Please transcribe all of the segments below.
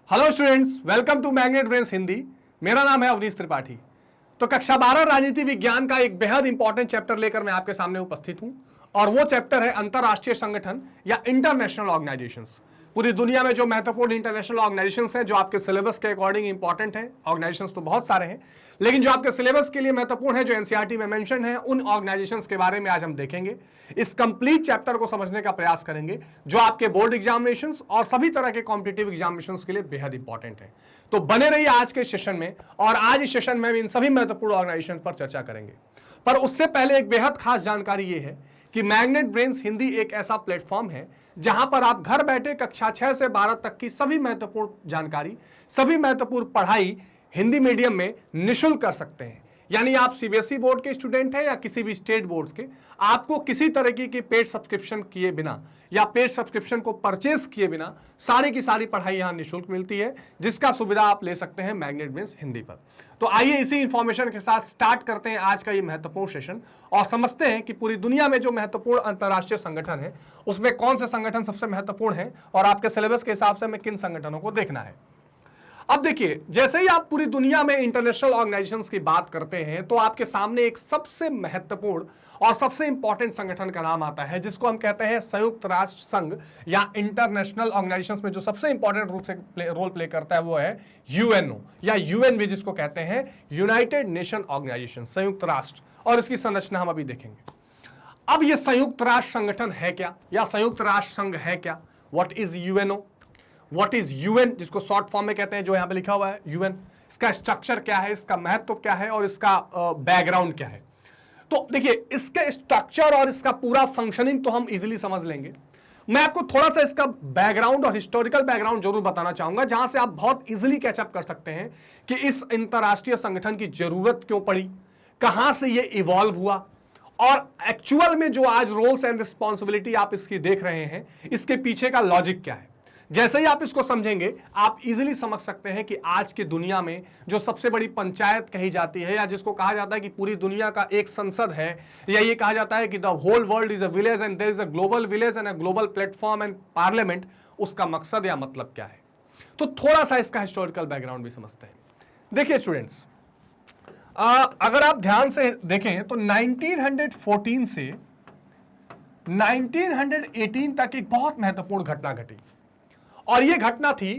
Hello students, welcome to Magnet Brains Hindi. मेरा नाम है अवनीश त्रिपाठी। तो कक्षा 12 राजनीति विज्ञान का एक बेहद इंपॉर्टेंट चैप्टर लेकर मैं आपके सामने उपस्थित हूं और वो चैप्टर है अंतरराष्ट्रीय संगठन या इंटरनेशनल ऑर्गेनाइजेशंस। पूरी दुनिया में जो महत्वपूर्ण इंटरनेशनल ऑर्गेनाइजेशंस हैं जो आपके सिलेबस के अकॉर्डिंग इंपॉर्टेंट है। ऑर्गेनाइजेशंस तो बहुत सारे हैं, लेकिन जो आपके सिलेबस के लिए महत्वपूर्ण है, जो एनसीईआरटी में मेंशन है, उन ऑर्गेनाइजेशंस के बारे में आज हम देखेंगे। इस कंप्लीट चैप्टर को समझने का प्रयास करेंगे जो आपके बोर्ड एग्जामिनेशंस और सभी तरह के कॉम्पिटिटिव एग्जामिनेशंस के लिए बेहद इंपॉर्टेंट है। तो बने रहिए आज के सेशन में, और आज इस सेशन में हम इन सभी महत्वपूर्ण ऑर्गेनाइजेशन पर चर्चा करेंगे। पर उससे पहले एक बेहद खास जानकारी यह है कि मैग्नेट ब्रेन्स हिंदी एक ऐसा प्लेटफॉर्म है जहां पर आप घर बैठे कक्षा 6 से 12 तक की सभी महत्वपूर्ण जानकारी, सभी महत्वपूर्ण पढ़ाई हिंदी मीडियम में निःशुल्क कर सकते हैं। यानी आप सीबीएसई बोर्ड के स्टूडेंट हैं या किसी भी स्टेट बोर्ड के, आपको किसी तरीके की पेड सब्सक्रिप्शन किए बिना या पेड सब्सक्रिप्शन को परचेज किए बिना सारी की सारी पढ़ाई यहां निःशुल्क मिलती है, जिसका सुविधा आप ले सकते हैं मैग्नेट ब्रेन्स हिंदी पर। तो आइए इसी इंफॉर्मेशन के साथ स्टार्ट करते हैं आज का ये महत्वपूर्ण सेशन और समझते हैं कि पूरी दुनिया में जो महत्वपूर्ण अंतरराष्ट्रीय संगठन है उसमें कौन से संगठन सबसे महत्वपूर्ण है और आपके सिलेबस के हिसाब से हमें किन संगठनों को देखना है। अब देखिए, जैसे ही आप पूरी दुनिया में इंटरनेशनल ऑर्गेनाइजेशंस की बात करते हैं तो आपके सामने एक सबसे महत्वपूर्ण और सबसे इंपॉर्टेंट संगठन का नाम आता है, जिसको हम कहते हैं संयुक्त राष्ट्र संघ या इंटरनेशनल ऑर्गेनाइजेशंस में जो सबसे इंपॉर्टेंट रूप से रोल प्ले करता है वो है यूएनओ या यूएन भी जिसको कहते हैं, यूनाइटेड नेशन ऑर्गेनाइजेशन, संयुक्त राष्ट्र। और इसकी संरचना हम अभी देखेंगे। अब ये संयुक्त राष्ट्र संगठन है क्या या संयुक्त राष्ट्र संघ है क्या? What is UNO, what is UN, जिसको शॉर्ट फॉर्म में कहते हैं, जो यहां पे लिखा हुआ है यूएन। इसका स्ट्रक्चर क्या है, इसका महत्व क्या है और इसका बैकग्राउंड क्या है। तो देखिए, इसके स्ट्रक्चर और इसका पूरा फंक्शनिंग तो हम इजीली समझ लेंगे। मैं आपको थोड़ा सा इसका बैकग्राउंड और हिस्टोरिकल बैकग्राउंड जरूर बताना चाहूंगा, जहां से आप बहुत इजीली कैचअप कर सकते हैं कि इस अंतरराष्ट्रीय संगठन की जरूरत क्यों पड़ी, कहां से ये इवॉल्व हुआ और एक्चुअल में जो आज रोल्स एंड रिस्पॉन्सिबिलिटी आप इसकी देख रहे हैं, इसके पीछे का लॉजिक क्या है। जैसे ही आप इसको समझेंगे, आप इजीली समझ सकते हैं कि आज की दुनिया में जो सबसे बड़ी पंचायत कही जाती है या जिसको कहा जाता है कि पूरी दुनिया का एक संसद है, या ये कहा जाता है कि the whole world is a village and there is a global village and a global platform and parliament, उसका मकसद या मतलब क्या है। तो थोड़ा सा इसका हिस्टोरिकल बैकग्राउंड भी समझते हैं। देखिए स्टूडेंट्स, अगर आप ध्यान से देखें तो 1914 से 1918 तक एक बहुत महत्वपूर्ण घटना घटी और ये घटना थी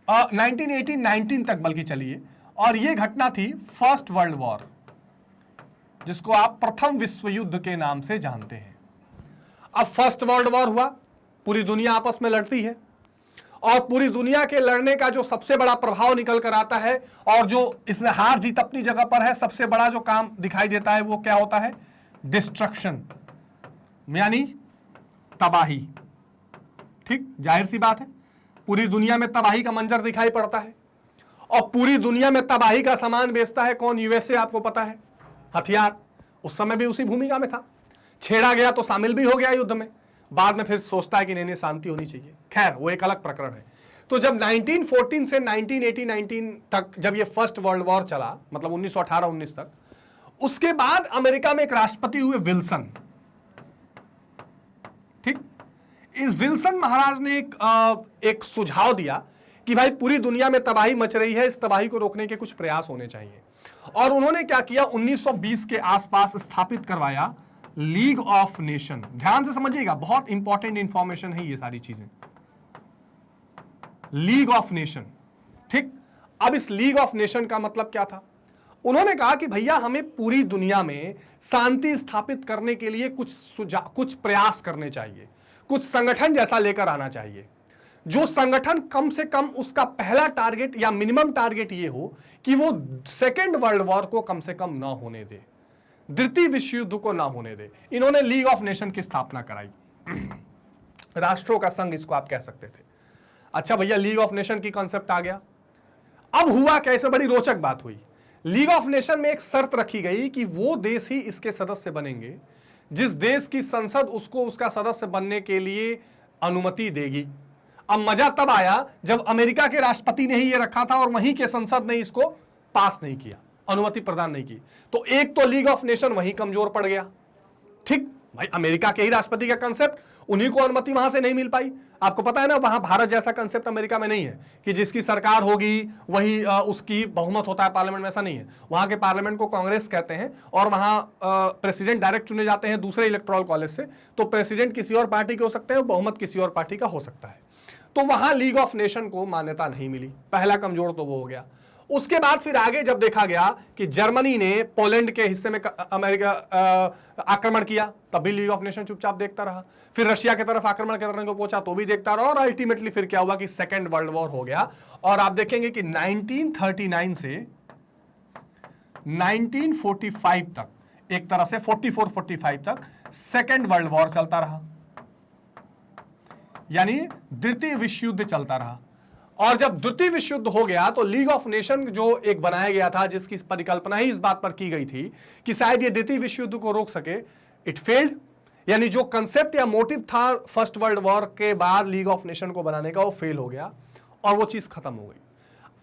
1918-19 तक बल्कि चलिए, और ये घटना थी फर्स्ट वर्ल्ड वॉर, जिसको आप प्रथम विश्व युद्ध के नाम से जानते हैं। अब फर्स्ट वर्ल्ड वॉर हुआ, पूरी दुनिया आपस में लड़ती है और पूरी दुनिया के लड़ने का जो सबसे बड़ा प्रभाव निकल कर आता है और जो इसमें हार जीत अपनी जगह पर है, सबसे बड़ा जो काम दिखाई देता है वो क्या होता है? डिस्ट्रक्शन, यानी तबाही। ठीक, जाहिर सी बात है, पूरी दुनिया में तबाही का मंजर दिखाई पड़ता है और पूरी दुनिया में तबाही का सामान बेचता है कौन? यूएसए, आपको पता है, हथियार। उस समय भी उसी भूमिका में था, छेड़ा गया तो शामिल भी हो गया युद्ध में, बाद में फिर सोचता है कि नहीं शांति होनी चाहिए। खैर, वो एक अलग प्रकरण है। तो जब 1914 से 1918-19 तक जब ये फर्स्ट वर्ल्ड वॉर चला, मतलब 1918-19 तक, उसके बाद अमेरिका में एक राष्ट्रपति हुए विल्सन। ठीक, इस विल्सन महाराज ने एक सुझाव दिया कि भाई पूरी दुनिया में तबाही मच रही है, इस तबाही को रोकने के कुछ प्रयास होने चाहिए। और उन्होंने क्या किया, 1920 के आसपास स्थापित करवाया लीग ऑफ नेशन। ध्यान से समझिएगा, बहुत इंपॉर्टेंट इंफॉर्मेशन है ये सारी चीजें। लीग ऑफ नेशन, ठीक। अब इस लीग ऑफ नेशन का मतलब क्या था? उन्होंने कहा कि भैया हमें पूरी दुनिया में शांति स्थापित करने के लिए कुछ प्रयास करने चाहिए, कुछ संगठन जैसा लेकर आना चाहिए, जो संगठन कम से कम उसका पहला टारगेट या मिनिमम टारगेट ये हो कि वो सेकेंड वर्ल्ड वॉर को कम से कम ना होने दे, द्वितीय विश्व युद्ध को ना होने दे। इन्होंने लीग ऑफ नेशन की स्थापना कराई, राष्ट्रों का संघ इसको आप कह सकते थे। अच्छा भैया, लीग ऑफ नेशन की कॉन्सेप्ट आ गया। अब हुआ कैसे, बड़ी रोचक बात हुई। लीग ऑफ नेशन में एक शर्त रखी गई कि वो देश ही इसके सदस्य बनेंगे जिस देश की संसद उसको उसका सदस्य बनने के लिए अनुमति देगी। अब मजा तब आया जब अमेरिका के राष्ट्रपति ने ही ये रखा था और वहीं के संसद ने इसको पास नहीं किया, अनुमति प्रदान नहीं की। तो एक तो लीग ऑफ नेशन वहीं कमजोर पड़ गया। ठीक, भाई अमेरिका के ही राष्ट्रपति का कंसेप्ट, उन्हीं को अनुमति वहां से नहीं मिल पाई। आपको पता है ना, वहां भारत जैसा कंसेप्ट अमेरिका में नहीं है कि जिसकी सरकार होगी वही उसकी बहुमत होता है पार्लियामेंट में, ऐसा नहीं है। वहां के पार्लियामेंट को कांग्रेस कहते हैं और वहां प्रेसिडेंट डायरेक्ट चुने जाते हैं दूसरे इलेक्टोरल कॉलेज से। तो प्रेसिडेंट किसी और पार्टी के हो सकते हैं, बहुमत किसी और पार्टी का हो सकता है। तो वहां लीग ऑफ नेशन को मान्यता नहीं मिली, पहला कमजोर तो वो हो गया। उसके बाद फिर आगे जब देखा गया कि जर्मनी ने पोलैंड के हिस्से में अमेरिका आक्रमण किया, तब भी लीग ऑफ नेशन चुपचाप देखता रहा। फिर रशिया की तरफ आक्रमण करने को पहुंचा तो भी देखता रहा, और अल्टीमेटली फिर क्या हुआ कि सेकेंड वर्ल्ड वॉर हो गया। और आप देखेंगे कि 1939 से 1945 तक, एक तरह से 44-45 तक सेकेंड वर्ल्ड वॉर चलता रहा, यानी द्वितीय विश्व युद्ध चलता रहा। और जब द्वितीय विश्व युद्ध हो गया तो लीग ऑफ नेशन जो एक बनाया गया था, जिसकी परिकल्पना ही इस बात पर की गई थी कि शायद ये द्वितीय विश्व युद्ध को रोक सके, इट फेल्ड। यानी जो कंसेप्ट या मोटिव था फर्स्ट वर्ल्ड वॉर के बाद लीग ऑफ नेशन को बनाने का, वो फेल हो गया और वो चीज खत्म हो गई।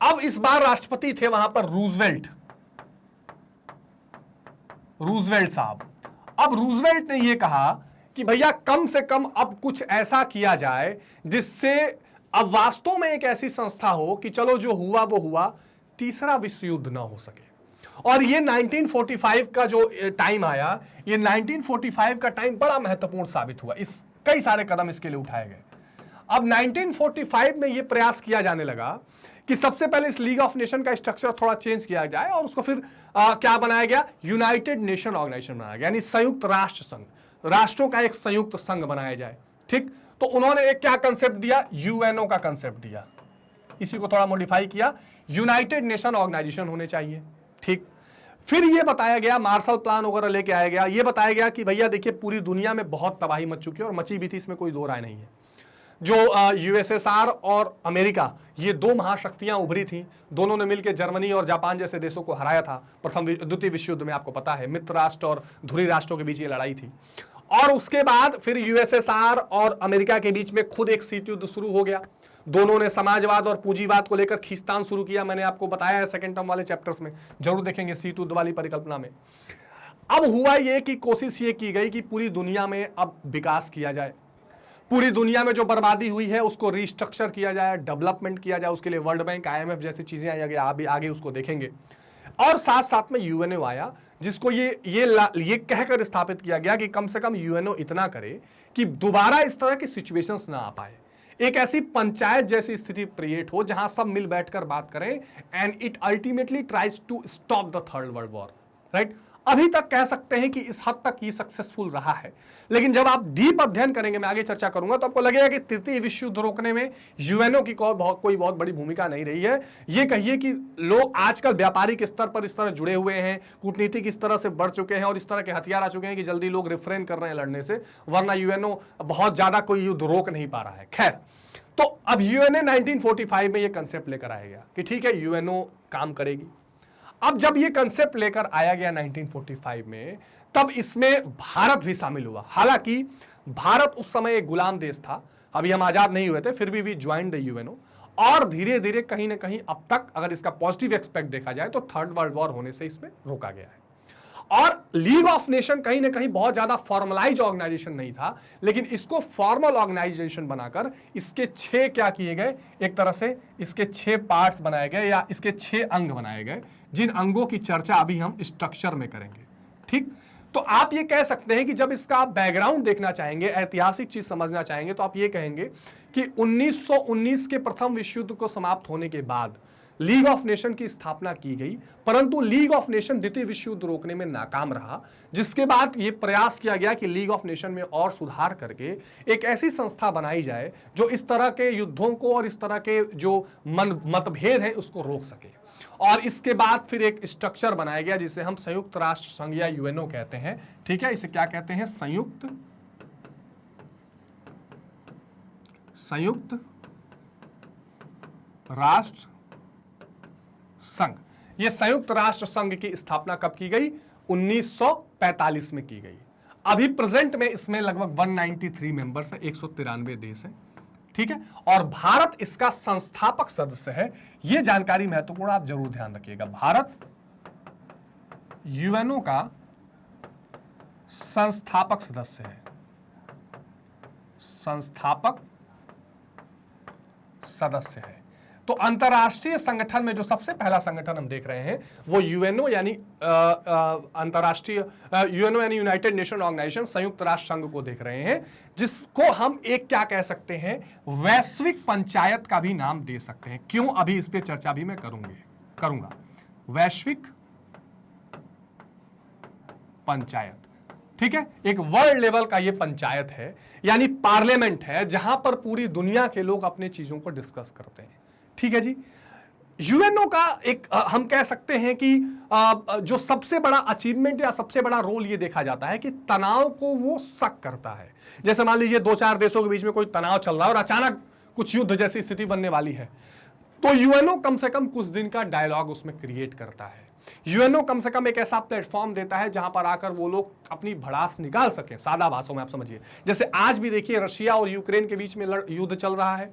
अब इस बार राष्ट्रपति थे वहां पर रूजवेल्ट साहब। अब रूजवेल्ट ने यह कहा कि भैया कम से कम अब कुछ ऐसा किया जाए जिससे अब वास्तव में एक ऐसी संस्था हो कि चलो जो हुआ वो हुआ, तीसरा विश्व युद्ध ना हो सके। और ये 1945 का जो टाइम आया, ये 1945 का टाइम बड़ा महत्वपूर्ण साबित हुआ। इस कई सारे कदम इसके लिए उठाए गए। अब 1945 में ये प्रयास किया जाने लगा कि सबसे पहले इस लीग ऑफ नेशन का स्ट्रक्चर थोड़ा चेंज किया जाए और उसको फिर क्या बनाया गया, यूनाइटेड नेशन ऑर्गेनाइजेशन बनाया गया, यानी संयुक्त राष्ट्र संघ, राष्ट्रों का एक संयुक्त संघ बनाया जाए। ठीक, तो उन्होंने एक क्या कंसेप्ट दिया, यूएनओ का कंसेप्ट दिया, इसी को थोड़ा मॉडिफाई किया, यूनाइटेड नेशन ऑर्गेनाइजेशन होने चाहिए। ठीक, फिर ये बताया गया, मार्शल प्लान वगैरह लेके आया गया, ये बताया गया कि भैया देखिए पूरी दुनिया में बहुत तबाही मच चुकी है और मची भी थी, इसमें कोई दो राय नहीं है। जो यूएसएसआर और अमेरिका, ये दो महाशक्तियां उभरी थी, दोनों ने मिलकर जर्मनी और जापान जैसे देशों को हराया था द्वितीय विश्व युद्ध में। आपको पता है मित्र राष्ट्र और धुरी राष्ट्रों के बीच ये लड़ाई थी। और उसके बाद फिर यूएसएसआर और अमेरिका के बीच में खुद एक शीत युद्ध शुरू हो गया। दोनों ने समाजवाद और पूंजीवाद को लेकर खींचतान शुरू किया। मैंने आपको बताया है सेकंड टर्म वाले चैप्टर्स में, जरूर देखेंगे शीत युद्ध वाली परिकल्पना में। अब हुआ ये कि कोशिश ये की गई कि पूरी दुनिया में अब विकास किया जाए, पूरी दुनिया में जो बर्बादी हुई है उसको रिस्ट्रक्चर किया जाए, डेवलपमेंट किया जाए। उसके लिए वर्ल्ड बैंक, IMF जैसी चीजें आई, आगे उसको देखेंगे। और साथ साथ में यूएनओ आया, जिसको ये कहकर स्थापित किया गया कि कम से कम यूएनओ इतना करे कि दोबारा इस तरह की सिचुएशंस ना आ पाए, एक ऐसी पंचायत जैसी स्थिति क्रिएट हो जहां सब मिल बैठकर बात करें, and it ultimately tries to stop the third world war. Right, अभी तक कह सकते हैं कि इस हद तक ये सक्सेसफुल रहा है, लेकिन जब आप डीप अध्ययन करेंगे, मैं आगे चर्चा करूंगा, तो आपको लगेगा कि तृतीय विश्व युद्ध रोकने में यूएनओ की कोई बहुत बड़ी भूमिका नहीं रही है। ये कहिए कि लोग आजकल व्यापारिक स्तर पर इस तरह जुड़े हुए हैं, कूटनीतिक इस तरह से बढ़ चुके हैं और इस तरह के हथियार आ चुके हैं कि जल्दी लोग रिफ्रेन कर रहे हैं लड़ने से, वरना यूएनओ बहुत ज्यादा कोई युद्ध रोक नहीं पा रहा है। खैर, तो अब यूएनओ 1945 में ये कंसेप्ट लेकर आया गया कि ठीक है यूएनओ काम करेगी। अब जब ये कंसेप्ट लेकर आया गया 1945 में, तब इसमें भारत भी शामिल हुआ। हालांकि भारत उस समय एक गुलाम देश था, अभी हम आजाद नहीं हुए थे, फिर भी ज्वाइंड द यूएनओ। और धीरे धीरे कहीं ना कहीं अब तक अगर इसका पॉजिटिव एक्सपेक्ट देखा जाए तो थर्ड वर्ल्ड वॉर होने से इसमें रोका गया है। और लीग ऑफ नेशन कहीं ना कहीं बहुत ज्यादा फॉर्मलाइज ऑर्गेनाइजेशन नहीं था, लेकिन इसको फॉर्मल ऑर्गेनाइजेशन बनाकर इसके 6 क्या किए गए, एक तरह से इसके 6 पार्ट्स बनाए गए या इसके 6 अंग बनाए गए, जिन अंगों की चर्चा अभी हम स्ट्रक्चर में करेंगे। ठीक, तो आप ये कह सकते हैं कि जब इसका बैकग्राउंड देखना चाहेंगे, ऐतिहासिक चीज समझना चाहेंगे, तो आप ये कहेंगे कि 1919 के प्रथम विश्व युद्ध को समाप्त होने के बाद लीग ऑफ नेशन की स्थापना की गई, परंतु लीग ऑफ नेशन द्वितीय विश्व युद्ध रोकने में नाकाम रहा, जिसके बाद यह प्रयास किया गया कि लीग ऑफ नेशन में और सुधार करके एक ऐसी संस्था बनाई जाए जो इस तरह के युद्धों को और इस तरह के जो मतभेद हैं उसको रोक सके। और इसके बाद फिर एक स्ट्रक्चर बनाया गया जिसे हम संयुक्त राष्ट्र संघ या यूएनओ कहते हैं। ठीक है, इसे क्या कहते हैं, संयुक्त राष्ट्र संघ। यह संयुक्त राष्ट्र संघ की स्थापना कब की गई, 1945 में की गई। अभी प्रेजेंट में इसमें लगभग 193 मेंबर्स है, 193 देश है। ठीक है, और भारत इसका संस्थापक सदस्य है। यह जानकारी महत्वपूर्ण, आप जरूर ध्यान रखिएगा। भारत यूएनओ का संस्थापक सदस्य है, संस्थापक सदस्य है। तो अंतरराष्ट्रीय संगठन में जो सबसे पहला संगठन हम देख रहे हैं वो यूएनओ यानी अंतरराष्ट्रीय यूएनओ यानी यूनाइटेड नेशन ऑर्गेनाइजेशन, संयुक्त राष्ट्र संघ को देख रहे हैं, जिसको हम एक क्या कह सकते हैं, वैश्विक पंचायत का भी नाम दे सकते हैं। क्यों, अभी इस पे चर्चा भी मैं करूंगा। वैश्विक पंचायत, ठीक है, एक वर्ल्ड लेवल का ये पंचायत है, यानी पार्लियामेंट है, जहां पर पूरी दुनिया के लोग अपने चीजों को डिस्कस करते हैं। ठीक है जी। यूएनओ का एक हम कह सकते हैं कि जो सबसे बड़ा अचीवमेंट या सबसे बड़ा रोल ये देखा जाता है कि तनाव को वो सक करता है। जैसे मान लीजिए 2-4 देशों के बीच में कोई तनाव चल रहा है और अचानक कुछ युद्ध जैसी स्थिति बनने वाली है, तो यूएनओ कम से कम कुछ दिन का डायलॉग उसमें क्रिएट करता है। यूएनओ कम से कम एक ऐसा प्लेटफॉर्म देता है जहां पर आकर वो लोग अपनी भड़ास निकाल सकें, सादा भाषाओं में आप समझिए। जैसे आज भी देखिए रशिया और यूक्रेन के बीच में युद्ध चल रहा है,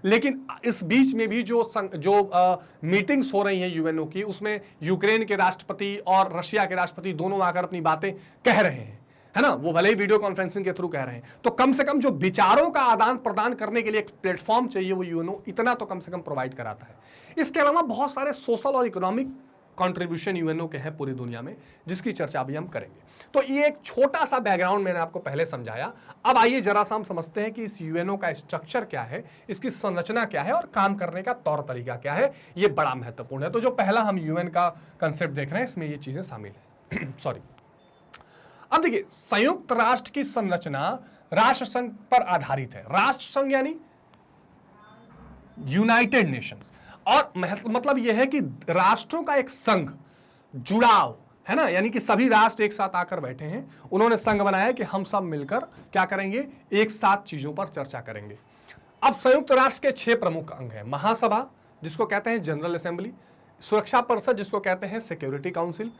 लेकिन इस बीच में भी जो मीटिंग्स हो रही हैं यूएनओ की, उसमें यूक्रेन के राष्ट्रपति और रशिया के राष्ट्रपति दोनों आकर अपनी बातें कह रहे हैं, है ना, वो भले ही वीडियो कॉन्फ्रेंसिंग के थ्रू कह रहे हैं। तो कम से कम जो विचारों का आदान प्रदान करने के लिए एक प्लेटफॉर्म चाहिए, वो यूएनओ इतना तो कम से कम प्रोवाइड कराता है। इसके अलावा बहुत सारे सोशल और इकोनॉमिक कंट्रीब्यूशन यूएनओ के हैं पूरी दुनिया में, जिसकी चर्चा भी हम करेंगे। तो ये एक छोटा सा बैकग्राउंड मैंने आपको पहले समझाया। अब आइए जरा सा हम समझते हैं कि इस यूएनओ का स्ट्रक्चर क्या है, इसकी संरचना क्या है और काम करने का तौर तरीका क्या है। ये बड़ा महत्वपूर्ण है। तो जो पहला हम यूएन का कंसेप्ट देख रहे हैं, इसमें ये चीजें शामिल है। सॉरी। अब देखिए, संयुक्त राष्ट्र की संरचना राष्ट्र संघ पर आधारित है। राष्ट्र संघ यानी यूनाइटेड नेशंस, और मतलब यह है कि राष्ट्रों का एक संघ, जुड़ाव, है ना, यानी कि सभी राष्ट्र एक साथ आकर बैठे हैं, उन्होंने संघ बनाया कि हम सब मिलकर क्या करेंगे, एक साथ चीजों पर चर्चा करेंगे। अब संयुक्त राष्ट्र के 6 प्रमुख अंग हैं। महासभा, जिसको कहते हैं जनरल असेंबली, सुरक्षा परिषद, जिसको कहते हैं सिक्योरिटी काउंसिल,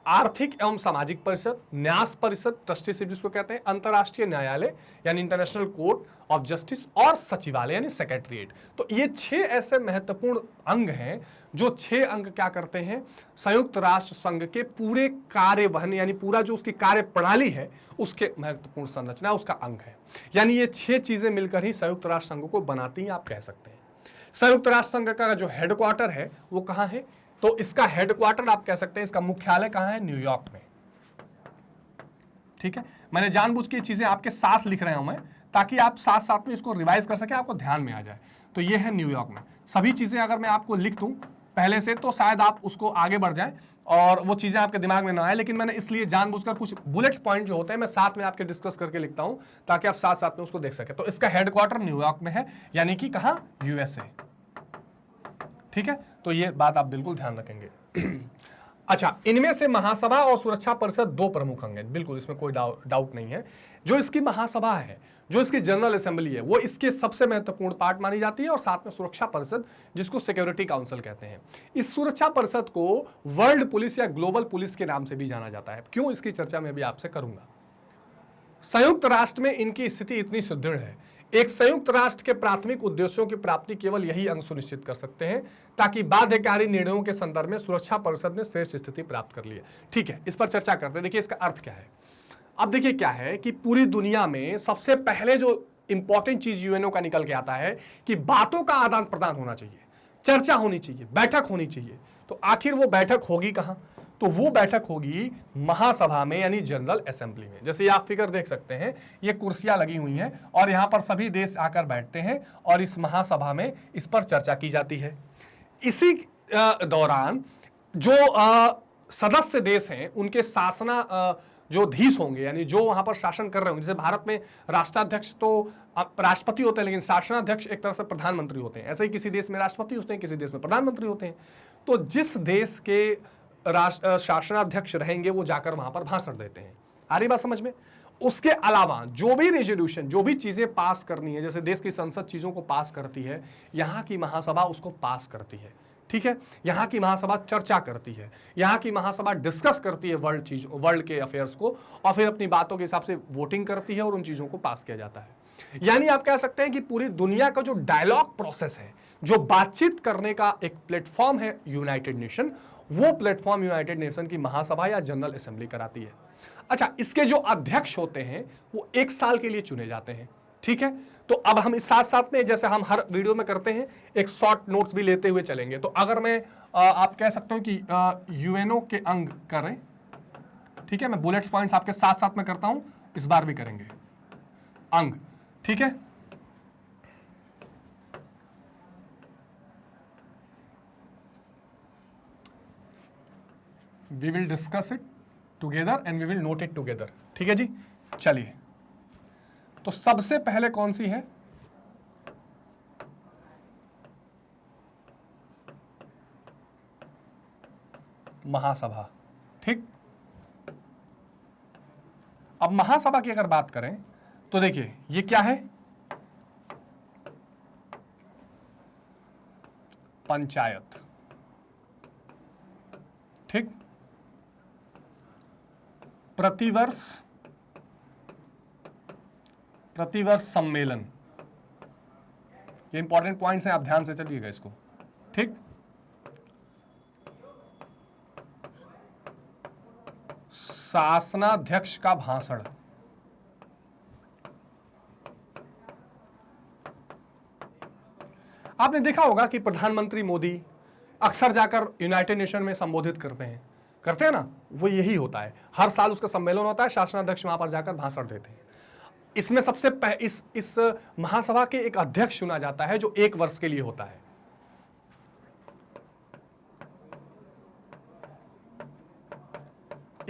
आर्थिक एवं सामाजिक परिषद, न्यास परिषद, ट्रस्टीशिप जिसको कहते हैं, अंतरराष्ट्रीय न्यायालय यानी इंटरनेशनल कोर्ट ऑफ जस्टिस, और सचिवालय यानी सेक्रेटरीट। तो ये 6 ऐसे महत्वपूर्ण अंग हैं, जो 6 अंग क्या करते हैं, संयुक्त राष्ट्र संघ के पूरे कार्यवहन यानी पूरा जो उसकी कार्य प्रणाली है, उसके महत्वपूर्ण संरचना, उसका अंग है। यानी ये 6 चीजें मिलकर ही संयुक्त राष्ट्र संघ को बनाती हैं, आप कह सकते हैं। संयुक्त राष्ट्र संघ का जो हेडक्वार्टर है वो कहां है, तो इसका हेडक्वार्टर आप कह सकते हैं, इसका मुख्यालय कहां है, न्यूयॉर्क में। ठीक है, मैंने जानबूझ के चीजें आपके साथ लिख रहा हूं मैं, ताकि आप साथ साथ में इसको रिवाइज कर सके, आपको ध्यान में आ जाए। तो ये है न्यूयॉर्क में। सभी चीजें अगर मैं आपको लिख दूं पहले से, तो शायद आप उसको आगे बढ़ जाएं और वो चीजें आपके दिमाग में ना आए, लेकिन मैंने इसलिए जानबूझकर कुछ बुलेट्स पॉइंट जो होते हैं मैं साथ में आपके डिस्कस करके लिखता हूं, ताकि आप साथ साथ में उसको देख सके। तो इसका हेडक्वार्टर न्यूयॉर्क में है, यानी कि कहां, यूएसए। ठीक है, तो ये बात आप बिल्कुल ध्यान रखेंगे। अच्छा, इनमें से महासभा और सुरक्षा परिषद 2 प्रमुख अंग हैं, बिल्कुल इसमें कोई डाउट नहीं है। जो इसकी महासभा है, जो इसकी जनरल असेंबली है, वो इसके सबसे महत्वपूर्ण पार्ट मानी जाती है, और साथ में सुरक्षा परिषद, जिसको सिक्योरिटी काउंसिल कहते हैं। इस सुरक्षा परिषद को वर्ल्ड पुलिस या ग्लोबल पुलिस के नाम से भी जाना जाता है। क्यों, इसकी चर्चा मैं भी आपसे करूंगा। संयुक्त राष्ट्र में इनकी स्थिति इतनी सुदृढ़ है, एक संयुक्त राष्ट्र के प्राथमिक उद्देश्यों की प्राप्ति केवल यही अंग सुनिश्चित कर सकते हैं, ताकि बाध्यकारी निर्णयों के संदर्भ में सुरक्षा परिषद ने श्रेष्ठ स्थिति प्राप्त कर ली है। ठीक है, इस पर चर्चा करते हैं। देखिए इसका अर्थ क्या है। अब देखिए क्या है कि पूरी दुनिया में सबसे पहले जो इंपॉर्टेंट चीज यूएनओ का निकल के आता है कि बातों का आदान प्रदान होना चाहिए, चर्चा होनी चाहिए, बैठक होनी चाहिए। तो आखिर वो बैठक होगी कहां, तो वो बैठक होगी महासभा में, यानी जनरल असेंबली में। जैसे आप फिगर देख सकते हैं, ये कुर्सियां लगी हुई हैं और यहां पर सभी देश आकर बैठते हैं और इस महासभा में इस पर चर्चा की जाती है। इसी दौरान जो सदस्य देश हैं, उनके शासना जो धीश होंगे, यानी जो वहां पर शासन कर रहे होंगे, जैसे भारत में राष्ट्राध्यक्ष तो राष्ट्रपति होते हैं, लेकिन शासनाध्यक्ष एक तरह से प्रधानमंत्री होते हैं। ऐसे ही किसी देश में राष्ट्रपति होते हैं, किसी देश में प्रधानमंत्री होते हैं। तो जिस देश के शासनाध्यक्ष रहेंगे वो जाकर वहां पर भाषण देते हैं। आ रही बात समझ में। उसके अलावा जो भी रेजोल्यूशन, जो भी चीजें पास करनी है, जैसे देश की संसद चीजों को पास करती है, यहाँ की महासभा उसको पास करती है। ठीक है, यहाँ की महासभा चर्चा करती है, यहाँ की महासभा डिस्कस करती है वर्ल्ड के अफेयर्स को, और फिर अपनी बातों के हिसाब से वोटिंग करती है और उन चीजों को पास किया जाता है। यानी आप कह सकते हैं कि पूरी दुनिया का जो डायलॉग प्रोसेस है, जो बातचीत करने का एक प्लेटफॉर्म है यूनाइटेड नेशन, वो प्लेटफॉर्म यूनाइटेड नेशन की महासभा या जनरल असेंबली कराती है। अच्छा, इसके जो अध्यक्ष होते हैं वो 1 साल के लिए चुने जाते हैं, ठीक है। तो अब हम इस साथ साथ में, जैसे हम हर वीडियो में करते हैं, एक शॉर्ट नोट्स भी लेते हुए चलेंगे। तो अगर मैं आप कह सकते हो कि यूएनओ के अंग करें, ठीक है, मैं बुलेट्स पॉइंट्स आपके साथ साथ में करता हूं, इस बार भी करेंगे अंग, ठीक है। We will discuss it together and we will note it together, ठीक है जी। चलिए, तो सबसे पहले कौन सी है, महासभा, ठीक। अब महासभा की अगर बात करें तो देखिए ये क्या है, पंचायत, ठीक। प्रतिवर्ष सम्मेलन, ये इंपॉर्टेंट पॉइंट्स हैं, आप ध्यान से चलिएगा इसको, ठीक। शासनाध्यक्ष का भाषण, आपने देखा होगा कि प्रधानमंत्री मोदी अक्सर जाकर यूनाइटेड नेशन में संबोधित करते हैं ना, वो यही होता है, हर साल उसका सम्मेलन होता है, शासनाध्यक्ष वहां पर जाकर भाषण देते हैं। इसमें सबसे इस महासभा के एक अध्यक्ष चुना जाता है जो 1 वर्ष के लिए होता है।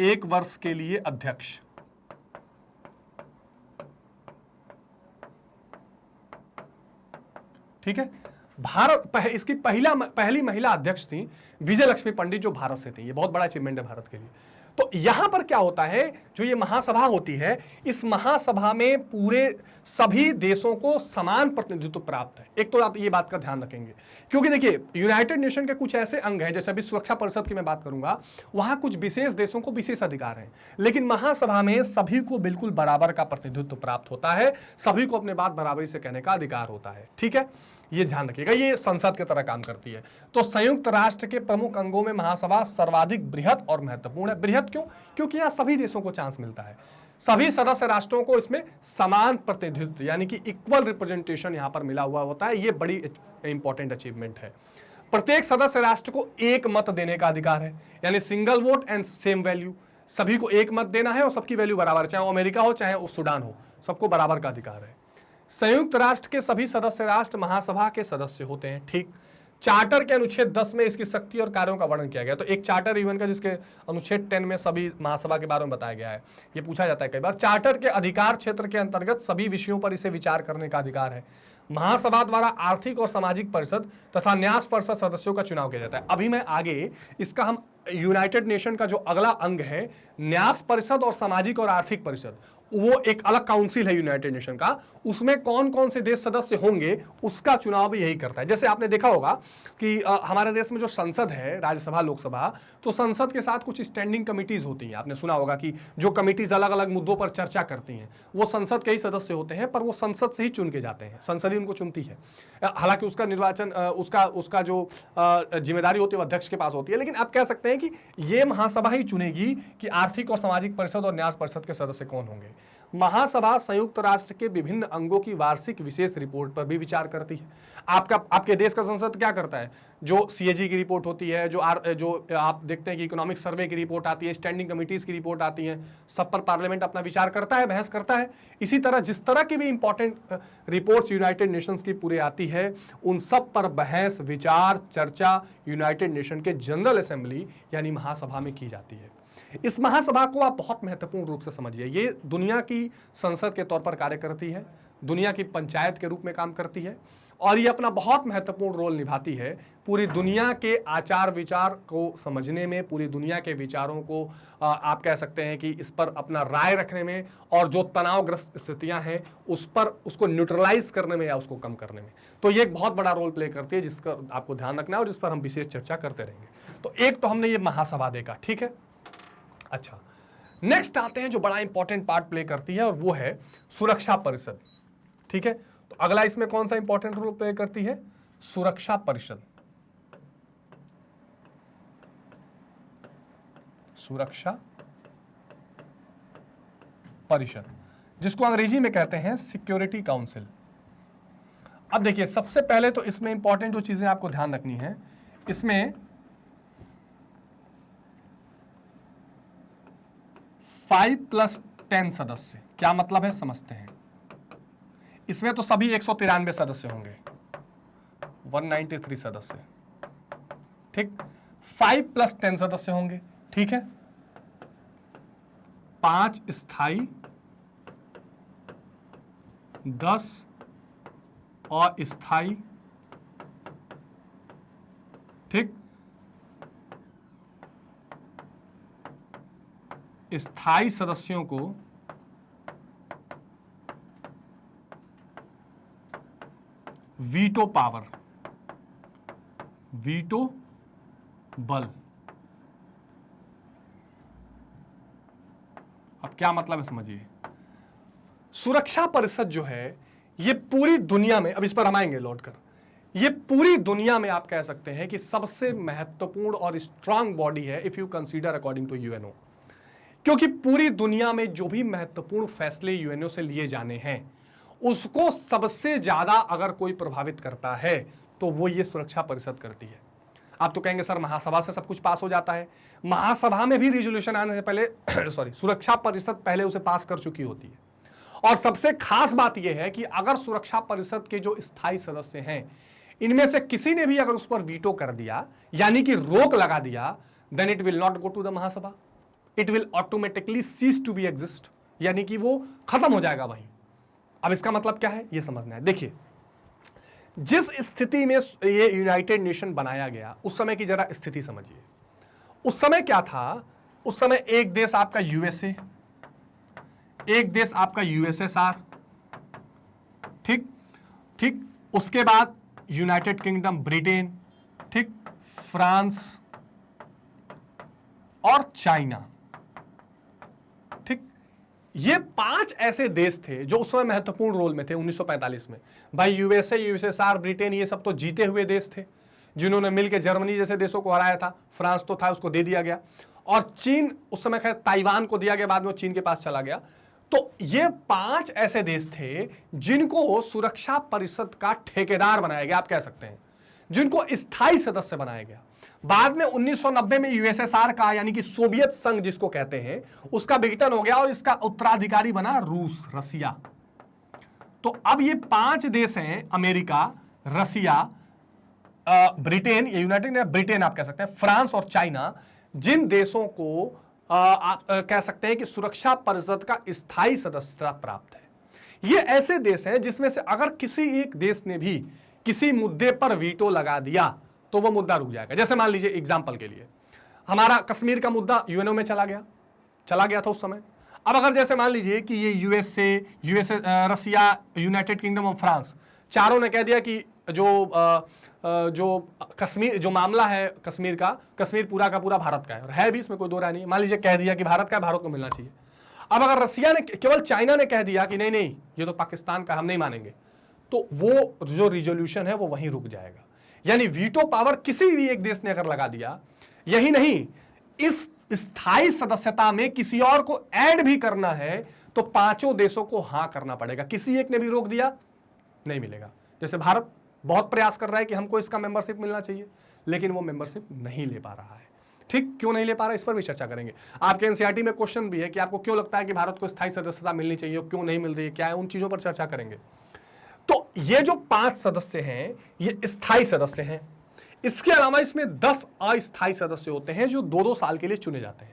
एक वर्ष के लिए अध्यक्ष, ठीक है। इसकी पहली महिला अध्यक्ष थी विजय लक्ष्मी पंडित, जो भारत से थी। ये बहुत बड़ा अचीवमेंट है भारत के लिए। तो यहां पर क्या होता है, जो ये महासभा होती है, इस महासभा में पूरे सभी देशों को समान प्रतिनिधित्व प्राप्त है। एक तो आप ये बात का ध्यान रखेंगे, क्योंकि देखिए यूनाइटेड नेशन के कुछ ऐसे अंग हैं, जैसे अभी सुरक्षा परिषद की मैं बात करूंगा, वहां कुछ विशेष देशों को विशेष अधिकार हैं, लेकिन महासभा में सभी को बिल्कुल बराबर का प्रतिनिधित्व प्राप्त होता है, सभी को अपने बात बराबरी से कहने का अधिकार होता है, ठीक है। ये ध्यान रखिएगा, ये संसद की तरह काम करती है। तो संयुक्त राष्ट्र के प्रमुख अंगों में महासभा सर्वाधिक बृहद और महत्वपूर्ण है। बृहद क्यों? क्योंकि यहां सभी देशों को चांस मिलता है, सभी सदस्य राष्ट्रों को इसमें समान प्रतिनिधित्व यानी कि इक्वल रिप्रेजेंटेशन यहां पर मिला हुआ होता है। ये बड़ी इंपॉर्टेंट अचीवमेंट है। प्रत्येक सदस्य राष्ट्र को एक मत देने का अधिकार है, यानी single vote and same value. सभी को एक मत देना है और सबकी वैल्यू बराबर, चाहे वो अमेरिका हो चाहे वो सूडान हो, सबको बराबर का अधिकार है। संयुक्त राष्ट्र के सभी सदस्य राष्ट्र महासभा के सदस्य होते हैं, ठीक। चार्टर के अनुच्छेद 10 में इसकी शक्ति और कार्यों का वर्णन किया गया। तो एक चार्टर यूएन का जिसके अनुच्छेद 10 में सभी महासभा के बारे में बताया गया है। ये पूछा जाता है कई बार। चार्टर के अधिकार क्षेत्र के अंतर्गत सभी विषयों पर इसे विचार करने का अधिकार है। महासभा द्वारा आर्थिक और सामाजिक परिषद तथा न्यास परिषद सदस्यों का चुनाव किया जाता है। अभी मैं आगे इसका हम यूनाइटेड नेशन का जो अगला अंग है, न्यास परिषद और सामाजिक और आर्थिक परिषद, वो एक अलग काउंसिल है यूनाइटेड नेशन का, उसमें कौन कौन से देश सदस्य होंगे उसका चुनाव भी यही करता है। जैसे आपने देखा होगा कि हमारे देश में जो संसद है, राज्यसभा लोकसभा, तो संसद के साथ कुछ स्टैंडिंग कमिटीज होती हैं। आपने सुना होगा कि जो कमिटीज अलग अलग मुद्दों पर चर्चा करती हैं वो संसद के ही सदस्य होते हैं, पर वो संसद से ही चुन के जाते हैं, संसद ही उनको चुनती है। हालांकि उसका निर्वाचन उसका जो जिम्मेदारी होती है वो अध्यक्ष के पास होती है, लेकिन आप कह सकते हैं कि ये महासभा ही चुनेगी कि आर्थिक और सामाजिक परिषद और न्यास परिषद के सदस्य कौन होंगे। महासभा संयुक्त राष्ट्र के विभिन्न अंगों की वार्षिक विशेष रिपोर्ट पर भी विचार करती है। आपके देश का संसद क्या करता है? जो सीएजी की रिपोर्ट होती है, जो आप देखते हैं कि इकोनॉमिक सर्वे की रिपोर्ट आती है, स्टैंडिंग कमिटीज की रिपोर्ट आती है, सब पर पार्लियामेंट अपना विचार करता है, बहस करता है। इसी तरह जिस तरह की भी इंपॉर्टेंट रिपोर्ट्स यूनाइटेड नेशंस की पूरे आती है, उन सब पर बहस, विचार, चर्चा यूनाइटेड नेशन के जनरल असेंबली यानी महासभा में की जाती है। इस महासभा को आप बहुत महत्वपूर्ण रूप से समझिए। ये दुनिया की संसद के तौर पर कार्य करती है, दुनिया की पंचायत के रूप में काम करती है, और ये अपना बहुत महत्वपूर्ण रोल निभाती है पूरी दुनिया के आचार विचार को समझने में, पूरी दुनिया के विचारों को आप कह सकते हैं कि इस पर अपना राय रखने में, और जो तनावग्रस्त स्थितियां हैं उस पर उसको न्यूट्रलाइज करने में या उसको कम करने में। तो ये एक बहुत बड़ा रोल प्ले करती है जिसका आपको ध्यान रखना है और जिस पर हम विशेष चर्चा करते रहेंगे। तो एक तो हमने ये महासभा देखा, ठीक है। अच्छा, नेक्स्ट आते हैं जो बड़ा इंपॉर्टेंट पार्ट प्ले करती है, और वो है सुरक्षा परिषद, ठीक है। तो अगला इसमें कौन सा इंपॉर्टेंट रोल प्ले करती है? सुरक्षा परिषद। सुरक्षा परिषद, जिसको अंग्रेजी में कहते हैं सिक्योरिटी काउंसिल। अब देखिए, सबसे पहले तो इसमें इंपॉर्टेंट जो चीजें आपको ध्यान रखनी है, इसमें 5+10 सदस्य, क्या मतलब है समझते हैं। इसमें तो सभी 193 सदस्य होंगे, 193 सदस्य, ठीक। 5+10 सदस्य होंगे, ठीक है। 5 स्थायी, 10 अस्थायी, ठीक। स्थायी सदस्यों को वीटो पावर, वीटो बल। अब क्या मतलब है समझिए। सुरक्षा परिषद जो है ये पूरी दुनिया में, अब इस पर हम आएंगे लौटकर, ये पूरी दुनिया में आप कह सकते हैं कि सबसे महत्वपूर्ण और स्ट्रांग बॉडी है if you consider according to UNO, क्योंकि पूरी दुनिया में जो भी महत्वपूर्ण फैसले यूएनओ से लिए जाने हैं उसको सबसे ज्यादा अगर कोई प्रभावित करता है तो वो ये सुरक्षा परिषद करती है। आप तो कहेंगे सर महासभा से सब कुछ पास हो जाता है, महासभा में भी रिजोल्यूशन आने से पहले सुरक्षा परिषद पहले उसे पास कर चुकी होती है। और सबसे खास बात यह है कि अगर सुरक्षा परिषद के जो स्थायी सदस्य हैं इनमें से किसी ने भी अगर उस पर वीटो कर दिया, यानी कि रोक लगा दिया, then it will not go to the महासभा, it will automatically cease to be exist, यानी कि वो खत्म हो जाएगा वहीं। अब इसका मतलब क्या है ये समझना है। देखिए, जिस स्थिति में ये यूनाइटेड नेशन बनाया गया उस समय की जरा स्थिति समझिए। उस समय क्या था, उस समय एक देश आपका यूएसए, एक देश आपका यूएसएसआर, ठीक ठीक, उसके बाद यूनाइटेड किंगडम ब्रिटेन, ठीक, फ्रांस और चाइना, ठीक। ये 5 ऐसे देश थे जो उस समय महत्वपूर्ण रोल में थे 1945 में। भाई यूएसए, यूएसएसआर, ब्रिटेन, ये सब तो जीते हुए देश थे जिन्होंने मिलकर जर्मनी जैसे देशों को हराया था। फ्रांस तो था, उसको दे दिया गया। और चीन उस समय खैर ताइवान को दिया गया, बाद में वो चीन के पास चला गया। तो ये 5 ऐसे देश थे जिनको सुरक्षा परिषद का ठेकेदार बनाया गया, आप कह सकते हैं, जिनको स्थायी सदस्य बनाया गया। बाद में 1990 में यूएसएसआर का, यानी कि सोवियत संघ जिसको कहते हैं, उसका विघटन हो गया और इसका उत्तराधिकारी बना रूस, रसिया। तो अब ये 5 देश हैं, अमेरिका, रसिया, ब्रिटेन, ये यूनाइटेड ब्रिटेन आप कह सकते हैं, फ्रांस और चाइना, जिन देशों को आप कह सकते हैं कि सुरक्षा परिषद का स्थायी सदस्यता प्राप्त है। ये ऐसे देश हैं जिसमें से अगर किसी एक देश ने भी किसी मुद्दे पर वीटो लगा दिया तो वो मुद्दा रुक जाएगा। जैसे मान लीजिए एग्जांपल के लिए हमारा कश्मीर का मुद्दा यूएनओ में चला गया था उस समय। अब अगर जैसे मान लीजिए कि ये यूएसए, रसिया, यूनाइटेड किंगडम और फ्रांस चारों ने कह दिया कि जो कश्मीर, जो मामला है कश्मीर का, कश्मीर पूरा का पूरा भारत का है भी, इसमें कोई दो राय नहीं। मान लीजिए कह दिया कि भारत का है, भारत को मिलना चाहिए। अब अगर रसिया ने, केवल चाइना ने कह दिया कि नहीं नहीं ये तो पाकिस्तान का, हम नहीं मानेंगे, तो वो जो रिजोल्यूशन है वो वहीं रुक जाएगा। यानी वीटो पावर किसी भी एक देश ने अगर लगा दिया, यही नहीं, इस स्थायी सदस्यता में किसी और को ऐड भी करना है तो 5 देशों को हां करना पड़ेगा। किसी एक ने भी रोक दिया नहीं मिलेगा। जैसे भारत बहुत प्रयास कर रहा है कि हमको इसका मेंबरशिप मिलना चाहिए, लेकिन वो मेंबरशिप नहीं ले पा रहा है। ठीक, क्यों नहीं ले पा रहा है इस पर भी चर्चा करेंगे। आपके एनसीईआरटी में क्वेश्चन भी है कि आपको क्यों लगता है कि भारत को स्थायी सदस्यता मिलनी चाहिए, क्यों नहीं मिल रही है, क्या है, उन चीजों पर चर्चा करेंगे। तो ये जो 5 सदस्य हैं ये स्थायी सदस्य हैं। इसके अलावा इसमें 10 अस्थायी सदस्य होते हैं जो 2-2 साल के लिए चुने जाते हैं।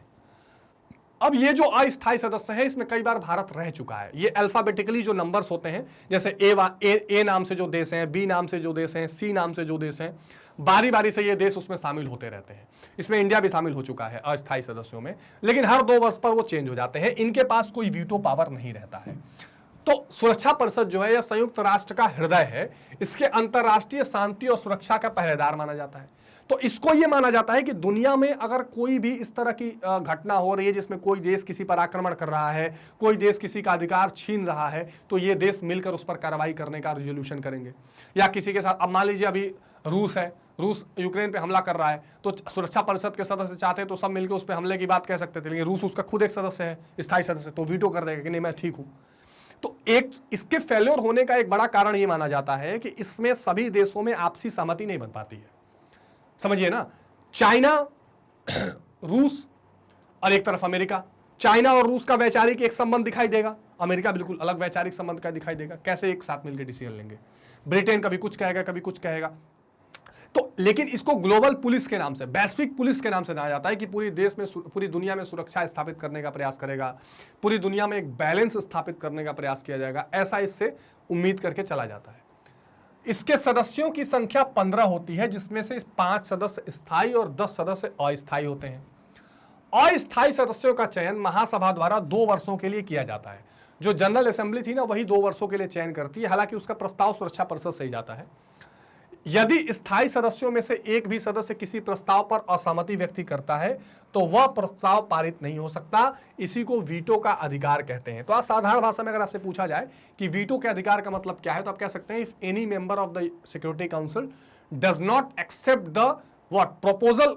अब ये जो अस्थायी सदस्य है इसमें कई बार भारत रह चुका है। ये अल्फाबेटिकली जो नंबर्स होते हैं, जैसे ए नाम से जो देश हैं, बी नाम से जो देश हैं, सी नाम से जो देश हैं, बारी बारी से ये देश उसमें शामिल होते रहते हैं। इसमें इंडिया भी शामिल हो चुका है अस्थायी सदस्यों में, लेकिन हर 2 वर्ष पर वो चेंज हो जाते हैं। इनके पास कोई वीटो पावर नहीं रहता है। तो सुरक्षा परिषद जो है यह संयुक्त राष्ट्र का हृदय है, इसके अंतरराष्ट्रीय शांति और सुरक्षा का पहरेदार माना जाता है। तो इसको यह माना जाता है कि दुनिया में अगर कोई भी इस तरह की घटना हो रही है जिसमें कोई देश किसी पर आक्रमण कर रहा है, कोई देश किसी का अधिकार छीन रहा है, तो ये देश मिलकर उस पर कार्रवाई करने का रिजोल्यूशन करेंगे। या किसी के साथ, अब मान लीजिए अभी रूस है, रूस यूक्रेन पे हमला कर रहा है, तो सुरक्षा परिषद के सदस्य चाहते तो सब मिलकर उस पर हमले की बात कह सकते थे, लेकिन रूस उसका खुद एक सदस्य है, स्थायी सदस्य, तो वीटो कर देगा कि नहीं मैं ठीक हूं। तो एक इसके फेल्योर होने का एक बड़ा कारण यह माना जाता है कि इसमें सभी देशों में आपसी सहमति नहीं बन पाती है। समझिए ना, चाइना, रूस और एक तरफ अमेरिका। चाइना और रूस का वैचारिक एक संबंध दिखाई देगा, अमेरिका बिल्कुल अलग वैचारिक संबंध का दिखाई देगा। कैसे एक साथ मिलकर डिसीजन लेंगे? ब्रिटेन कभी कुछ कहेगा, कभी कुछ कहेगा। तो लेकिन इसको ग्लोबल पुलिस के नाम से, वैश्विक पुलिस के नाम से जाना जाता है कि पूरी देश में, पूरी दुनिया में सुरक्षा स्थापित करने का प्रयास करेगा, पूरी दुनिया में एक बैलेंस स्थापित करने का प्रयास किया जाएगा, ऐसा इससे उम्मीद करके चला जाता है। इसके सदस्यों की संख्या 15 होती है, जिसमें से 5 सदस्य स्थायी और 10 सदस्य अस्थायी होते हैं। अस्थायी सदस्यों का चयन महासभा द्वारा 2 वर्षों के लिए किया जाता है। जो जनरल असेंबली थी ना, वही 2 वर्षों के लिए चयन करती है, हालांकि उसका प्रस्ताव सुरक्षा परिषद से ही जाता है। यदि स्थायी सदस्यों में से एक भी सदस्य किसी प्रस्ताव पर असहमति व्यक्त करता है तो वह प्रस्ताव पारित नहीं हो सकता। इसी को वीटो का अधिकार कहते हैं। तो आज साधारण भाषा में अगर आपसे पूछा जाए कि वीटो के अधिकार का मतलब क्या है, तो आप कह सकते हैं, if any member of the security council does not accept the what proposal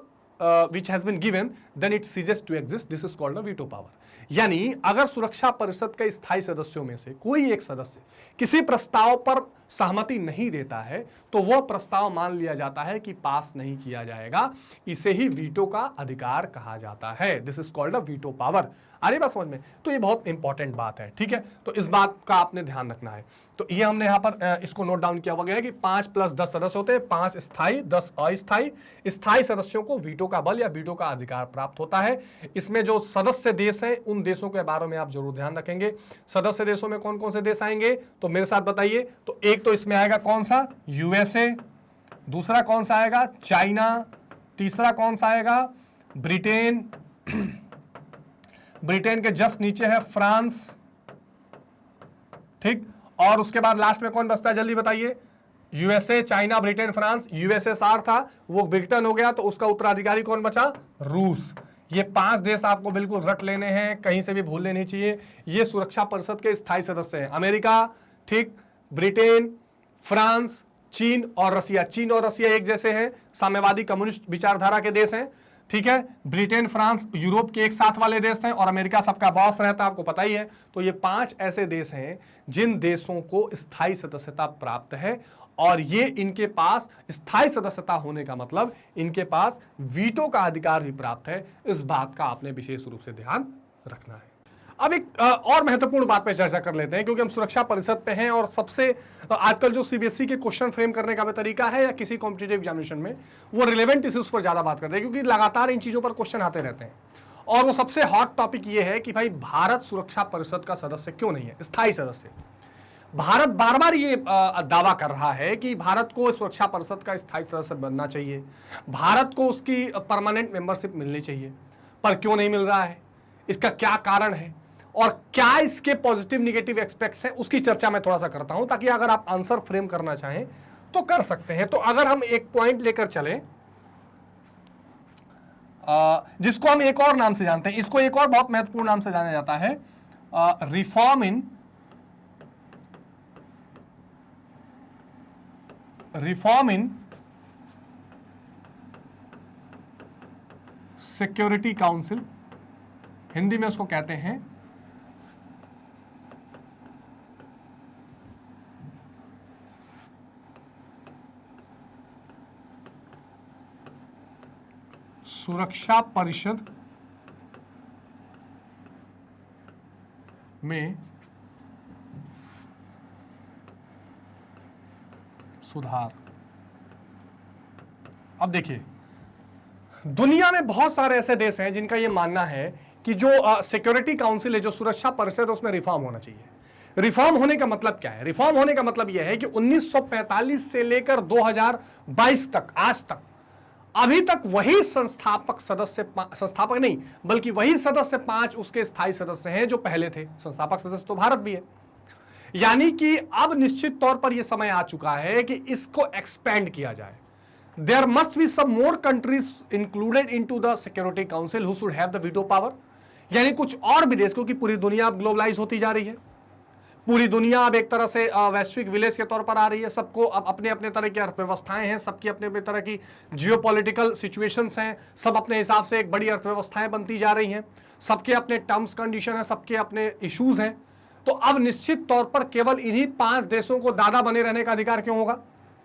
which has been given, then it ceases to exist. This is called a veto power. यानी अगर सुरक्षा परिषद के स्थायी सदस्यों में से कोई एक सदस्य किसी प्रस्ताव पर सहमति नहीं देता है तो वह प्रस्ताव मान लिया जाता है कि पास नहीं किया जाएगा। इसे ही वीटो का अधिकार कहा जाता है। This is called a veto power. आ रही बात समझ में? तो ये बहुत इंपॉर्टेंट बात है, ठीक है। तो इस बात का आपने ध्यान रखना है। तो ये हमने यहाँ पर इसको नोट डाउन किया हुआ है कि 5 + 10 सदस्य होते हैं, 5 स्थायी 10 अस्थायी। स्थायी सदस्यों को वीटो का बल या वीटो का अधिकार प्राप्त होता है। इसमें जो सदस्य देश हैं उन देशों के बारे में आप जरूर ध्यान रखेंगे। सदस्य देशों में कौन कौन से देश आएंगे, तो मेरे साथ बताइए। तो एक तो इसमें आएगा कौन सा, यूएसए। दूसरा कौन सा आएगा, चाइना। तीसरा कौन सा आएगा, ब्रिटेन। ब्रिटेन के जस्ट नीचे है फ्रांस, ठीक। और उसके बाद लास्ट में कौन बचता है, जल्दी बताइए। USA, China, Britain, France. USSR था, वो ब्रिटेन हो गया, तो उसका उत्तराधिकारी कौन बचा, रूस। ये 5 देश आपको बिल्कुल रट लेने हैं, कहीं से भी भूलने नहीं चाहिए। ये सुरक्षा परिषद के स्थायी सदस्य हैं। अमेरिका, ठीक, ब्रिटेन, फ्रांस, चीन और रसिया। चीन और रसिया एक जैसे हैं, साम्यवादी कम्युनिस्ट विचारधारा के देश हैं, ठीक है। ब्रिटेन, फ्रांस यूरोप के एक साथ वाले देश हैं और अमेरिका सबका बॉस रहता है, आपको पता ही है। तो ये 5 ऐसे देश हैं जिन देशों को स्थायी सदस्यता प्राप्त है, और ये इनके पास स्थायी सदस्यता होने का मतलब इनके पास वीटो का अधिकार भी प्राप्त है। इस बात का आपने विशेष रूप से ध्यान रखना है। अब एक और महत्वपूर्ण बात पे चर्चा कर लेते हैं, क्योंकि हम सुरक्षा परिषद पे हैं और सबसे आजकल जो सीबीएसई के क्वेश्चन फ्रेम करने का भी तरीका है या किसी कॉम्पिटिटिव एग्जामिनेशन में, वो रिलेवेंट इश्यूज पर ज्यादा बात करते हैं, क्योंकि लगातार इन चीजों पर क्वेश्चन आते रहते हैं। और वो सबसे हॉट टॉपिक ये है कि भाई भारत सुरक्षा परिषद का सदस्य क्यों नहीं है, स्थायी सदस्य। भारत बार बार ये दावा कर रहा है कि भारत को सुरक्षा परिषद का स्थायी सदस्य बनना चाहिए, भारत को उसकी परमानेंट मेंबरशिप मिलनी चाहिए, पर क्यों नहीं मिल रहा है, इसका क्या कारण है और क्या इसके पॉजिटिव निगेटिव एस्पेक्ट्स हैं, उसकी चर्चा मैं थोड़ा सा करता हूं, ताकि अगर आप आंसर फ्रेम करना चाहें तो कर सकते हैं। तो अगर हम एक पॉइंट लेकर चलें जिसको हम एक और नाम से जानते हैं, इसको एक और बहुत महत्वपूर्ण नाम से जाना जाता है, reform in security council, Hindi में उसको कहते हैं सुरक्षा परिषद में सुधार। अब देखिए, दुनिया में बहुत सारे ऐसे देश हैं जिनका यह मानना है कि जो सिक्योरिटी काउंसिल है, जो सुरक्षा परिषद है, उसमें रिफॉर्म होना चाहिए। रिफॉर्म होने का मतलब क्या है? रिफॉर्म होने का मतलब यह है कि 1945 से लेकर 2022 तक, आज तक, अभी तक वही संस्थापक नहीं बल्कि वही सदस्य 5 उसके स्थायी सदस्य हैं जो पहले थे। संस्थापक सदस्य तो भारत भी है, यानी कि अब निश्चित तौर पर यह समय आ चुका है कि इसको एक्सपेंड किया जाए। There must be some more countries included into the security council who should have the veto power, यानी कुछ और भी देश, क्योंकि पूरी दुनिया अब ग्लोबलाइज होती जा रही है, पूरी दुनिया अब एक तरह से वैश्विक विलेज के तौर पर आ रही है, सबको अब अपने अपने तरह की अर्थव्यवस्थाएं हैं, सबकी अपने अपने तरह की जियोपॉलिटिकल सिचुएशंस हैं, सब अपने हिसाब से एक बड़ी अर्थव्यवस्थाएं बनती जा रही हैं, सबके अपने टर्म्स कंडीशन है, सबके अपने इश्यूज हैं। तो अब निश्चित तौर पर केवल इन्हीं 5 देशों को दादा बने रहने का अधिकार क्यों होगा?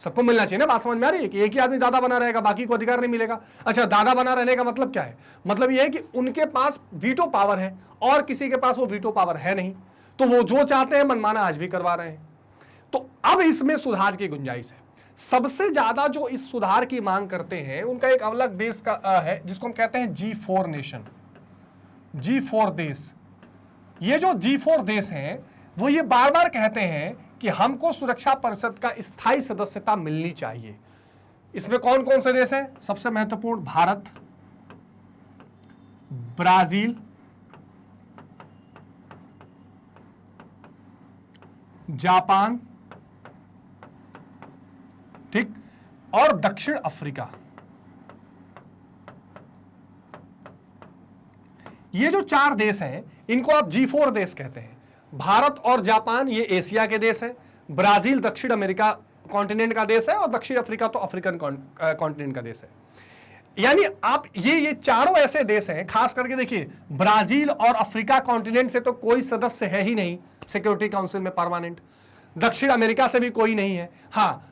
सबको मिलना चाहिए ना। बात समझ में आ रही है कि एक ही आदमी दादा बना रहेगा, बाकी को अधिकार नहीं मिलेगा। अच्छा, दादा बना रहने का मतलब क्या है? मतलब यह है कि उनके पास वीटो पावर है और किसी के पास वो वीटो पावर है नहीं, तो वो जो चाहते हैं मनमाना आज भी करवा रहे हैं। तो अब इसमें सुधार की गुंजाइश है। सबसे ज्यादा जो इस सुधार की मांग करते हैं उनका एक अलग देश का है जिसको हम कहते हैं G4 नेशन, G4 देश। ये जो G4 देश हैं वो ये बार बार कहते हैं कि हमको सुरक्षा परिषद का स्थायी सदस्यता मिलनी चाहिए। इसमें कौन कौन से देश हैं? सबसे महत्वपूर्ण भारत, ब्राजील, जापान, ठीक, और दक्षिण अफ्रीका। ये जो 4 देश हैं इनको आप G4 देश कहते हैं। भारत और जापान ये एशिया के देश हैं, ब्राजील दक्षिण अमेरिका कॉन्टिनेंट का देश है और दक्षिण अफ्रीका तो अफ्रीकन कॉन्टिनेंट का देश है। यानी आप ये चारों ऐसे देश हैं, खास करके देखिए ब्राजील और अफ्रीका कॉन्टिनेंट से तो कोई सदस्य है ही नहीं सिक्योरिटी काउंसिल में परमानेंट, दक्षिण अमेरिका से भी कोई नहीं है। हाँ,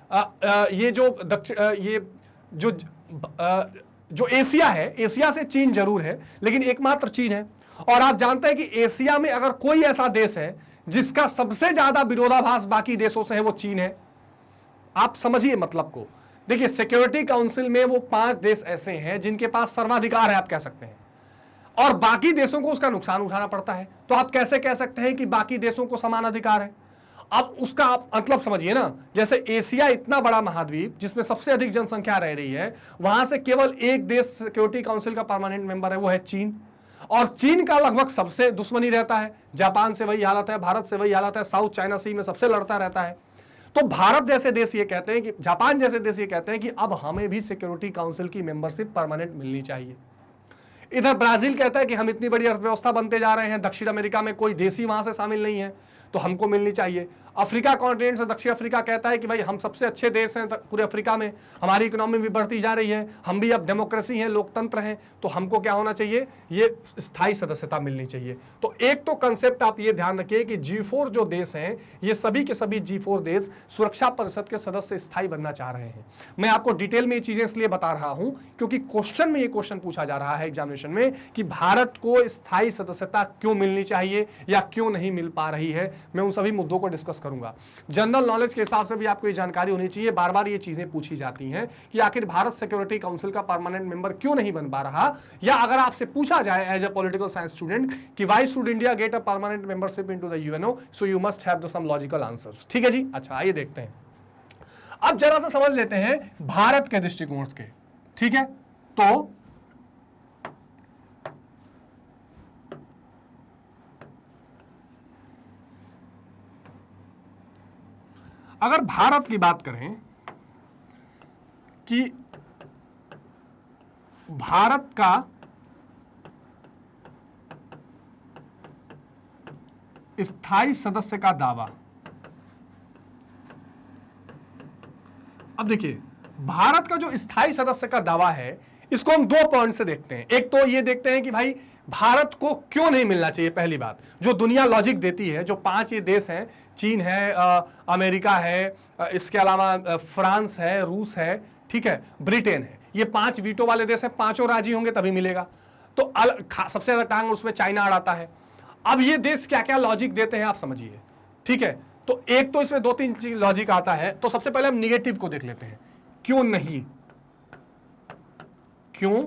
ये जो एशिया है, एशिया से चीन जरूर है, लेकिन एकमात्र चीन है। और आप जानते हैं कि एशिया में अगर कोई ऐसा देश है जिसका सबसे ज्यादा विरोधाभास बाकी देशों से है वो चीन है। आप समझिए मतलब को। देखिए सिक्योरिटी काउंसिल में वो 5 देश ऐसे हैं जिनके पास सर्वाधिकार है, आप कह सकते हैं, और बाकी देशों को उसका नुकसान उठाना पड़ता है। तो आप कैसे कह सकते हैं कि बाकी देशों को समान अधिकार है? अब उसका आप मतलब समझिए ना, जैसे एशिया इतना बड़ा महाद्वीप जिसमें सबसे अधिक जनसंख्या रह रही है, वहां से केवल एक देश सिक्योरिटी काउंसिल का परमानेंट मेंबर है, वो है चीन। और चीन का लगभग सबसे दुश्मनी रहता है, जापान से वही हालत है, भारत से वही हालत है, साउथ चाइना सी में सबसे लड़ता रहता है। तो भारत जैसे देश ये कहते हैं कि, जापान जैसे देश ये कहते हैं कि अब हमें भी सिक्योरिटी काउंसिल की मेंबरशिप परमानेंट मिलनी चाहिए। इधर ब्राजील कहता है कि हम इतनी बड़ी अर्थव्यवस्था बनते जा रहे हैं, दक्षिण अमेरिका में कोई देश ही वहां से शामिल नहीं है, तो हमको मिलनी चाहिए। अफ्रीका कॉन्टिनेंट से दक्षिण अफ्रीका कहता है कि भाई हम सबसे अच्छे देश हैं पूरे अफ्रीका में, हमारी इकोनॉमी भी बढ़ती जा रही है, हम भी अब डेमोक्रेसी हैं, लोकतंत्र हैं, तो हमको क्या होना चाहिए, ये स्थायी सदस्यता मिलनी चाहिए। तो एक तो कंसेप्ट आप ये ध्यान रखिए कि G4 जो देश हैं, ये सभी के सभी G4 देश सुरक्षा परिषद के सदस्य स्थायी बनना चाह रहे हैं। मैं आपको डिटेल में ये चीजें इसलिए बता रहा हूं क्योंकि क्वेश्चन में ये क्वेश्चन पूछा जा रहा है एग्जामिनेशन में कि भारत को स्थायी सदस्यता क्यों मिलनी चाहिए या क्यों नहीं मिल पा रही है। मैं उन सभी मुद्दों को डिस्कस करूंगा। जनरल नॉलेज के हिसाब से भी आपको ये जानकारी होनी चाहिए, बार बार ये चीजें पूछी जाती हैं कि आखिर भारत सिक्योरिटी काउंसिल का परमानेंट मेंबर क्यों नहीं बन पा रहा, या अगर आपसे पूछा जाए as a political science student कि why should India get a permanent membership into the UNO, so you must have some logical answers. ठीक है जी। अच्छा, आइए देखते हैं, अब जरा सा समझ लेते हैं भारत के दृष्टिकोण के। ठीक है, तो अगर भारत की बात करें कि भारत का स्थायी सदस्य का दावा, अब देखिए भारत का जो स्थायी सदस्य का दावा है इसको हम 2 पॉइंट से देखते हैं। एक तो ये देखते हैं कि भाई भारत को क्यों नहीं मिलना चाहिए। पहली बात जो दुनिया लॉजिक देती है, जो 5 ये देश हैं, चीन है, अमेरिका है, इसके अलावा फ्रांस है, रूस है, ठीक है, ब्रिटेन है, ये 5 वीटो वाले देश हैं, 5 राजी होंगे तभी मिलेगा। तो सबसे ज्यादा टांग उसमें चाइना अड़ाता है। अब ये देश क्या क्या लॉजिक देते हैं आप समझिए। ठीक है, तो एक तो इसमें 2-3 चीज लॉजिक आता है। तो सबसे पहले हम निगेटिव को देख लेते हैं, क्यों नहीं, क्यों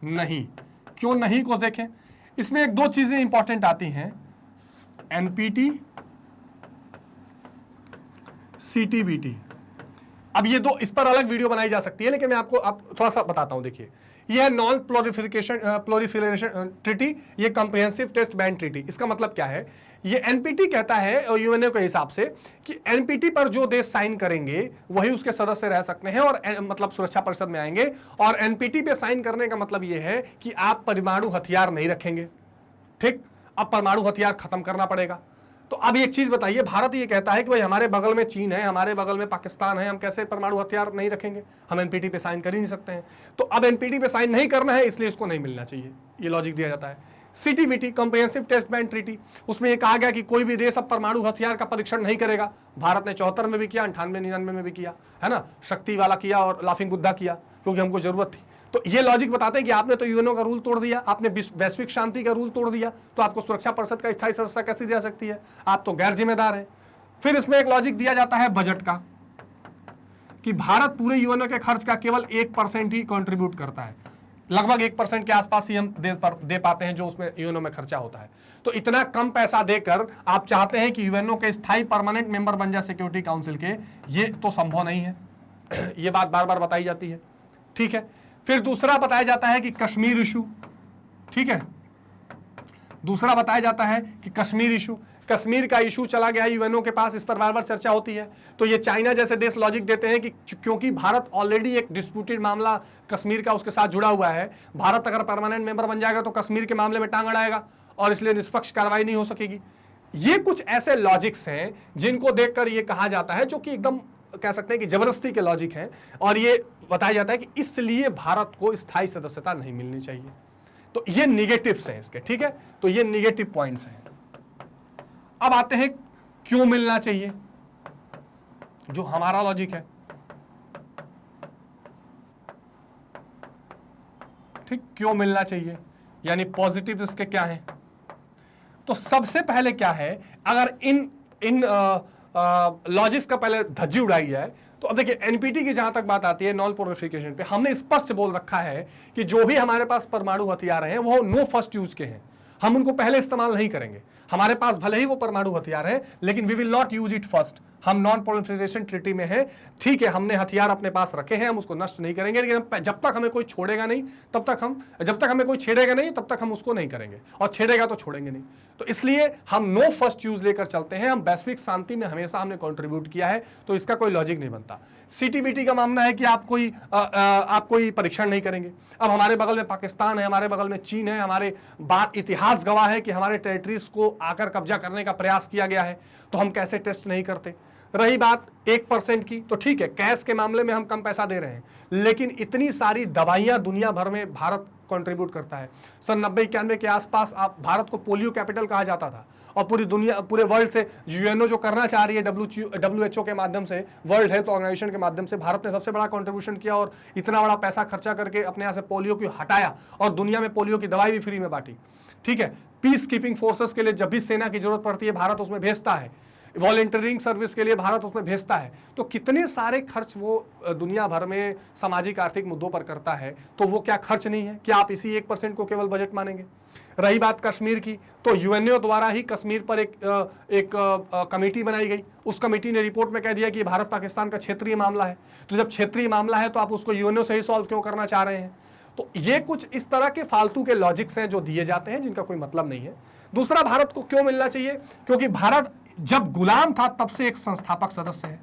नहीं, क्यों नहीं को देखें। इसमें 1-2 चीजें इंपॉर्टेंट आती हैं, एनपीटी, सीटीबीटी। अब ये दो, इस पर अलग वीडियो बनाई जा सकती है, लेकिन मैं आपको अब थोड़ा सा बताता हूं। देखिए, ये है नॉन प्रोलिफरेशन ट्रीटी, ये कॉम्प्रिहेंसिव टेस्ट बैन ट्रीटी। इसका मतलब क्या है? ये एनपीटी कहता है और यूएनओ के हिसाब से कि एनपीटी पर जो देश साइन करेंगे वही उसके सदस्य रह सकते हैं और मतलब सुरक्षा परिषद में आएंगे। और एनपीटी पे साइन करने का मतलब ये है कि आप परमाणु हथियार नहीं रखेंगे। ठीक, अब परमाणु हथियार खत्म करना पड़ेगा। तो अब एक चीज बताइए, भारत ये कहता है कि भाई हमारे बगल में चीन है, हमारे बगल में पाकिस्तान है, हम कैसे परमाणु हथियार नहीं रखेंगे? हम एनपीटी पे साइन कर ही नहीं सकते हैं। तो अब एनपीटी पे साइन नहीं करना है, इसलिए इसको नहीं मिलना चाहिए, ये लॉजिक दिया जाता है। CTBT, comprehensive test ban treaty, उसमें ये कहा गया कि कोई भी देश अब परमाणु हथियार का परीक्षण नहीं करेगा। भारत ने 74 में भी किया, 98, 99 में भी किया, है ना, शक्ति वाला किया और लाफिंग बुद्धा किया, क्योंकि हमको जरूरत थी। तो ये लॉजिक बताते हैं कि आपने तो यूएनओ का रूल तोड़ दिया, आपने वैश्विक शांति का रूल तोड़ दिया, तो आपको सुरक्षा परिषद का स्थायी सदस्य कैसे दिया सकती है? आप तो गैर जिम्मेदार हैं। फिर इसमें एक लॉजिक दिया जाता है बजट का, कि भारत पूरे यूएनओ के खर्च का केवल 1% ही कंट्रीब्यूट करता है। लगभग 1% के आसपास ही हम देश पर दे पाते हैं जो उसमें यूएनओ में खर्चा होता है। तो इतना कम पैसा देकर आप चाहते हैं कि यूएनओ के स्थायी परमानेंट मेंबर बन जाए सिक्योरिटी काउंसिल के, ये तो संभव नहीं है। ये बात बार बार बताई जाती है। ठीक है, फिर दूसरा बताया जाता है कि कश्मीर इशू। ठीक है, दूसरा बताया जाता है कि कश्मीर इशू, कश्मीर का इशू चला गया यूएनओ के पास, इस पर बार बार चर्चा होती है। तो ये चाइना जैसे देश लॉजिक देते हैं कि क्योंकि भारत ऑलरेडी एक डिस्प्यूटेड मामला कश्मीर का उसके साथ जुड़ा हुआ है, भारत अगर परमानेंट मेंबर बन जाएगा तो कश्मीर के मामले में टांग अड़ाएगा और इसलिए निष्पक्ष कार्रवाई नहीं हो सकेगी। ये कुछ ऐसे लॉजिक्स हैं जिनको देखकर ये कहा जाता है, जो कि एकदम कह सकते हैं कि जबरदस्ती के लॉजिक हैं, और ये बताया जाता है कि इसलिए भारत को स्थायी सदस्यता नहीं मिलनी चाहिए। तो ये निगेटिव्स हैं इसके। ठीक है, तो ये निगेटिव पॉइंट्स हैं। अब आते हैं क्यों मिलना चाहिए, जो हमारा लॉजिक है। ठीक, क्यों मिलना चाहिए, यानी पॉजिटिव इसके क्या हैं? तो सबसे पहले क्या है, अगर इन लॉजिक्स का पहले धज्जी उड़ाई जाए तो अब देखिए, एनपीटी की जहां तक बात आती है नॉन प्रोलिफरेशन पे, हमने स्पष्ट बोल रखा है कि जो भी हमारे पास परमाणु हथियार हैं वो नो फर्स्ट यूज के हैं, हम उनको पहले इस्तेमाल नहीं करेंगे। हमारे पास भले ही वो परमाणु हथियार है, लेकिन we will not use it first. हम नॉन प्रोलिफरेशन ट्रीटी में है, ठीक है, हमने हथियार अपने पास रखे हैं, हम उसको नष्ट नहीं करेंगे, लेकिन जब तक हमें कोई छोड़ेगा नहीं तब तक हम, जब तक हमें कोई छेड़ेगा नहीं तब तक हम उसको नहीं करेंगे, और छेड़ेगा तो छोड़ेंगे नहीं। तो इसलिए हम नो फर्स्ट यूज लेकर चलते हैं। हम वैश्विक शांति में हमेशा हमने कंट्रीब्यूट किया है, तो इसका कोई लॉजिक नहीं बनता। सीटीबीटी का मानना है कि आप कोई परीक्षण नहीं करेंगे। अब हमारे बगल में पाकिस्तान है, हमारे बगल में चीन है, हमारे बात इतिहास गवाह है कि हमारे टेरिटरीज को आकर कब्जा करने का प्रयास किया गया है, तो हम कैसे टेस्ट नहीं करते। रही बात 1% की, तो ठीक है, कैश के मामले में हम कम पैसा दे रहे हैं, लेकिन इतनी सारी दवाइयां दुनिया भर में भारत कंट्रीब्यूट करता है। सन 90-91 के आसपास आप भारत को पोलियो कैपिटल कहा जाता था, और पूरी दुनिया, पूरे वर्ल्ड से यूएनओ जो करना चाह रही है डब्ल्यूएचओ के माध्यम से, वर्ल्ड हेल्थ ऑर्गेनाइजेशन के माध्यम से, भारत ने सबसे बड़ा कंट्रीब्यूशन किया और इतना बड़ा पैसा खर्चा करके अपने यहाँ से पोलियो को हटाया और दुनिया में पोलियो की दवाई भी फ्री में बांटी। ठीक है, पीस कीपिंग फोर्सेस के लिए जब भी सेना की जरूरत पड़ती है भारत उसमें भेजता है, वॉलंटियरिंग सर्विस के लिए भारत उसमें भेजता है। तो कितने सारे खर्च वो दुनिया भर में सामाजिक आर्थिक मुद्दों पर करता है, तो वो क्या खर्च नहीं है? क्या आप इसी 1% को केवल बजट मानेंगे? रही बात कश्मीर की, तो यूएनओ द्वारा ही कश्मीर पर एक कमेटी बनाई गई। उस कमेटी ने रिपोर्ट में कह दिया कि भारत पाकिस्तान का क्षेत्रीय मामला है। तो जब क्षेत्रीय मामला है तो आप उसको यूएनओ से ही सॉल्व क्यों करना चाह रहे हैं? तो ये कुछ इस तरह के फालतू के लॉजिक्स हैं जो दिए जाते हैं, जिनका कोई मतलब नहीं है। दूसरा, भारत को क्यों मिलना चाहिए? क्योंकि भारत जब गुलाम था तब से एक संस्थापक सदस्य है।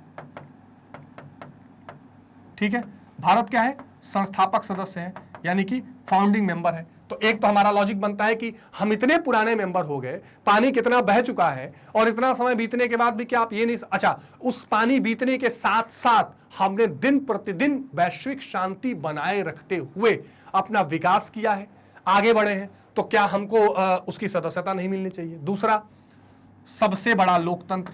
ठीक है, भारत क्या है? संस्थापक सदस्य है, यानी कि फाउंडिंग मेंबर है। तो एक तो हमारा लॉजिक बनता है कि हम इतने पुराने मेंबर हो गए, पानी कितना बह चुका है, और इतना समय बीतने के बाद भी क्या आप ये नहीं, अच्छा, उस पानी बीतने के साथ साथ हमने दिन प्रतिदिन वैश्विक शांति बनाए रखते हुए अपना विकास किया है, आगे बढ़े हैं, तो क्या हमको उसकी सदस्यता नहीं मिलनी चाहिए? दूसरा, सबसे बड़ा लोकतंत्र।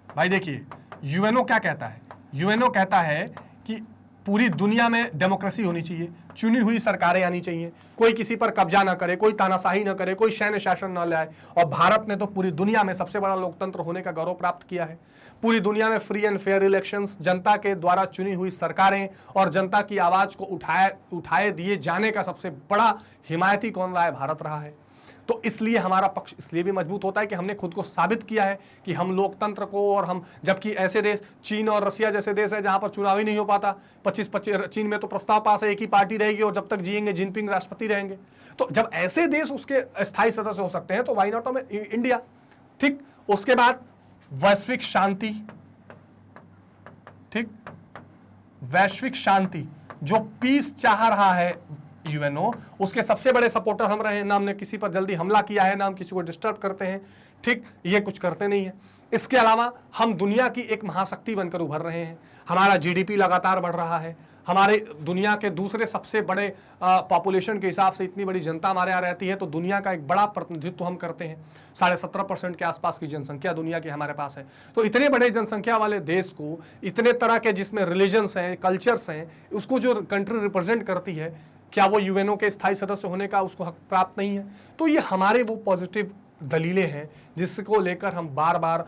भाई देखिए, यूएनओ क्या कहता है? यूएनओ कहता है कि पूरी दुनिया में डेमोक्रेसी होनी चाहिए, चुनी हुई सरकारें आनी चाहिए, कोई किसी पर कब्जा ना करे, कोई तानाशाही ना करे, कोई सैन्य शासन ना लाए। और भारत ने तो पूरी दुनिया में सबसे बड़ा लोकतंत्र होने का गौरव प्राप्त किया है। पूरी दुनिया में फ्री एंड फेयर इलेक्शंस, जनता के द्वारा चुनी हुई सरकारें और जनता की आवाज को उठाए दिए जाने का सबसे बड़ा हिमायती कौन रहा है? भारत रहा है। तो इसलिए हमारा पक्ष इसलिए भी मजबूत होता है कि हमने खुद को साबित किया है कि हम लोकतंत्र को, और हम, जबकि ऐसे देश चीन और रसिया जैसे देश है जहां पर चुनाव ही नहीं हो पाता, 25 चीन में तो प्रस्ताव पास है एक ही पार्टी रहेगी और जब तक जिएंगे जिनपिंग राष्ट्रपति रहेंगे। तो जब ऐसे देश उसके स्थायी सदस्य हो सकते हैं तो व्हाई नॉट हमें इंडिया। ठीक, उसके बाद वैश्विक शांति। ठीक, वैश्विक शांति, जो पीस चाह रहा है यूएनओ, उसके सबसे बड़े सपोर्टर हम रहे हैं। ना हमने किसी पर जल्दी हमला किया है, ना हम किसी को डिस्टर्ब करते हैं। ठीक, ये कुछ करते नहीं है। इसके अलावा हम दुनिया की एक महाशक्ति बनकर उभर रहे हैं। हमारा जीडीपी लगातार बढ़ रहा है। हमारे दुनिया के दूसरे सबसे बड़े पॉपुलेशन के हिसाब से इतनी बड़ी जनता हमारे यहाँ रहती है, तो दुनिया का एक बड़ा प्रतिनिधित्व हम करते हैं। 17.5% के आसपास की जनसंख्या दुनिया की हमारे पास है। तो इतने बड़े जनसंख्या वाले देश को, इतने तरह के जिसमें रिलीजन्स हैं, कल्चर्स हैं, उसको जो कंट्री रिप्रेजेंट करती है, क्या वो यूएनओ के स्थायी सदस्य होने का उसको हक प्राप्त नहीं है? तो ये हमारे वो पॉजिटिव दलीलें हैं जिसको लेकर हम बार बार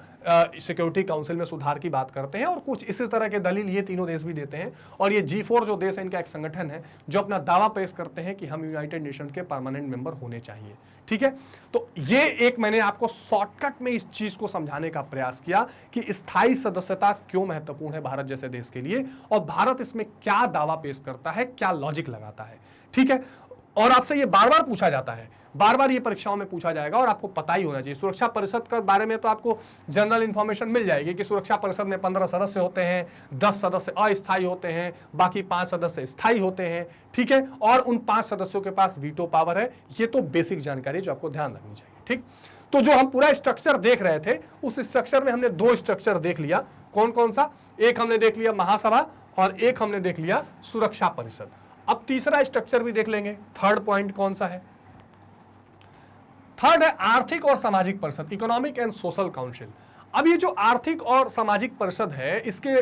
सिक्योरिटी काउंसिल में सुधार की बात करते हैं, और कुछ इसी तरह के दलील ये तीनों देश भी देते हैं। और ये G4 जो देश है, इनका एक संगठन है जो अपना दावा पेश करते हैं कि हम यूनाइटेड नेशन के परमानेंट मेंबर होने चाहिए। ठीक है, तो ये एक मैंने आपको शॉर्टकट में इस चीज को समझाने का प्रयास किया कि स्थायी सदस्यता क्यों महत्वपूर्ण है भारत जैसे देश के लिए, और भारत इसमें क्या दावा पेश करता है, क्या लॉजिक लगाता है। ठीक है, और आपसे ये बार बार पूछा जाता है, बार बार ये परीक्षाओं में पूछा जाएगा, और आपको पता ही होना चाहिए। सुरक्षा परिषद के बारे में तो आपको जनरल इंफॉर्मेशन मिल जाएगी कि सुरक्षा परिषद में 15 सदस्य होते हैं, 10 सदस्य अस्थायी होते हैं, बाकी 5 सदस्य स्थायी होते हैं। ठीक है, और उन 5 सदस्यों के पास वीटो पावर है। ये तो बेसिक जानकारी जो आपको ध्यान रखनी चाहिए। ठीक, तो जो हम पूरा स्ट्रक्चर देख रहे थे, उस स्ट्रक्चर में हमने 2 स्ट्रक्चर देख लिया। कौन कौन सा? एक हमने देख लिया महासभा, और एक हमने देख लिया सुरक्षा परिषद। अब तीसरा स्ट्रक्चर भी देख लेंगे। थर्ड पॉइंट कौन सा है? थर्ड है आर्थिक और सामाजिक परिषद, इकोनॉमिक एंड सोशल काउंसिल। अब ये जो आर्थिक और सामाजिक परिषद है, इसके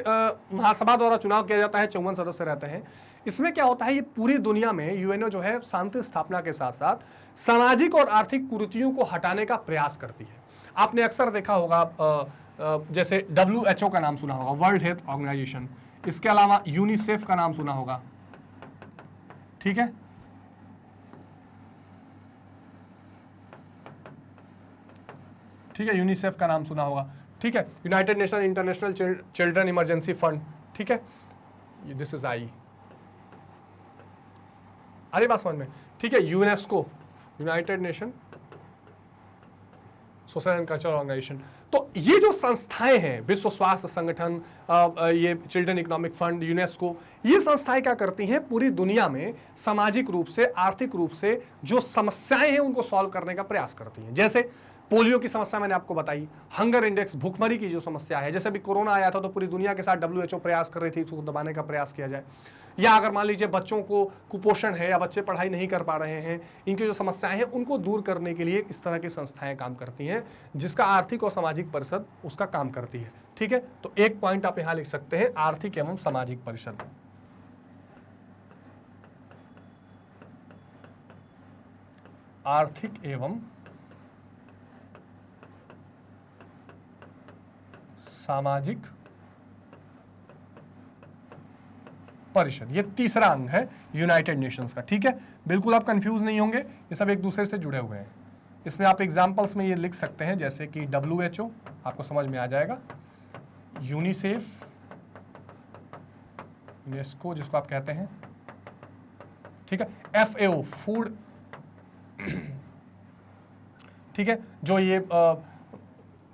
महासभा द्वारा चुनाव किया जाता है, 54 सदस्य रहते हैं। इसमें क्या होता है, ये पूरी दुनिया में यूएनओ जो है शांति स्थापना के साथ साथ सामाजिक और आर्थिक कुरीतियों को हटाने का प्रयास करती है। आपने अक्सर देखा होगा, जैसे WHO का नाम सुना होगा, वर्ल्ड हेल्थ ऑर्गेनाइजेशन। इसके अलावा यूनिसेफ का नाम सुना होगा। ठीक है, ठीक है, यूनिसेफ का नाम सुना होगा। ठीक है, United nation international children emergency fund. ठीक है, दिस इज आई, अरे बात समझ में। ठीक है, UNESCO, United Nation social and cultural organisation. तो ये जो संस्थाएं हैं, विश्व स्वास्थ्य संगठन, ये चिल्ड्रन इकोनॉमिक फंड, यूनेस्को, ये संस्थाएं क्या करती हैं, पूरी दुनिया में सामाजिक रूप से, आर्थिक रूप से जो समस्याएं हैं उनको सॉल्व करने का प्रयास करती हैं। जैसे पोलियो की समस्या मैंने आपको बताई, हंगर इंडेक्स, भूखमरी की जो समस्या है, जैसे अभी कोरोना आया था तो पूरी दुनिया के साथ WHO प्रयास कर रही थी उसको दबाने का प्रयास किया जाए। या अगर मान लीजिए बच्चों को कुपोषण है या बच्चे पढ़ाई नहीं कर पा रहे हैं, इनकी जो समस्याएं हैं उनको दूर करने के लिए इस तरह की संस्थाएं काम करती हैं, जिसका आर्थिक और सामाजिक परिषद उसका काम करती है। ठीक है, तो एक पॉइंट आप यहां लिख सकते हैं, आर्थिक एवं सामाजिक परिषद। आर्थिक एवं सामाजिक परिषद, ये तीसरा अंग है यूनाइटेड नेशंस का। ठीक है, बिल्कुल आप कंफ्यूज नहीं होंगे, ये सब एक दूसरे से जुड़े हुए हैं। इसमें आप एग्जांपल्स में ये लिख सकते हैं, जैसे कि WHO, आपको समझ में आ जाएगा, यूनिसेफ, यूनेस्को जिसको आप कहते हैं। ठीक है, FAO, फूड, ठीक है, जो ये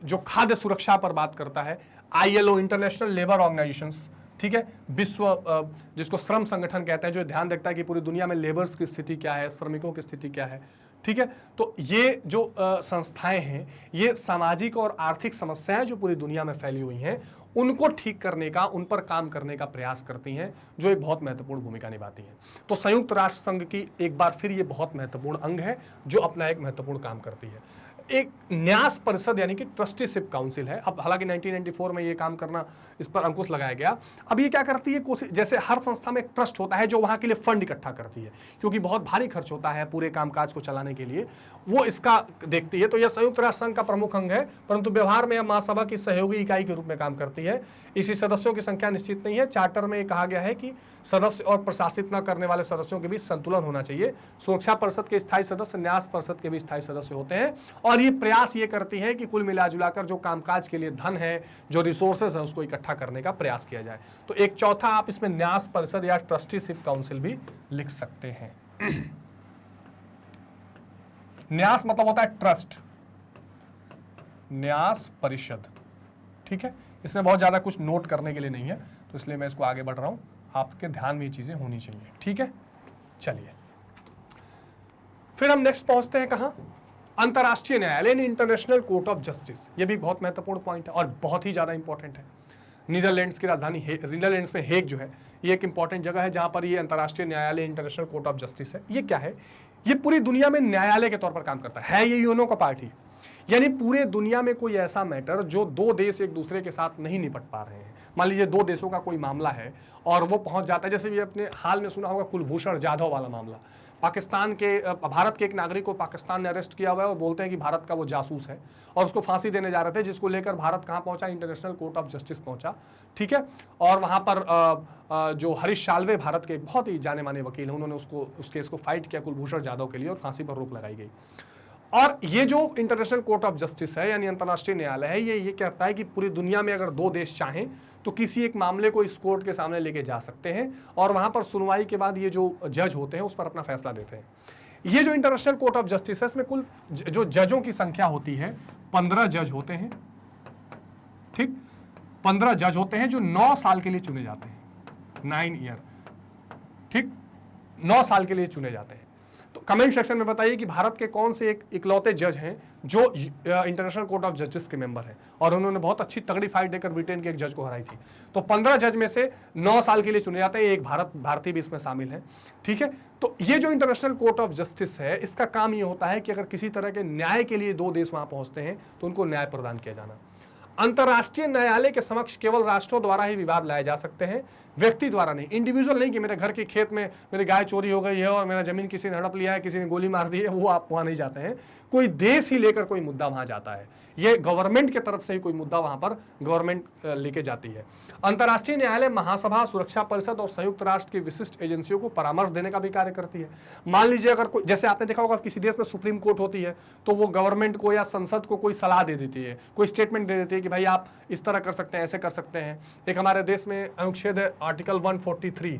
जो खाद्य सुरक्षा पर बात करता है। ILO, international labour organisations. ठीक है, विश्व जिसको श्रम संगठन कहते हैं, जो ध्यान रखता है कि पूरी दुनिया में लेबर्स की स्थिति क्या है, श्रमिकों की स्थिति क्या है। ठीक है, तो ये जो संस्थाएं हैं, ये सामाजिक और आर्थिक समस्याएं जो पूरी दुनिया में फैली हुई हैं उनको ठीक करने का, उन पर काम करने का प्रयास करती हैं, जो एक बहुत महत्वपूर्ण भूमिका निभाती हैं। तो संयुक्त राष्ट्र संघ की एक बार फिर ये बहुत महत्वपूर्ण अंग है जो अपना एक महत्वपूर्ण काम करती है। एक न्यास परिषद यानी कि ट्रस्टीशिप काउंसिल है। अब हालांकि 1994 में ये काम करना, इस पर अंकुश लगाया गया। अब ये क्या करती है, जैसे हर संस्था में एक ट्रस्ट होता है जो वहां के लिए फंड इकट्ठा करती है, क्योंकि बहुत भारी खर्च होता है पूरे कामकाज को चलाने के लिए, वो इसका देखती है। तो यह संयुक्त राष्ट्र संघ का प्रमुख अंग है, परंतु व्यवहार में यह महासभा की सहयोगी इकाई के रूप में काम करती है। इसी सदस्यों की संख्या निश्चित नहीं है। चार्टर में कहा गया है कि सदस्य और प्रशासित न करने वाले सदस्यों के बीच संतुलन होना चाहिए। सुरक्षा परिषद के स्थायी सदस्य न्यास परिषद के भी स्थायी सदस्य होते हैं, और ये प्रयास ये करती है कि कुल मिला जुलाकर जो कामकाज के लिए धन है, जो रिसोर्सेज है, उसको इकट्ठा करने का प्रयास किया जाए। तो एक चौथा आप इसमें न्यास परिषद या ट्रस्टीशिप काउंसिल भी लिख सकते हैं। न्यास मतलब होता है ट्रस्ट, न्यास परिषद, ठीक है। इसमें बहुत ज्यादा कुछ नोट करने के लिए नहीं है, तो इसलिए मैं इसको आगे बढ़ रहा हूं, आपके ध्यान में ये चीजें होनी चाहिए, ठीक है। चलिए फिर हम नेक्स्ट पहुंचते हैं कहां, अंतरराष्ट्रीय न्यायालय, इंटरनेशनल कोर्ट ऑफ जस्टिस। ये भी बहुत महत्वपूर्ण पॉइंट है और बहुत ही ज्यादा इंपॉर्टेंट है। नीदरलैंड्स की राजधानी नीदरलैंड्स में हेग जो है, ये एक इंपॉर्टेंट जगह है जहां पर ये अंतरराष्ट्रीय न्यायालय, इंटरनेशनल कोर्ट ऑफ जस्टिस है। ये क्या है, ये पूरी दुनिया में न्यायालय के तौर पर काम करता है। ये यूएनओ का पार्ट ही, यानी पूरे दुनिया में कोई ऐसा मैटर जो दो देश एक दूसरे के साथ नहीं निपट पा रहे हैं, मान लीजिए दो देशों का कोई मामला है और वो पहुंच जाता है, जैसे भी अपने हाल में सुना होगा कुलभूषण जाधव वाला मामला, पाकिस्तान के भारत के एक नागरिक को पाकिस्तान ने अरेस्ट किया हुआ है और बोलते हैं कि भारत का वो जासूस है और उसको फांसी देने जा रहे थे, जिसको लेकर भारत कहां पहुंचा, इंटरनेशनल कोर्ट ऑफ जस्टिस पहुंचा, ठीक है। और वहां पर जो हरीश साल्वे भारत के एक बहुत ही जाने माने वकील हैं, उन्होंने उस केस को फाइट किया कुलभूषण जाधव के लिए और फांसी पर रोक लगाई गई। और ये जो इंटरनेशनल कोर्ट ऑफ जस्टिस है यानी अंतर्राष्ट्रीय न्यायालय है, ये कहता है कि पूरी दुनिया में अगर दो देश चाहें तो किसी एक मामले को इस कोर्ट के सामने लेके जा सकते हैं और वहां पर सुनवाई के बाद ये जो जज होते हैं उस पर अपना फैसला देते हैं। ये जो इंटरनेशनल कोर्ट ऑफ जस्टिस है, इसमें कुल जो जजों की संख्या होती है 15 जज होते हैं, ठीक, 15 जज होते हैं जो 9 साल के लिए चुने जाते हैं, 9 ईयर, ठीक, 9 साल के लिए चुने जाते हैं। तो कमेंट सेक्शन में बताइए कि भारत के कौन से एक इकलौते जज हैं जो इंटरनेशनल कोर्ट ऑफ जस्टिस के मेंबर हैं, और उन्होंने बहुत अच्छी तगड़ी फाइट देकर ब्रिटेन के एक जज को हराई थी। तो 15 जज में से 9 साल के लिए चुने जाते हैं, एक भारतीय भी इसमें शामिल है, ठीक है। तो ये जो इंटरनेशनल कोर्ट ऑफ जस्टिस है, इसका काम ये होता है कि अगर किसी तरह के न्याय के लिए दो देश वहां पहुंचते हैं तो उनको न्याय प्रदान किया जाना। अंतरराष्ट्रीय न्यायालय के समक्ष केवल राष्ट्रों द्वारा ही विवाद लाए जा सकते हैं, व्यक्ति द्वारा नहीं, इंडिविजुअल नहीं कि मेरे घर के खेत में मेरी गाय चोरी हो गई है और मेरा जमीन किसी ने हड़प लिया है, किसी ने गोली मार दी है, वो आप वहां नहीं जाते हैं। कोई देश ही लेकर कोई मुद्दा वहां जाता है, ये गवर्नमेंट के तरफ से ही कोई मुद्दा वहां पर गवर्नमेंट लेके जाती है। अंतर्राष्ट्रीय न्यायालय महासभा, सुरक्षा परिषद और संयुक्त राष्ट्र की विशिष्ट एजेंसियों को परामर्श देने का भी कार्य करती है। मान लीजिए अगर कोई, जैसे आपने देखा होगा किसी देश में सुप्रीम कोर्ट होती है तो वो गवर्नमेंट को या संसद को कोई सलाह दे देती है, कोई स्टेटमेंट दे देती है कि भाई आप इस तरह कर सकते हैं, ऐसे कर सकते हैं। एक हमारे देश में अनुच्छेद है आर्टिकल 143,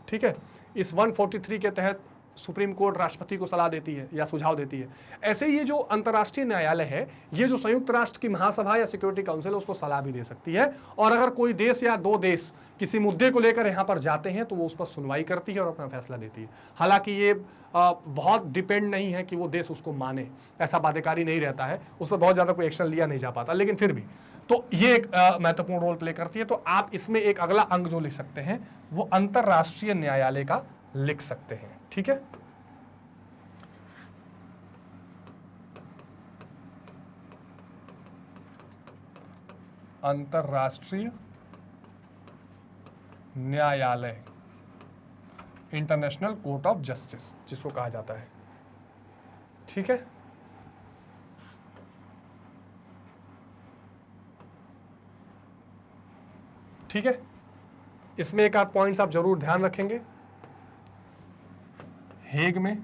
ठीक है, इस 143 के तहत सुप्रीम कोर्ट राष्ट्रपति को सलाह देती है या सुझाव देती है। ऐसे ये जो अंतर्राष्ट्रीय न्यायालय है, ये जो संयुक्त राष्ट्र की महासभा या सिक्योरिटी काउंसिल है, उसको सलाह भी दे सकती है। और अगर कोई देश या दो देश किसी मुद्दे को लेकर यहाँ पर जाते हैं तो वो उस पर सुनवाई करती है और अपना फैसला देती है। हालांकि ये बहुत डिपेंड नहीं है कि वो देश उसको माने, ऐसा बाध्यकारी नहीं रहता है, उस पर बहुत ज़्यादा कोई एक्शन लिया नहीं जा पाता, लेकिन फिर भी तो ये एक महत्वपूर्ण रोल प्ले करती है। तो आप इसमें एक अगला अंग जो लिख सकते हैं वो अंतर्राष्ट्रीय न्यायालय का लिख सकते हैं, ठीक है। अंतर्राष्ट्रीय न्यायालय, इंटरनेशनल कोर्ट ऑफ जस्टिस जिसको कहा जाता है, ठीक है। ठीक है, इसमें एक आध पॉइंट्स आप जरूर ध्यान रखेंगे। हेग में,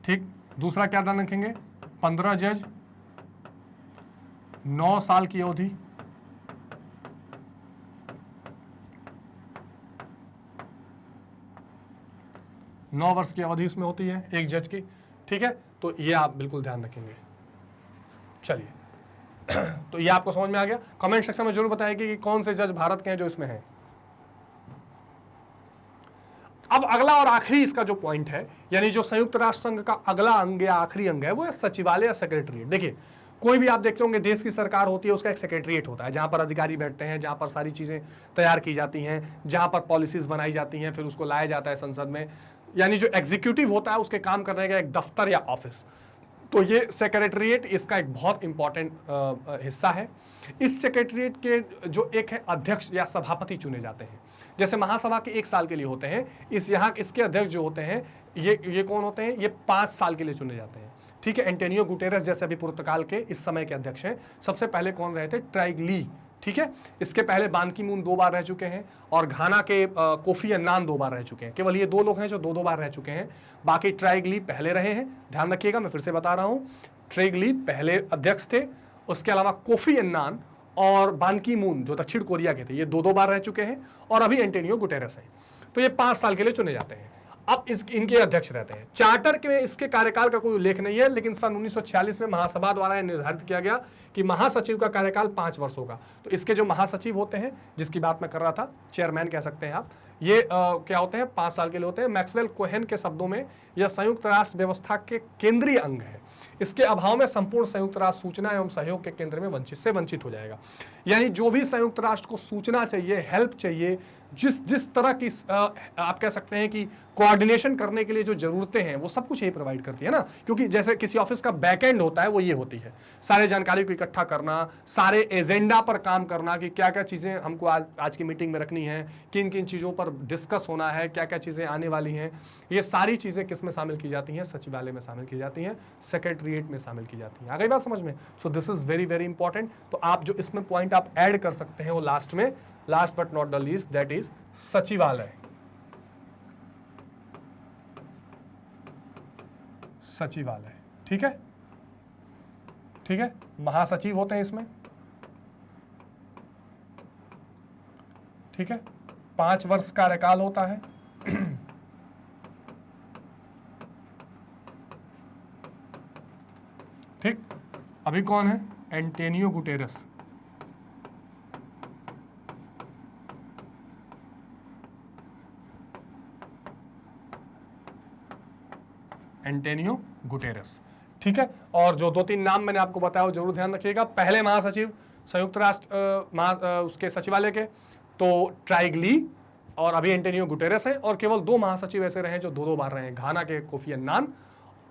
ठीक, दूसरा क्या ध्यान रखेंगे, 15 जज, 9 साल की अवधि, नौ वर्ष की अवधि उसमें होती है एक जज की, ठीक है। तो ये आप बिल्कुल ध्यान रखेंगे। चलिए तो ये आपको समझ में आ गया। कमेंट सेक्शन में जरूर बताइए कि कौन से जज भारत के हैं जो इसमें हैं। अब अगला और आखिरी इसका जो पॉइंट है, यानी जो संयुक्त राष्ट्र संघ का अगला अंग या आखिरी अंग है, वो है सचिवालय या सेक्रेटरीट। देखिए कोई भी आप देखते होंगे देश की सरकार होती है, उसका एक सेक्रेटरीट होता है जहां पर अधिकारी बैठते हैं, जहां पर सारी चीजें तैयार की जाती हैं, जहां पर पॉलिसीज बनाई जाती हैं, फिर उसको लाया जाता है संसद में। यानी जो एग्जीक्यूटिव होता है उसके काम करने का एक दफ्तर या ऑफिस। तो ये सेक्रेटरीट इसका एक बहुत इंपॉर्टेंट हिस्सा है। इस सेक्रेटरीट के जो एक है अध्यक्ष या सभापति चुने जाते हैं। जैसे महासभा के 1 साल के लिए होते हैं, इसके अध्यक्ष जो होते हैं ये कौन होते हैं, ये 5 साल के लिए चुने जाते हैं। ठीक है, एंटोनियो गुटेरेस जैसे अभी पुर्तगाल के इस समय के अध्यक्ष हैं। सबसे पहले कौन रहे थे, ट्राइग ली। ठीक है, इसके पहले बान की मून 2 बार रह चुके हैं और घाना के कोफी अन्नान 2 बार रह चुके हैं। केवल ये 2 लोग हैं जो 2 बार रह चुके हैं, बाकी ट्राइग ली पहले रहे हैं। ध्यान रखिएगा, मैं फिर से बता रहा हूं, ट्राइग ली पहले अध्यक्ष थे। उसके अलावा कोफी अन्नान और बान की मून जो दक्षिण कोरिया के थे, ये 2 बार रह चुके हैं और अभी एंटोनियो गुटेरेस हैं। तो ये 5 साल के लिए चुने जाते हैं। अब इनके अध्यक्ष रहते हैं। चार्टर के इसके कार्यकाल का कोई उल्लेख नहीं है, लेकिन सन 1946 में महासभा द्वारा निर्धारित किया गया कि महासचिव का कार्यकाल 5 वर्ष होगा। तो इसके जो महासचिव होते हैं, जिसकी बात मैं कर रहा था, चेयरमैन कह सकते हैं आप, ये क्या होते हैं, 5 साल के लिए होते हैं। मैक्सवेल कोहेन के शब्दों में यह संयुक्त राष्ट्र व्यवस्था के केंद्रीय अंग है। इसके अभाव में संपूर्ण संयुक्त राष्ट्र सूचना एवं सहयोग के केंद्र में वंचित हो जाएगा। यानी जो भी संयुक्त राष्ट्र को सूचना चाहिए, हेल्प चाहिए, जिस तरह की आप कह सकते हैं कि कोऑर्डिनेशन करने के लिए जो जरूरतें हैं, वो सब कुछ यही प्रोवाइड करती है ना। क्योंकि जैसे किसी ऑफिस का बैकएंड होता है, वो ये होती है, सारे जानकारी को इकट्ठा करना, सारे एजेंडा पर काम करना कि क्या क्या चीजें हमको आज की मीटिंग में रखनी है, किन किन चीजों पर डिस्कस होना है, क्या क्या चीजें आने वाली हैं। ये सारी चीजें किस में शामिल की जाती हैं, सचिवालय में शामिल की जाती हैं, सेक्रेटरीट में शामिल की जाती हैं। आ गई बात समझ में। So this is very very important. तो आप जो इसमें पॉइंट आप ऐड कर सकते हैं वो लास्ट में, last but not the least, that is सचिवालय। सचिवालय, ठीक है, ठीक है। महासचिव होते हैं इसमें, ठीक है। 5 वर्ष कार्यकाल होता है। ठीक, अभी कौन है, एंटोनियो गुटेरेस। एंटोनियो गुटेरेस, ठीक है। और जो 2-3 नाम मैंने आपको बताया जरूर ध्यान रखिएगा। पहले महासचिव संयुक्त राष्ट्र उसके सचिवालय के तो ट्राइग ली और अभी एंटोनियो गुटेरेस है। और केवल 2 महासचिव ऐसे रहे जो 2 बार रहे हैं, घाना के कोफी अन्नान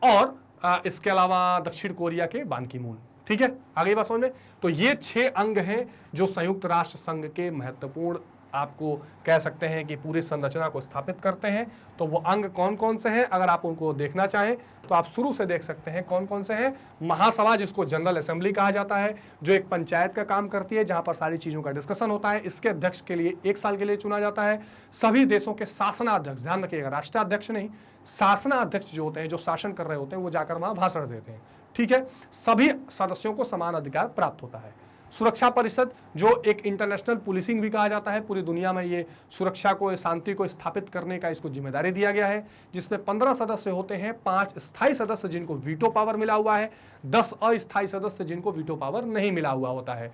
और इसके अलावा दक्षिण कोरिया के बान की मून। ठीक है, आगे बात समझ में। तो ये 6 अंग हैं जो संयुक्त राष्ट्र संघ के महत्वपूर्ण, आपको कह सकते हैं कि पूरी संरचना को स्थापित करते हैं। तो वो अंग कौन कौन से हैं, अगर आप उनको देखना चाहें तो आप शुरू से देख सकते हैं कौन कौन से हैं। महासभा, जिसको जनरल असेंबली कहा जाता है, जो एक पंचायत का काम करती है, जहां पर सारी चीजों का डिस्कशन होता है। इसके अध्यक्ष के लिए 1 साल के लिए चुना जाता है। सभी देशों के शासनाध्यक्ष, ध्यान रखिएगा, राष्ट्राध्यक्ष नहीं, शासनाध्यक्ष जो होते हैं, जो शासन कर रहे होते हैं, वो जाकर वहां भाषण देते हैं। ठीक है, सभी सदस्यों को समान अधिकार प्राप्त होता है। सुरक्षा परिषद, जो एक इंटरनेशनल पुलिसिंग भी कहा जाता है, पूरी दुनिया में ये सुरक्षा को, शांति को स्थापित करने का इसको जिम्मेदारी दिया गया है, जिसमें 15 सदस्य होते हैं, 5 स्थायी सदस्य जिनको वीटो पावर मिला हुआ है, 10 अस्थायी सदस्य जिनको वीटो पावर नहीं मिला हुआ होता है।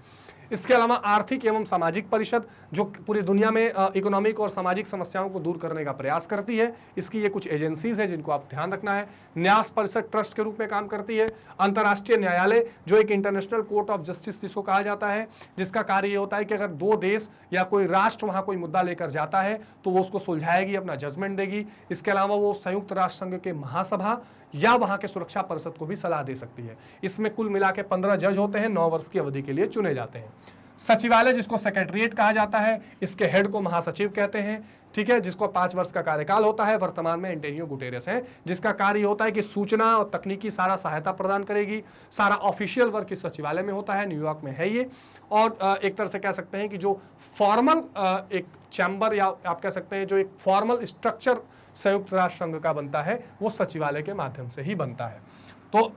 इसके अलावा आर्थिक एवं सामाजिक परिषद, जो पूरी दुनिया में इकोनॉमिक और सामाजिक समस्याओं को दूर करने का प्रयास करती है। इसकी ये कुछ एजेंसीज है जिनको आप ध्यान रखना है। न्यास परिषद ट्रस्ट के रूप में काम करती है। अंतर्राष्ट्रीय न्यायालय, जो एक इंटरनेशनल कोर्ट ऑफ जस्टिस जिसको कहा जाता है, जिसका कार्य ये होता है कि अगर 2 देश या कोई राष्ट्र वहां कोई मुद्दा लेकर जाता है तो वो उसको सुलझाएगी, अपना जजमेंट देगी। इसके अलावा वो संयुक्त राष्ट्र संघ के महासभा या वहां के सुरक्षा परिषद को भी सलाह दे सकती है। इसमें कुल मिला के 15 जज होते हैं, 9 वर्ष की अवधि के लिए चुने जाते हैं। सचिवालय, जिसको सेक्रेटरीट कहा जाता है, इसके हेड को महासचिव कहते हैं। ठीक है, जिसको 5 वर्ष का कार्यकाल होता है। वर्तमान में एंटोनियो गुटेरेस है, जिसका कार्य होता है कि सूचना और तकनीकी सारा सहायता प्रदान करेगी। सारा ऑफिशियल वर्क इस सचिवालय में होता है, न्यूयॉर्क में है ये। और एक तरह से कह सकते हैं कि जो फॉर्मल एक चैम्बर, या आप कह सकते हैं जो एक फॉर्मल स्ट्रक्चर संयुक्त राष्ट्र संघ का बनता है, वो सचिवालय के माध्यम से ही बनता है। तो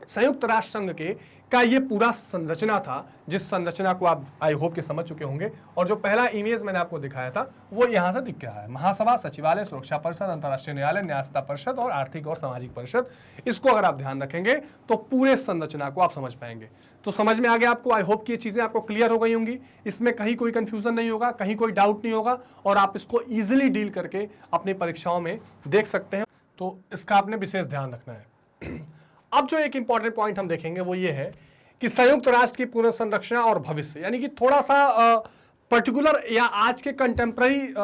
संयुक्त राष्ट्र संघ के का ये पूरा संरचना था, जिस संरचना को आप आई होप के समझ चुके होंगे। और जो पहला इमेज मैंने आपको दिखाया था वो यहाँ से दिख रहा है। महासभा, सचिवालय, सुरक्षा परिषद, अंतर्राष्ट्रीय न्यायालय, न्यायिकता परिषद और आर्थिक और सामाजिक परिषद। इसको अगर आप ध्यान रखेंगे तो पूरे संरचना को आप समझ पाएंगे। तो समझ में आ गया आपको। आई होप कि ये चीजें आपको क्लियर हो गई होंगी। इसमें कहीं कोई कंफ्यूजन नहीं होगा, कहीं कोई डाउट नहीं होगा, और आप इसको ईजिली डील करके अपनी परीक्षाओं में देख सकते हैं। तो इसका आपने विशेष ध्यान रखना है। अब जो एक इंपॉर्टेंट पॉइंट हम देखेंगे वो ये है कि संयुक्त राष्ट्र की पुनर्संरचना और भविष्य, यानी कि थोड़ा सा पर्टिकुलर या आज के कंटेम्प्रेरी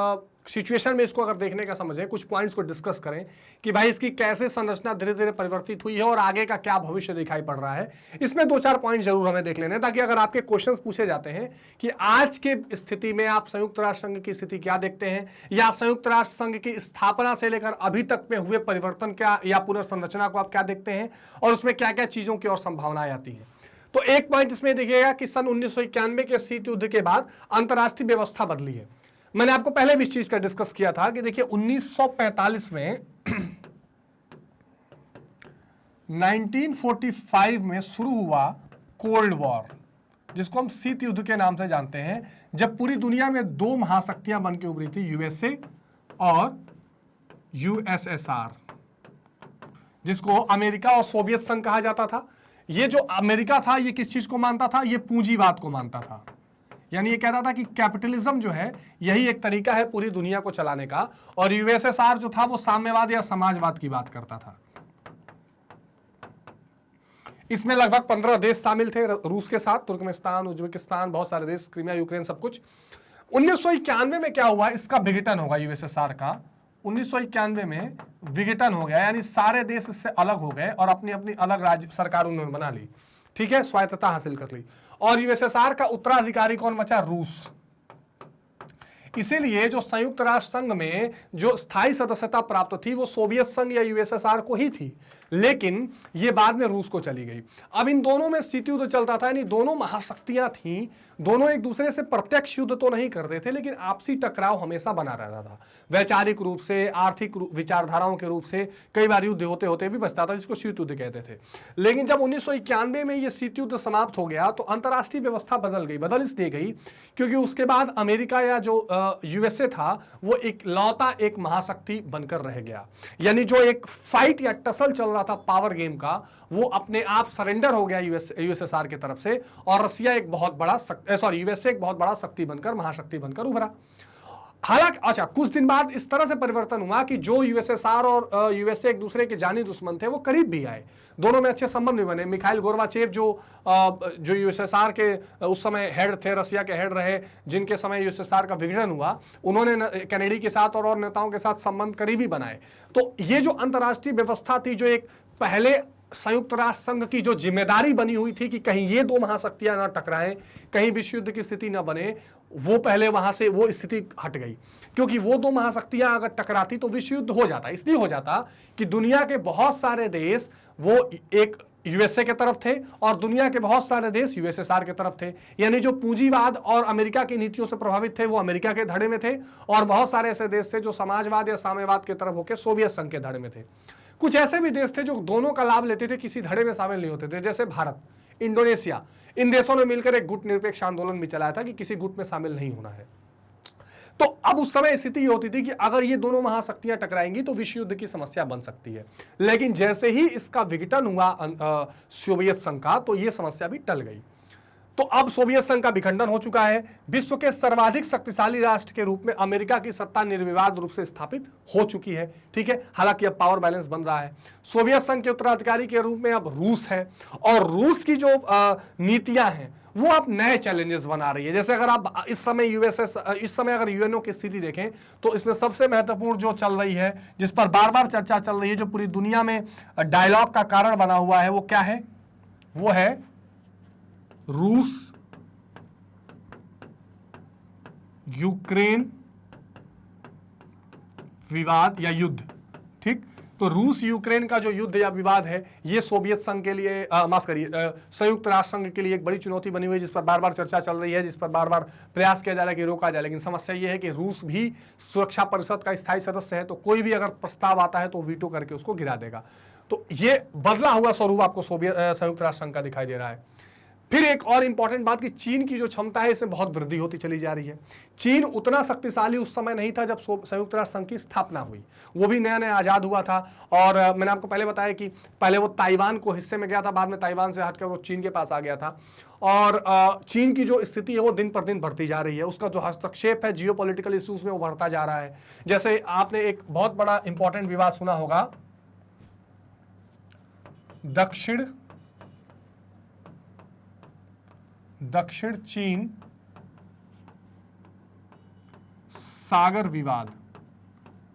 सिचुएशन में इसको अगर देखने का समझें, कुछ पॉइंट्स को डिस्कस करें कि भाई इसकी कैसे संरचना धीरे धीरे परिवर्तित हुई है और आगे का क्या भविष्य दिखाई पड़ रहा है, इसमें 2-4 पॉइंट जरूर हमें देख लेने, ताकि अगर आपके क्वेश्चंस पूछे जाते हैं कि आज के स्थिति में आप संयुक्त राष्ट्र संघ की स्थिति क्या देखते हैं, या संयुक्त राष्ट्र संघ की स्थापना से लेकर अभी तक में हुए परिवर्तन क्या या पुनर्संरचना को आप क्या देखते हैं, और उसमें क्या क्या चीजों की और संभावनाएं आती हैं। तो एक पॉइंट इसमें देखिएगा कि सन 1991 के शीत युद्ध के बाद अंतर्राष्ट्रीय व्यवस्था बदली है। मैंने आपको पहले भी इस चीज का डिस्कस किया था कि देखिए 1945 में 1945 में शुरू हुआ कोल्ड वॉर, जिसको हम शीत युद्ध के नाम से जानते हैं, जब पूरी दुनिया में 2 महाशक्तियां बन के उभरी थी, यूएसए और यूएसएसआर, जिसको अमेरिका और सोवियत संघ कहा जाता था। ये जो अमेरिका था ये किस चीज को मानता था, ये पूंजीवाद को मानता था, यानी ये कहता था कि कैपिटलिज्म जो है यही एक तरीका है पूरी दुनिया को चलाने का, और यूएसएसआर जो था वो साम्यवाद या समाजवाद की बात करता था। इसमें लगभग 15 देश शामिल थे रूस के साथ, तुर्कमेनिस्तान, उज्बेकिस्तान, बहुत सारे देश, क्रीमिया, यूक्रेन, सब कुछ। 1991 में क्या हुआ, इसका विघटन होगा यूएसएसआर का। 1991 में विघटन हो गया, यानी सारे देश इससे अलग हो गए और अपनी अपनी अलग राज्य सरकार उन्होंने बना ली, ठीक है, स्वायत्तता हासिल कर ली। और यूएसएसआर का उत्तराधिकारी कौन बचा, रूस। इसीलिए जो संयुक्त राष्ट्र संघ में जो स्थायी सदस्यता प्राप्त थी वो सोवियत संघ या यूएसएसआर को ही थी, लेकिन ये बाद में रूस को चली गई। अब इन दोनों में शीत युद्ध चलता था, यानी दोनों महाशक्तियां थीं, दोनों एक दूसरे से प्रत्यक्ष युद्ध तो नहीं करते थे, लेकिन आपसी टकराव हमेशा बना रहता था। वैचारिक रूप से, आर्थिक विचारधाराओं के रूप से कई बार युद्ध होते होते भी बचता था, जिसको शीत युद्ध कहते थे। लेकिन जब 1991 में ये शीत युद्ध समाप्त हो गया तो अंतर्राष्ट्रीय व्यवस्था बदल गई। बदल इसलिए गई क्योंकि उसके बाद अमेरिका या जो यूएसए था वो इकलौता एक महाशक्ति बनकर रह गया, यानी जो एक फाइट या टसल चल रहा था पावर गेम का, वो अपने आप सरेंडर हो गया यूएसएसआर की तरफ से, और रसिया एक बहुत बड़ा यूएसए एक बहुत बड़ा शक्ति बनकर, महाशक्ति बनकर उभरा। हालांकि अच्छा, कुछ दिन बाद इस तरह से परिवर्तन हुआ कि जो यूएसएसआर और यूएसए एक दूसरे के जानी दुश्मन थे वो करीब भी आए, दोनों में अच्छे संबंध भी बने। मिखाइल गोर्बाचेव जो यूएसएसआर के उस समय हेड थे, रसिया के हेड रहे, जिनके समय यूएसएसआर का विघटन हुआ, उन्होंने कैनेडी के साथ और नेताओं के साथ संबंध करीबी बनाए। तो ये जो अंतर्राष्ट्रीय व्यवस्था थी, जो एक पहले संयुक्त राष्ट्र संघ की जो जिम्मेदारी बनी हुई थी कि कहीं ये 2 महाशक्तियां ना टकराएं, कहीं विश्व युद्ध की स्थिति ना बने, वो पहले वहां से वो स्थिति हट गई। क्योंकि वो 2 महाशक्तियां अगर टकराती तो विश्व युद्ध हो जाता। इसलिए हो जाता कि दुनिया के बहुत सारे देश वो एक यूएसए के तरफ थे और दुनिया के बहुत सारे देश यूएसएसआर के तरफ थे, यानी जो पूंजीवाद और अमेरिका की नीतियों से प्रभावित थे वो अमेरिका के धड़े में थे, और बहुत सारे ऐसे देश थे जो समाजवाद या साम्यवाद की तरफ होकर सोवियत संघ के धड़े में थे। कुछ ऐसे भी देश थे जो दोनों का लाभ लेते थे, किसी धड़े में शामिल नहीं होते थे, जैसे भारत, इंडोनेशिया। इन देशों ने मिलकर एक गुट निरपेक्ष आंदोलन भी चलाया था कि किसी गुट में शामिल नहीं होना है। तो अब उस समय स्थिति ये होती थी कि अगर ये दोनों महाशक्तियां टकराएंगी तो विश्व युद्ध की समस्या बन सकती है। लेकिन जैसे ही इसका विघटन हुआ सोवियत संघ का, तो ये समस्या भी टल गई। तो अब सोवियत संघ का विखंडन हो चुका है। विश्व के सर्वाधिक शक्तिशाली राष्ट्र के रूप में अमेरिका की सत्ता निर्विवाद रूप से स्थापित हो चुकी है, ठीक है। हालांकि अब पावर बैलेंस बन रहा है। सोवियत संघ के उत्तराधिकारी के रूप में अब रूस है, और रूस की जो नीतियां हैं वो अब नए चैलेंजेस बना रही है। जैसे अगर आप इस समय अगर यूएनओ की स्थिति देखें तो इसमें सबसे महत्वपूर्ण जो चल रही है, जिस पर बार बार चर्चा चल रही है, जो पूरी दुनिया में डायलॉग का कारण बना हुआ है, वो क्या है? वो है रूस यूक्रेन विवाद या युद्ध, ठीक। तो रूस यूक्रेन का जो युद्ध या विवाद है, ये सोवियत संघ के लिए माफ करिए संयुक्त राष्ट्र संघ के लिए एक बड़ी चुनौती बनी हुई है, जिस पर बार बार चर्चा चल रही है, जिस पर बार बार प्रयास किया जा रहा है कि रोका जाए। लेकिन समस्या ये है कि रूस भी सुरक्षा परिषद का स्थायी सदस्य है, तो कोई भी अगर प्रस्ताव आता है तो वीटो करके उसको गिरा देगा। तो ये बदला हुआ स्वरूप आपको संयुक्त राष्ट्र संघ का दिखाई दे रहा है। फिर एक और इंपॉर्टेंट बात कि चीन की जो क्षमता है इसमें बहुत वृद्धि होती चली जा रही है। चीन उतना शक्तिशाली उस समय नहीं था जब संयुक्त राष्ट्र संघ की स्थापना हुई, वो भी नया नया आजाद हुआ था। और मैंने आपको पहले बताया कि पहले वो ताइवान को हिस्से में गया था, बाद में ताइवान से हटकर वो चीन के पास आ गया था। और चीन की जो स्थिति है वो दिन पर दिन बढ़ती जा रही है, उसका जो हस्तक्षेप है जियोपॉलिटिकल इश्यूज में वो बढ़ता जा रहा है। जैसे आपने एक बहुत बड़ा इंपॉर्टेंट विवाद सुना होगा, दक्षिण चीन सागर विवाद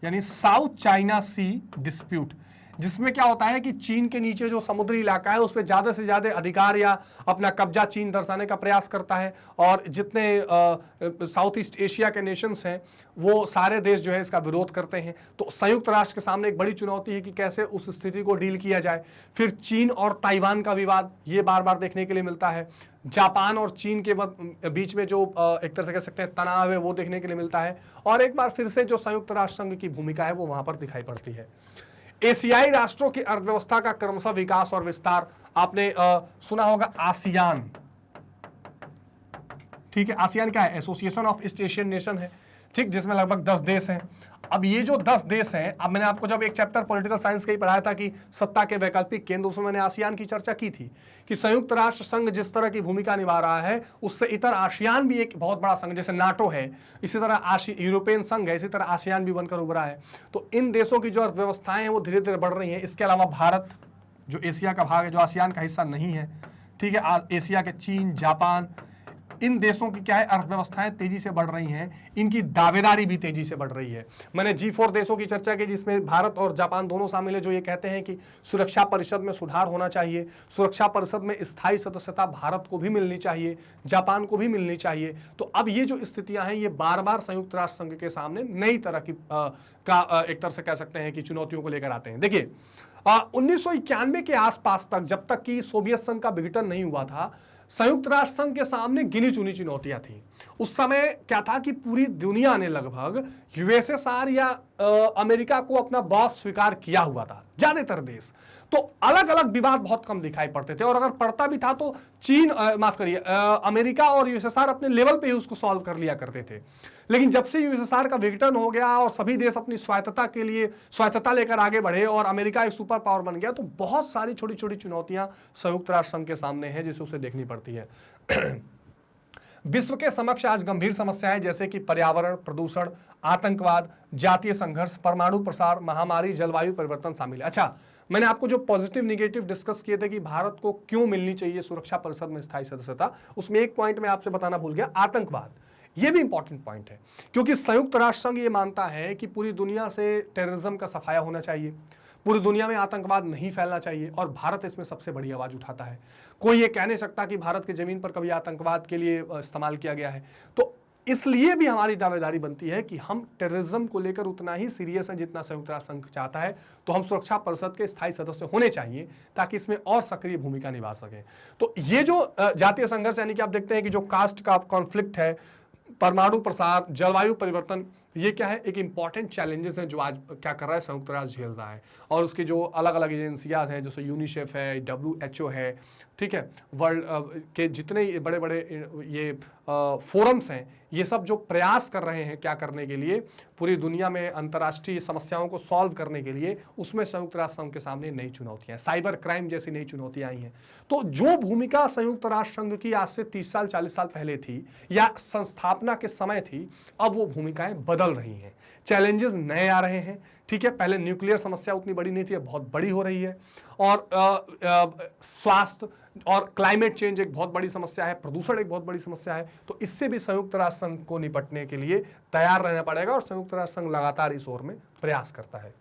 यानी साउथ चाइना सी डिस्प्यूट, जिसमें क्या होता है कि चीन के नीचे जो समुद्री इलाका है उस पर ज्यादा से ज्यादा अधिकार या अपना कब्जा चीन दर्शाने का प्रयास करता है, और जितने साउथ ईस्ट एशिया के नेशंस हैं वो सारे देश जो है इसका विरोध करते हैं। तो संयुक्त राष्ट्र के सामने एक बड़ी चुनौती है कि कैसे उस स्थिति को डील किया जाए। फिर चीन और ताइवान का विवाद, ये बार बार देखने के लिए मिलता है। जापान और चीन के बीच में जो एक तरह से कह सकते हैं तनाव है वो देखने के लिए मिलता है। और एक बार फिर से जो संयुक्त राष्ट्र संघ की भूमिका है वो वहां पर दिखाई पड़ती है। एशियाई राष्ट्रों की अर्थव्यवस्था का क्रमशः विकास और विस्तार, आपने सुना होगा आसियान, ठीक है। आसियान क्या है? Association of east Asian nation है, ठीक, जिसमें लगभग 10 देश हैं। अब ये जो 10 देश हैं, अब मैंने आपको जब एक चैप्टर पॉलिटिकल साइंस का ही पढ़ाया था कि सत्ता के वैकल्पिक केंद्र, उसमें मैंने आसियान की चर्चा की थी कि संयुक्त राष्ट्र संघ जिस तरह की भूमिका निभा रहा है उससे इतर आसियान भी एक बहुत बड़ा संघ, जैसे नाटो है, इसी तरह यूरोपियन संघ है, इसी तरह आसियान भी बनकर उभरा है। तो इन देशों की जो अर्थव्यवस्थाएं हैं वो धीरे धीरे बढ़ रही हैं। इसके अलावा भारत जो एशिया का भाग है, जो आसियान का हिस्सा नहीं है, ठीक है, एशिया के चीन, जापान, इन देशों की क्या है अर्थव्यवस्थाएं तेजी से बढ़ रही हैं, इनकी दावेदारी भी तेजी से बढ़ रही है। मैंने G4 देशों की चर्चा की जिसमें भारत और जापान दोनों शामिल है, जो ये कहते हैं कि सुरक्षा परिषद में सुधार होना चाहिए, सुरक्षा परिषद में स्थायी सदस्यता भारत को भी मिलनी चाहिए, जापान को भी मिलनी चाहिए। तो अब ये जो स्थितियां हैं ये बार बार संयुक्त राष्ट्र संघ के सामने नई तरह की एक तरह से कह सकते हैं कि चुनौतियों को लेकर आते हैं। देखिए 1991 के आसपास तक, जब तक कि सोवियत संघ का विघटन नहीं हुआ था, संयुक्त राष्ट्र संघ के सामने गिनी चुनी चुनौतियां थी। उस समय क्या था कि पूरी दुनिया ने लगभग यूएसएसआर या अमेरिका को अपना बॉस स्वीकार किया हुआ था, ज्यादातर देश। तो अलग अलग विवाद बहुत कम दिखाई पड़ते थे, और अगर पड़ता भी था तो चीन माफ करिए अमेरिका और यूएसएसआर अपने लेवल पे ही उसको सॉल्व कर लिया करते थे। लेकिन जब से यूएसएसआर का विघटन हो गया और सभी देश अपनी स्वायत्तता लेकर आगे बढ़े और अमेरिका एक सुपर पावर बन गया, तो बहुत सारी छोटी छोटी चुनौतियां संयुक्त राष्ट्र संघ के सामने हैं जिसे उसे देखनी पड़ती है। विश्व के समक्ष आज गंभीर समस्याएं जैसे कि पर्यावरण, प्रदूषण, आतंकवाद, जातीय संघर्ष, परमाणु प्रसार, महामारी, जलवायु परिवर्तन शामिल है। अच्छा, मैंने आपको जो पॉजिटिव निगेटिव डिस्कस किए थे कि भारत को क्यों मिलनी चाहिए सुरक्षा परिषद में स्थायी सदस्यता, उसमें एक पॉइंट मैं आपसे बताना भूल गया, आतंकवाद। यह भी इंपॉर्टेंट पॉइंट है, क्योंकि संयुक्त राष्ट्र संघ ये मानता है कि पूरी दुनिया से टेररिज्म का सफाया होना चाहिए, पूरी दुनिया में आतंकवाद नहीं फैलना चाहिए, और भारत इसमें सबसे बड़ी आवाज उठाता है। कोई ये कह नहीं सकता कि भारत की जमीन पर कभी आतंकवाद के लिए इस्तेमाल किया गया है। तो इसलिए भी हमारी दावेदारी बनती है कि हम टेररिज्म को लेकर उतना ही सीरियस हैं जितना संयुक्त राष्ट्र संघ चाहता है। तो हम सुरक्षा परिषद के स्थायी सदस्य होने चाहिए ताकि इसमें और सक्रिय भूमिका निभा सकें। तो ये जो जातीय संघर्ष, यानी कि आप देखते हैं कि जो कास्ट का कॉन्फ्लिक्ट है, परमाणु प्रसार, जलवायु परिवर्तन, ये क्या है, एक इंपॉर्टेंट चैलेंजेस हैं जो आज क्या कर रहा है संयुक्त राष्ट्र झेल रहा है। और उसकी जो अलग अलग एजेंसियां हैं जैसे यूनिसेफ है, WHO है, ठीक है, वर्ल्ड के जितने बड़े बड़े ये फोरम्स हैं, ये सब जो प्रयास कर रहे हैं क्या करने के लिए, पूरी दुनिया में अंतर्राष्ट्रीय समस्याओं को सॉल्व करने के लिए, उसमें संयुक्त राष्ट्र संघ के सामने नई चुनौतियां, साइबर क्राइम जैसी नई चुनौतियां आई हैं। तो जो भूमिका संयुक्त राष्ट्र संघ की आज से 30 साल 40 साल पहले थी या संस्थापना के समय थी, अब वो भूमिकाएं बदल रही हैं, चैलेंजेस नए आ रहे हैं। ठीक है, पहले न्यूक्लियर समस्या उतनी बड़ी नहीं थी, अब बहुत बड़ी हो रही है, और स्वास्थ्य और क्लाइमेट चेंज एक बहुत बड़ी समस्या है, प्रदूषण एक बहुत बड़ी समस्या है। तो इससे भी संयुक्त राष्ट्र संघ को निपटने के लिए तैयार रहना पड़ेगा, और संयुक्त राष्ट्र संघ लगातार इस ओर में प्रयास करता है।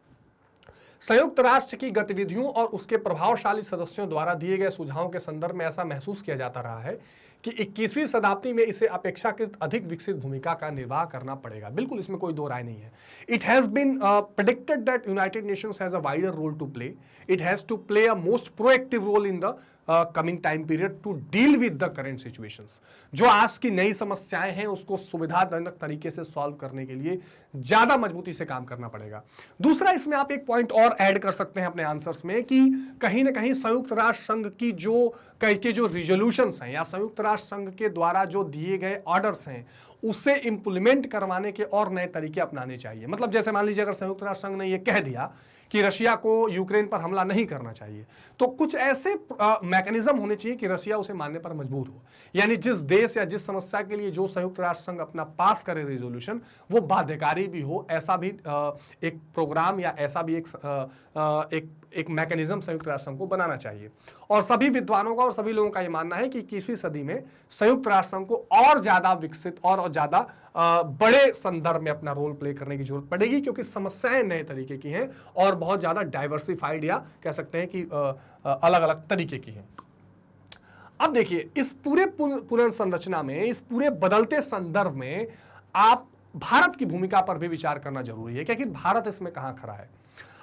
संयुक्त राष्ट्र की गतिविधियों और उसके प्रभावशाली सदस्यों द्वारा दिए गए सुझावों के संदर्भ में ऐसा महसूस किया जाता रहा है कि 21वीं शताब्दी में इसे अपेक्षाकृत अधिक विकसित भूमिका का निर्वाह करना पड़ेगा। बिल्कुल, इसमें कोई दो राय नहीं है। It has been predicted that United Nations has a wider role to play. It has to play a most proactive role in the coming time period to deal with the current situations. जो आज की नई समस्याएं हैं उसको सुविधाजनक तरीके से सॉल्व करने के लिए ज्यादा मजबूती से काम करना पड़ेगा। दूसरा, इसमें आप एक पॉइंट और ऐड कर सकते हैं अपने आंसर्स में कि कहीं ना कहीं संयुक्त राष्ट्र संघ की जो रिजोल्यूशंस हैं या संयुक्त राष्ट्र संघ के द्वारा जो दिए गए ऑर्डर्स हैं उसे इंप्लीमेंट करवाने के और नए तरीके अपनाने चाहिए। मतलब जैसे मान लीजिए अगर संयुक्त राष्ट्र संघ ने यह कह दिया कि रशिया को यूक्रेन पर हमला नहीं करना चाहिए, तो कुछ ऐसे मैकेनिज्म होने चाहिए कि रशिया उसे मानने पर मजबूर हो। यानी जिस देश या जिस समस्या के लिए जो संयुक्त राष्ट्र संघ अपना पास करे रेजोल्यूशन, वो बाध्यकारी कहीं भी हो, ऐसा भी एक प्रोग्राम या ऐसा भी एक मैकेनिज्म संयुक्त राष्ट्र संघ को बनाना चाहिए। और सभी विद्वानों का और सभी लोगों का यह मानना है कि 21वीं सदी में संयुक्त राष्ट्र संघ को और ज्यादा विकसित और ज्यादा बड़े संदर्भ में अपना रोल प्ले करने की जरूरत पड़ेगी, क्योंकि समस्याएं नए तरीके की हैं और बहुत ज्यादा डाइवर्सिफाइड या कह सकते हैं कि अलग अलग तरीके की हैं। अब देखिए, इस पूरे पुनर्संरचना में, इस पूरे बदलते संदर्भ में आप भारत की भूमिका पर भी विचार करना जरूरी है, क्योंकि भारत इसमें कहां खड़ा है।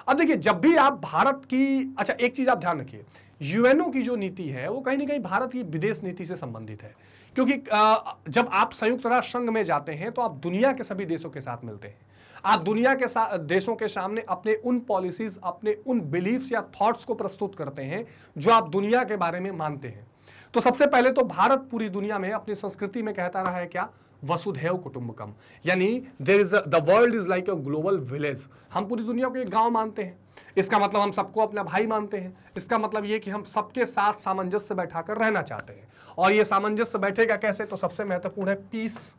अब देखिए, जब भी आप भारत की, अच्छा एक चीज आप ध्यान रखिए, यूएनओ की जो नीति है वो कहीं ना कहीं भारत की विदेश नीति से संबंधित है, क्योंकि जब आप संयुक्त राष्ट्र संघ में जाते हैं तो आप दुनिया के सभी देशों के साथ मिलते हैं। आप दुनिया के देशों के सामने अपने उन पॉलिसीज, अपने उन बिलीफ्स या थॉट्स को प्रस्तुत करते हैं जो आप दुनिया के बारे में मानते हैं। तो सबसे पहले तो भारत पूरी दुनिया में अपनी संस्कृति में कहता रहा है क्या, वसुधैव कुटुंबकम, यानी there is the world is like a global village. हम पूरी दुनिया को एक गांव मानते हैं, इसका मतलब हम सबको अपना भाई मानते हैं। इसका मतलब ये कि हम सबके साथ सामंजस्य बैठाकर रहना चाहते हैं। और ये सामंजस्य बैठेगा कैसे, तो सबसे महत्वपूर्ण है पीस,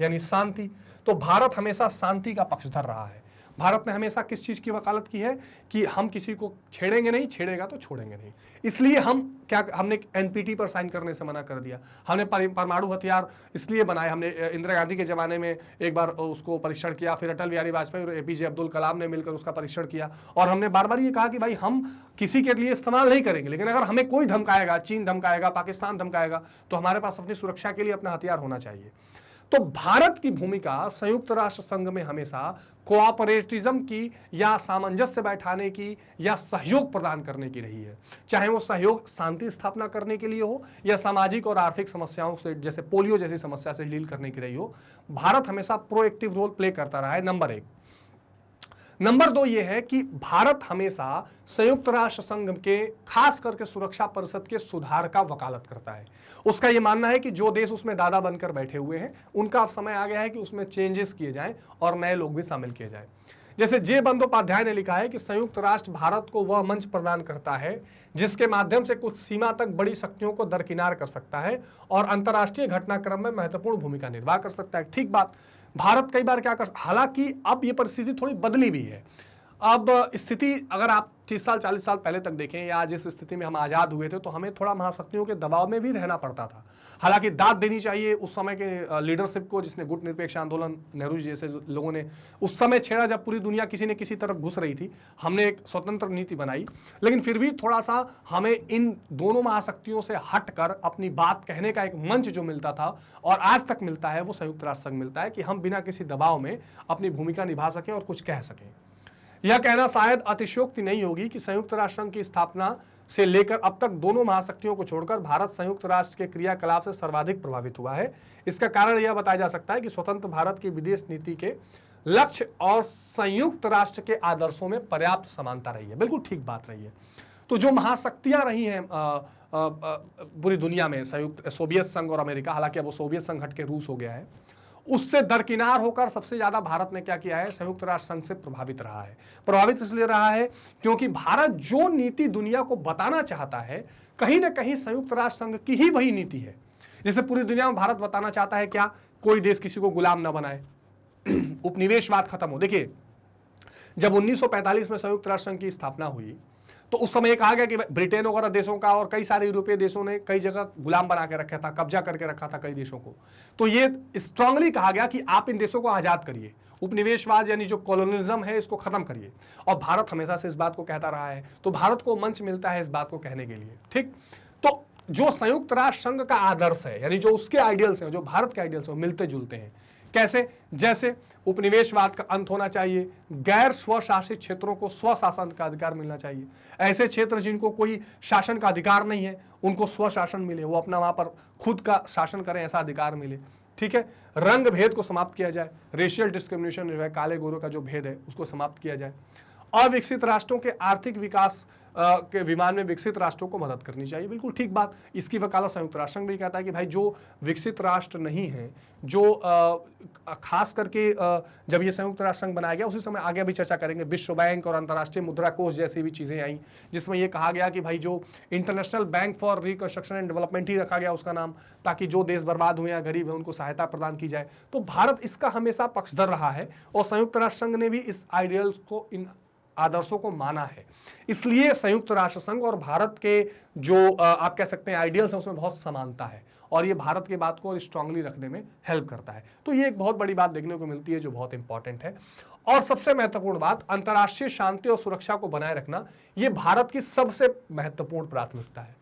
यानी शांति। तो भारत हमेशा शांति का पक्षधर रहा है। भारत ने हमेशा किस चीज की वकालत की है कि हम किसी को छेड़ेंगे नहीं, छेड़ेगा तो छोड़ेंगे नहीं। इसलिए हमने एनपीटी पर साइन करने से मना कर दिया। हमने परमाणु हथियार इसलिए बनाए, हमने इंदिरा गांधी के जमाने में एक बार उसको परीक्षण किया, फिर अटल बिहारी वाजपेयी और एपीजे अब्दुल कलाम ने मिलकर उसका परीक्षण किया। और हमने बार बार ये कहा कि भाई हम किसी के लिए इस्तेमाल नहीं करेंगे, लेकिन अगर हमें कोई धमकाएगा, चीन धमकाएगा, पाकिस्तान धमकाएगा, तो हमारे पास अपनी सुरक्षा के लिए अपना हथियार होना चाहिए। तो भारत की भूमिका संयुक्त राष्ट्र संघ में हमेशा कोऑपरेटिज्म की या सामंजस्य बैठाने की या सहयोग प्रदान करने की रही है। चाहे वो सहयोग शांति स्थापना करने के लिए हो या सामाजिक और आर्थिक समस्याओं से, जैसे पोलियो जैसी समस्या से डील करने की रही हो, भारत हमेशा प्रोएक्टिव रोल प्ले करता रहा है, नंबर 1। नंबर 2 ये है कि भारत हमेशा संयुक्त राष्ट्र संघ के खास करके सुरक्षा परिषद के सुधार का वकालत करता है। उसका यह मानना है कि जो देश उसमें दादा बनकर बैठे हुए हैं, उनका अब समय आ गया है कि उसमें चेंजेस किए जाएं और नए लोग भी शामिल किए जाएं। जैसे जे बंदोपाध्याय ने लिखा है कि संयुक्त राष्ट्र भारत को वह मंच प्रदान करता है जिसके माध्यम से कुछ सीमा तक बड़ी शक्तियों को दरकिनार कर सकता है और अंतर्राष्ट्रीय घटनाक्रम में महत्वपूर्ण भूमिका निर्वाह कर सकता है। ठीक बात, भारत कई बार क्या कर, हालांकि अब ये परिस्थिति थोड़ी बदली भी है। अब स्थिति अगर आप 30 साल 40 साल पहले तक देखें या जिस स्थिति में हम आजाद हुए थे, तो हमें थोड़ा महाशक्तियों के दबाव में भी रहना पड़ता था। हालांकि दाद देनी चाहिए उस समय के लीडरशिप को, जिसने गुट निरपेक्ष आंदोलन, नेहरू जी जैसे लोगों ने उस समय छेड़ा, जब पूरी दुनिया किसी न किसी तरफ घुस रही थी। हमने एक स्वतंत्र नीति बनाई, लेकिन फिर भी थोड़ा सा हमें इन दोनों महाशक्तियों से हटकर अपनी बात कहने का एक मंच जो मिलता था और आज तक मिलता है, वो संयुक्त राष्ट्र संघ मिलता है कि हम बिना किसी दबाव में अपनी भूमिका निभा सकें और कुछ कह सकें। यह कहना शायद अतिशयोक्ति नहीं होगी कि संयुक्त राष्ट्र संघ की स्थापना से लेकर अब तक दोनों महाशक्तियों को छोड़कर भारत संयुक्त राष्ट्र के क्रियाकलाप से सर्वाधिक प्रभावित हुआ है। इसका कारण यह बताया जा सकता है कि स्वतंत्र भारत की विदेश नीति के लक्ष्य और संयुक्त राष्ट्र के आदर्शों में पर्याप्त समानता रही है। बिल्कुल ठीक बात रही है। तो जो महाशक्तियां रही हैं पूरी दुनिया में, संयुक्त सोवियत संघ और अमेरिका, हालांकि अब वो सोवियत संघ हट के रूस हो गया है, उससे दरकिनार होकर सबसे ज्यादा भारत ने क्या किया है, संयुक्त राष्ट्र संघ से प्रभावित रहा है। प्रभावित इसलिए रहा है क्योंकि भारत जो नीति दुनिया को बताना चाहता है, कहीं ना कहीं संयुक्त राष्ट्र संघ की ही वही नीति है। जैसे पूरी दुनिया में भारत बताना चाहता है क्या, कोई देश किसी को गुलाम न बनाए, उपनिवेशवाद खत्म हो। देखिए, जब 1945 में संयुक्त राष्ट्र संघ की स्थापना हुई तो उस समय कहा गया कि ब्रिटेन वगैरह देशों का और कई सारे यूरोपीय देशों ने कई जगह गुलाम बना के रखा था, कब्जा करके रखा था कई देशों को। तो ये स्ट्रांगली कहा गया कि आप इन देशों को आजाद करिए, उपनिवेशवाद यानी जो कॉलोनिज्म है इसको खत्म करिए। और भारत हमेशा से इस बात को कहता रहा है, तो भारत को मंच मिलता है इस बात को कहने के लिए। ठीक, तो जो संयुक्त राष्ट्र संघ का आदर्श है, यानी जो उसके आइडियल्स हैं, जो भारत के आइडियल्स हैं, मिलते जुलते हैं। कैसे? जैसे उपनिवेशवाद का अंत होना चाहिए, गैर स्वशासित क्षेत्रों को स्वशासन का अधिकार मिलना चाहिए। ऐसे क्षेत्र जिनको कोई शासन का अधिकार नहीं है, उनको स्वशासन मिले, वो अपना वहां पर खुद का शासन करें, ऐसा अधिकार मिले। ठीक है, रंग भेद को समाप्त किया जाए, रेशियल डिस्क्रिमिनेशन जो है, काले गोरों का जो भेद है उसको समाप्त किया जाए। अविकसित राष्ट्रों के आर्थिक विकास के विमान में विकसित राष्ट्रों को मदद करनी चाहिए। बिल्कुल ठीक बात, इसकी वकालत संयुक्त राष्ट्र संघ भी कहता है कि भाई जो विकसित राष्ट्र नहीं है, जो खास करके जब ये संयुक्त राष्ट्र संघ बनाया गया उसी समय, आगे भी चर्चा करेंगे, विश्व बैंक और अंतर्राष्ट्रीय मुद्रा कोष जैसी भी चीजें आई, जिसमें यह कहा गया कि भाई जो international bank for reconstruction and development ही रखा गया उसका नाम, ताकि जो देश बर्बाद हुए या गरीब है उनको सहायता प्रदान की जाए। तो भारत इसका हमेशा पक्षधर रहा है और संयुक्त राष्ट्र संघ ने भी इस आइडियल्स को, इन आदर्शों को माना है। इसलिए संयुक्त राष्ट्र संघ और भारत के जो आप कह सकते हैं आइडियल्स हैं उसमें बहुत समानता है और ये भारत के बात को और स्ट्रांगली रखने में हेल्प करता है। तो ये एक बहुत बड़ी बात देखने को मिलती है जो बहुत इंपॉर्टेंट है। और सबसे महत्वपूर्ण बात, अंतर्राष्ट्रीय शांति और सुरक्षा को बनाए रखना ये भारत की सबसे महत्वपूर्ण प्राथमिकता है।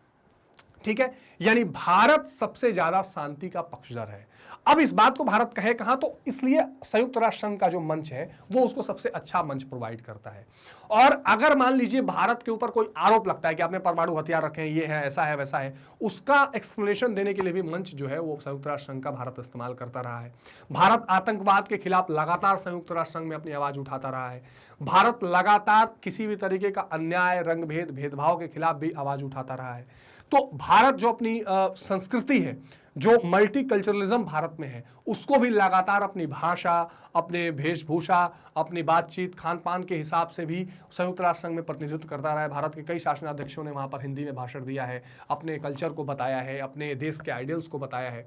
ठीक है, यानी भारत सबसे ज्यादा शांति का पक्षधर है। अब इस बात को भारत कहे कहां, तो इसलिए संयुक्त राष्ट्र संघ का जो मंच है वो उसको सबसे अच्छा मंच प्रोवाइड करता है। और अगर मान लीजिए भारत के ऊपर कोई आरोप लगता है कि आपने परमाणु हथियार रखे हैं, ये है, ऐसा है, वैसा है, उसका एक्सप्लेनेशन देने के लिए भी मंच जो है वो संयुक्त राष्ट्र संघ का भारत इस्तेमाल करता रहा है। भारत आतंकवाद के खिलाफ लगातार संयुक्त राष्ट्र संघ में अपनी आवाज उठाता रहा है। भारत लगातार किसी भी तरीके का अन्याय, रंगभेद, भेदभाव के खिलाफ भी आवाज उठाता रहा है। तो भारत जो अपनी संस्कृति है, जो मल्टीकल्चरलिज्म भारत में है, उसको भी लगातार अपनी भाषा, अपने वेशभूषा, अपनी बातचीत, खान पान के हिसाब से भी संयुक्त राष्ट्र संघ में प्रतिनिधित्व करता रहा है। भारत के कई शासनाध्यक्षों ने वहां पर हिंदी में भाषण दिया है, अपने कल्चर को बताया है, अपने देश के आइडियल्स को बताया है।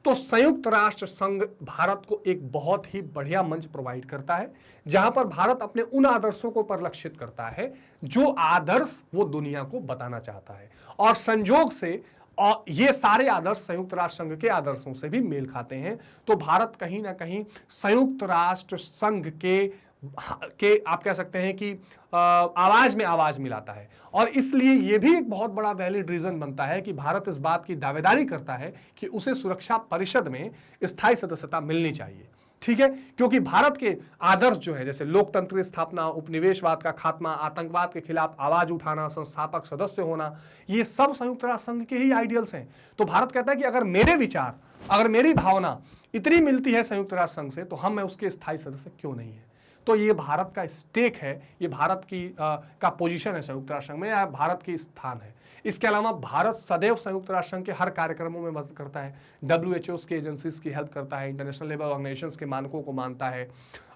तो संयुक्त राष्ट्र संघ भारत को एक बहुत ही बढ़िया मंच प्रोवाइड करता है जहां पर भारत अपने उन आदर्शों को परिलक्षित करता है जो आदर्श वो दुनिया को बताना चाहता है। और संयोग से और ये सारे आदर्श संयुक्त राष्ट्र संघ के आदर्शों से भी मेल खाते हैं। तो भारत कहीं ना कहीं संयुक्त राष्ट्र संघ के आप कह सकते हैं कि आवाज में आवाज मिलाता है। और इसलिए यह भी एक बहुत बड़ा वैलिड रीजन बनता है कि भारत इस बात की दावेदारी करता है कि उसे सुरक्षा परिषद में स्थायी सदस्यता मिलनी चाहिए। ठीक है, क्योंकि भारत के आदर्श जो है, जैसे लोकतंत्र की स्थापना, उपनिवेशवाद का खात्मा, आतंकवाद के खिलाफ आवाज उठाना, संस्थापक सदस्य होना, ये सब संयुक्त राष्ट्र संघ के ही आइडियल्स हैं। तो भारत कहता है कि अगर मेरे विचार, अगर मेरी भावना इतनी मिलती है संयुक्त राष्ट्र संघ से, तो हम उसके स्थायी सदस्य क्यों नहीं है। तो ये भारत का स्टेक है, ये भारत की का पोजीशन है संयुक्त राष्ट्र संघ में, या भारत की स्थान है। इसके अलावा भारत सदैव संयुक्त राष्ट्र संघ के हर कार्यक्रमों में मदद करता है, WHO की एजेंसीज की हेल्प करता है, इंटरनेशनल लेबर ऑर्गेनाइजेशंस के मानकों को मानता है,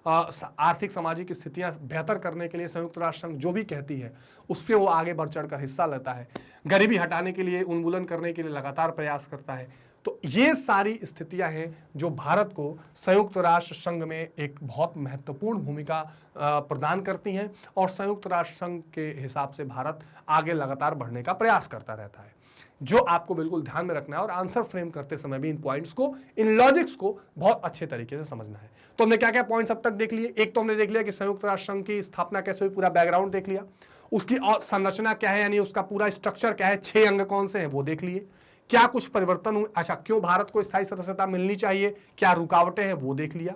आर्थिक सामाजिक स्थितियां बेहतर करने के लिए संयुक्त राष्ट्र संघ जो भी कहती है उस पर वो आगे बढ़ चढ़ कर हिस्सा लेता है, गरीबी हटाने के लिए, उन्मूलन करने के लिए लगातार प्रयास करता है। तो ये सारी स्थितियां हैं जो भारत को संयुक्त राष्ट्र संघ में एक बहुत महत्वपूर्ण भूमिका प्रदान करती हैं और संयुक्त राष्ट्र संघ के हिसाब से भारत आगे लगातार बढ़ने का प्रयास करता रहता है, जो आपको बिल्कुल ध्यान में रखना है। और आंसर फ्रेम करते समय भी इन पॉइंट्स को, इन लॉजिक्स को बहुत अच्छे तरीके से समझना है। तो हमने क्या क्या पॉइंट्स अब तक देख लिए। एक तो हमने देख लिया कि संयुक्त राष्ट्र संघ की स्थापना कैसे हुई, पूरा बैकग्राउंड देख लिया, उसकी संरचना क्या है, यानी उसका पूरा स्ट्रक्चर क्या है, 6 अंग कौन से हैं वो देख लिए, क्या कुछ परिवर्तन हुए, अच्छा क्यों भारत को स्थायी सदस्यता मिलनी चाहिए, क्या रुकावटें हैं वो देख लिया,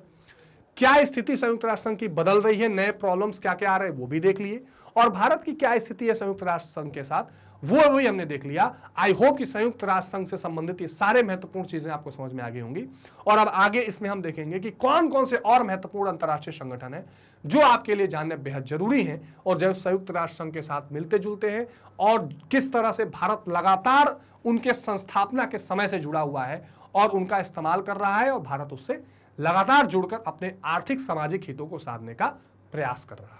क्या स्थिति संयुक्त राष्ट्र संघ की बदल रही है, नए प्रॉब्लम्स क्या क्या आ रहे हैं वो भी देख लिए, और भारत की क्या स्थिति है संयुक्त राष्ट्र संघ के साथ वो भी हमने देख लिया। आई होप कि संयुक्त राष्ट्र संघ से संबंधित ये सारे महत्वपूर्ण चीजें आपको समझ में आ गई होंगी। और अब आगे इसमें हम देखेंगे कि कौन कौन से और महत्वपूर्ण अंतर्राष्ट्रीय संगठन है जो आपके लिए जानने बेहद जरूरी हैं और जो संयुक्त राष्ट्र संघ के साथ मिलते जुलते हैं, और किस तरह से भारत लगातार उनके संस्थापना के समय से जुड़ा हुआ है और उनका इस्तेमाल कर रहा है, और भारत उससे लगातार जुड़कर अपने आर्थिक सामाजिक हितों को साधने का प्रयास कर रहा है।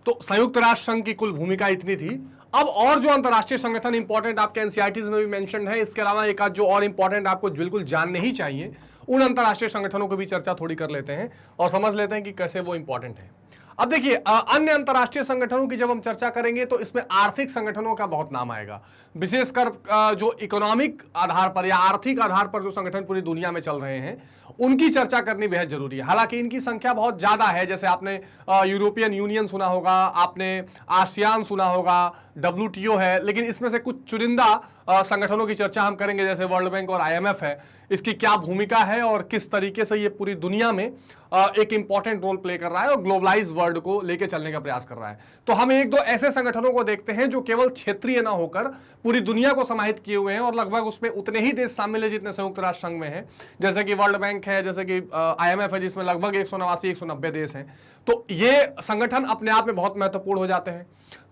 तो संयुक्त राष्ट्र संघ की कुल भूमिका इतनी थी। अब और जो अंतर्राष्ट्रीय संगठन इंपॉर्टेंट आपके एनसीईआरटीज में भी मेंशन है, इसके अलावा एक आध जो और इंपॉर्टेंट आपको बिल्कुल जानने ही चाहिए, उन अंतर्राष्ट्रीय संगठनों को भी चर्चा थोड़ी कर लेते हैं और समझ लेते हैं कि कैसे वो इंपॉर्टेंट है। अब देखिए, अन्य अंतर्राष्ट्रीय संगठनों की जब हम चर्चा करेंगे तो इसमें आर्थिक संगठनों का बहुत नाम आएगा, विशेषकर जो इकोनॉमिक आधार पर या आर्थिक आधार पर जो संगठन पूरी दुनिया में चल रहे हैं उनकी चर्चा करनी बेहद जरूरी है। हालांकि इनकी संख्या बहुत ज्यादा है, जैसे आपने यूरोपियन यूनियन सुना होगा, आपने आसियान सुना होगा, WTO है, लेकिन इसमें से कुछ चुनिंदा संगठनों की चर्चा हम करेंगे, जैसे वर्ल्ड बैंक और IMF है, इसकी क्या भूमिका है और किस तरीके से ये पूरी दुनिया में एक इंपॉर्टेंट रोल प्ले कर रहा है और ग्लोबलाइज वर्ल्ड को लेके चलने का प्रयास कर रहा है। तो हम एक दो ऐसे संगठनों को देखते हैं जो केवल क्षेत्रीय ना होकर पूरी दुनिया को समाहित किए हुए हैं, और लगभग उसमें उतने ही देश शामिल है जितने संयुक्त राष्ट्र संघ में हैं, जैसे कि वर्ल्ड बैंक है, जैसे कि IMF है जिसमें लगभग 189-190 देश हैं। तो ये संगठन अपने आप में बहुत महत्वपूर्ण हो जाते हैं।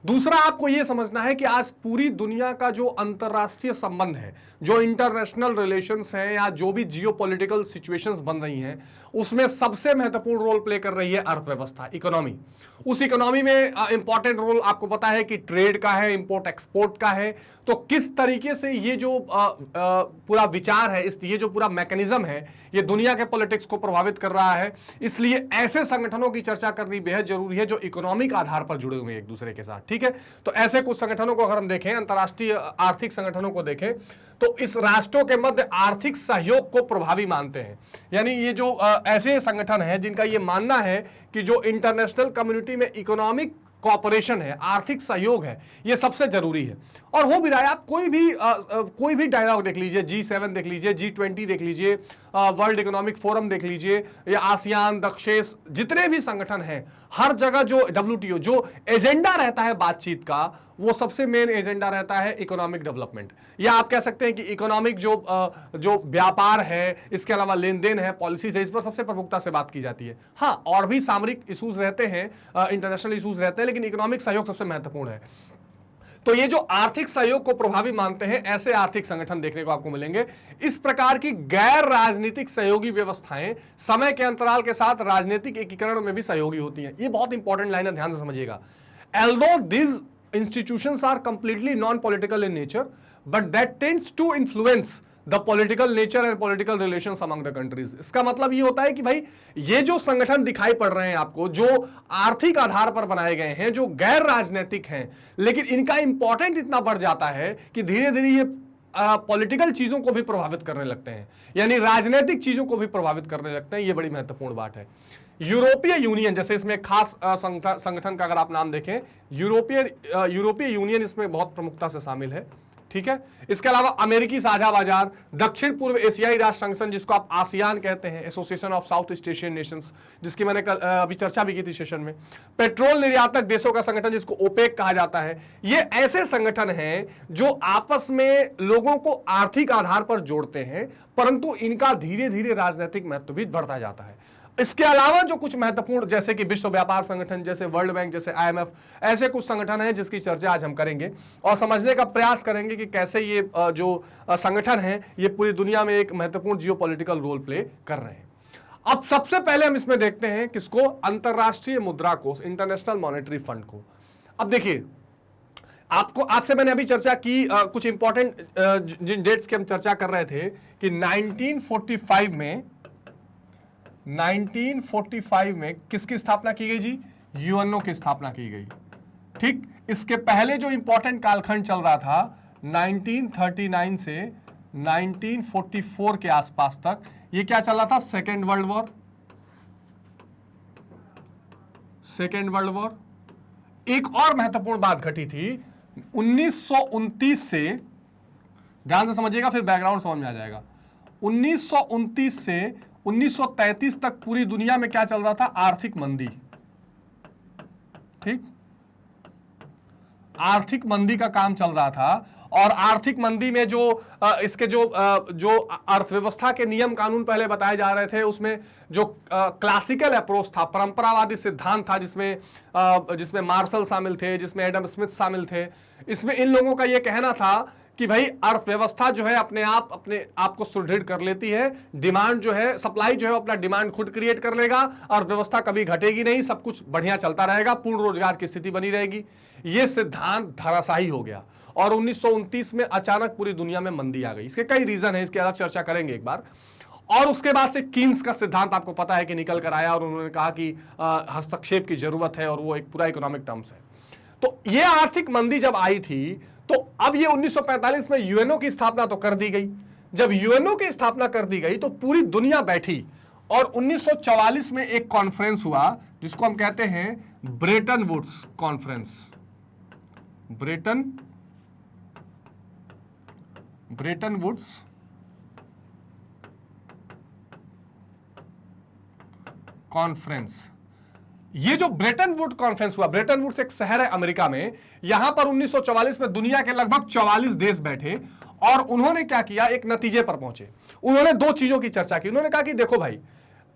दूसरा आपको यह समझना है कि आज पूरी दुनिया का जो अंतरराष्ट्रीय संबंध है, जो इंटरनेशनल रिलेशंस हैं या जो भी जियोपॉलिटिकल सिचुएशंस बन रही हैं, उसमें सबसे महत्वपूर्ण रोल प्ले कर रही है अर्थव्यवस्था, इकोनॉमी। उस इकोनॉमी में इंपॉर्टेंट रोल आपको पता है कि ट्रेड का है, इंपोर्ट एक्सपोर्ट का है। तो किस तरीके से ये जो पूरा विचार है, ये जो पूरा मैकेनिज्म है, ये दुनिया के पॉलिटिक्स को प्रभावित कर रहा है। इसलिए ऐसे संगठनों की चर्चा करनी बेहद जरूरी है जो इकोनॉमिक आधार पर जुड़े हुए हैं एक दूसरे के साथ, ठीक है। तो ऐसे कुछ संगठनों को अगर हम देखें, अंतरराष्ट्रीय आर्थिक संगठनों को देखें, तो इस राष्ट्रों के मध्य आर्थिक सहयोग को प्रभावी मानते हैं। यानी ये जो ऐसे संगठन हैं जिनका ये मानना है कि जो इंटरनेशनल कम्युनिटी में इकोनॉमिक कॉपरेशन है, आर्थिक सहयोग है, ये सबसे जरूरी है। और हो भी रहा है। आप कोई भी डायलॉग देख लीजिए, G7 देख लीजिए, G20 देख लीजिए, वर्ल्ड इकोनॉमिक फोरम देख लीजिए, या आसियान, दक्षेस, जितने भी संगठन हैं, हर जगह जो WTO जो एजेंडा रहता है बातचीत का, वो सबसे मेन एजेंडा रहता है इकोनॉमिक डेवलपमेंट, या आप कह सकते हैं कि इकोनॉमिक जो व्यापार है, इसके अलावा लेन देन है, पॉलिसीज है, इस पर सबसे प्रमुखता से बात की जाती है। हाँ, और भी सामरिक इशूज रहते हैं, इंटरनेशनल इशूज रहते हैं, लेकिन इकोनॉमिक सहयोग सबसे महत्वपूर्ण है। तो ये जो आर्थिक सहयोग को प्रभावी मानते हैं, ऐसे आर्थिक संगठन देखने को आपको मिलेंगे। इस प्रकार की गैर राजनीतिक सहयोगी व्यवस्थाएं समय के अंतराल के साथ राजनीतिक एकीकरण में भी सहयोगी होती हैं। ये बहुत इंपॉर्टेंट लाइन है, ध्यान से समझिएगा। Although these institutions are completely non-political in nature, but that tends to influence the political nature and political relations among the countries। इसका मतलब ये होता है कि भाई ये जो संगठन दिखाई पड़ रहे हैं आपको, जो आर्थिक आधार पर बनाए गए हैं, जो गैर राजनीतिक हैं, लेकिन इनका इंपॉर्टेंस इतना बढ़ जाता है कि धीरे धीरे ये पॉलिटिकल चीजों को भी प्रभावित करने लगते हैं, यानी राजनीतिक चीजों को भी प्रभावित करने लगते हैं। ये बड़ी महत्वपूर्ण बात है। यूरोपीय यूनियन, जैसे इसमें एक खास संगठन का अगर आप नाम देखें, यूरोपीय यूनियन इसमें बहुत प्रमुखता से शामिल है, ठीक है। इसके अलावा अमेरिकी साझा बाजार, दक्षिण पूर्व एशियाई राष्ट्र संगठन जिसको आप आसियान कहते हैं, association of south east Asian Nations, जिसकी मैंने कल अभी चर्चा भी की थी सेशन में, पेट्रोल निर्यातक देशों का संगठन जिसको ओपेक कहा जाता है। ये ऐसे संगठन हैं जो आपस में लोगों को आर्थिक आधार पर जोड़ते हैं, परंतु इनका धीरे धीरे राजनीतिक महत्व भी बढ़ता जाता है। इसके अलावा जो कुछ महत्वपूर्ण, जैसे कि विश्व व्यापार संगठन, जैसे वर्ल्ड बैंक, जैसे IMF, ऐसे कुछ संगठन हैं जिसकी चर्चा आज हम करेंगे और समझने का प्रयास करेंगे कि कैसे ये जो संगठन हैं ये पूरी दुनिया में एक महत्वपूर्ण जियोपॉलिटिकल रोल प्ले कर रहे हैं। अब सबसे पहले हम इसमें देखते हैं किसको, अंतरराष्ट्रीय मुद्रा कोष, इंटरनेशनल मॉनेटरी फंड को। अब देखिए, आपसे मैंने अभी चर्चा की, कुछ इंपॉर्टेंट जिन डेट्स की हम चर्चा कर रहे थे कि 1945 में किसकी स्थापना की गई जी, यूएनओ की स्थापना की गई, ठीक। इसके पहले जो इंपॉर्टेंट कालखंड चल रहा था 1939 से 1944 के आसपास तक, ये क्या चल रहा था, सेकेंड वर्ल्ड वॉर। एक और महत्वपूर्ण बात घटी थी 1929 से, ध्यान से समझिएगा फिर बैकग्राउंड समझ में आ जाएगा। 1929 से 1933 तक पूरी दुनिया में क्या चल रहा था, आर्थिक मंदी, ठीक। आर्थिक मंदी का काम चल रहा था, और आर्थिक मंदी में इसके जो अर्थव्यवस्था के नियम कानून पहले बताए जा रहे थे, उसमें जो क्लासिकल अप्रोच था, परंपरावादी सिद्धांत था, जिसमें मार्शल शामिल थे, जिसमें एडम स्मिथ शामिल थे, इसमें इन लोगों का यह कहना था कि भाई अर्थव्यवस्था जो है अपने आप को सुदृढ़ कर लेती है, डिमांड जो है, सप्लाई जो है अपना डिमांड खुद क्रिएट कर लेगा, अर्थव्यवस्था कभी घटेगी नहीं, सब कुछ बढ़िया चलता रहेगा, पूर्ण रोजगार की स्थिति बनी रहेगी। यह सिद्धांत धराशायी हो गया और 1929 में अचानक पूरी दुनिया में मंदी आ गई। इसके कई रीजन है, इसकी अलग चर्चा करेंगे एक बार। और उसके बाद से कीन्स का सिद्धांत आपको पता है कि निकल कर आया और उन्होंने कहा कि हस्तक्षेप की जरूरत है, और वो एक पूरा इकोनॉमिक टर्म्स है। तो ये आर्थिक मंदी जब आई थी, तो अब ये 1945 में यूएनओ की स्थापना तो कर दी गई। जब यूएनओ की स्थापना कर दी गई तो पूरी दुनिया बैठी, और 1944 में एक कॉन्फ्रेंस हुआ जिसको हम कहते हैं Bretton Woods conference. Bretton Woods conference. ये जो ब्रेटन वुड कॉन्फ्रेंस हुआ, ब्रेटन वुड्स एक शहर है अमेरिका में, यहां पर 1944 में दुनिया के लगभग 44 देश बैठे, और उन्होंने क्या किया, एक नतीजे पर पहुंचे। उन्होंने दो चीजों की चर्चा की। उन्होंने कहा कि देखो भाई,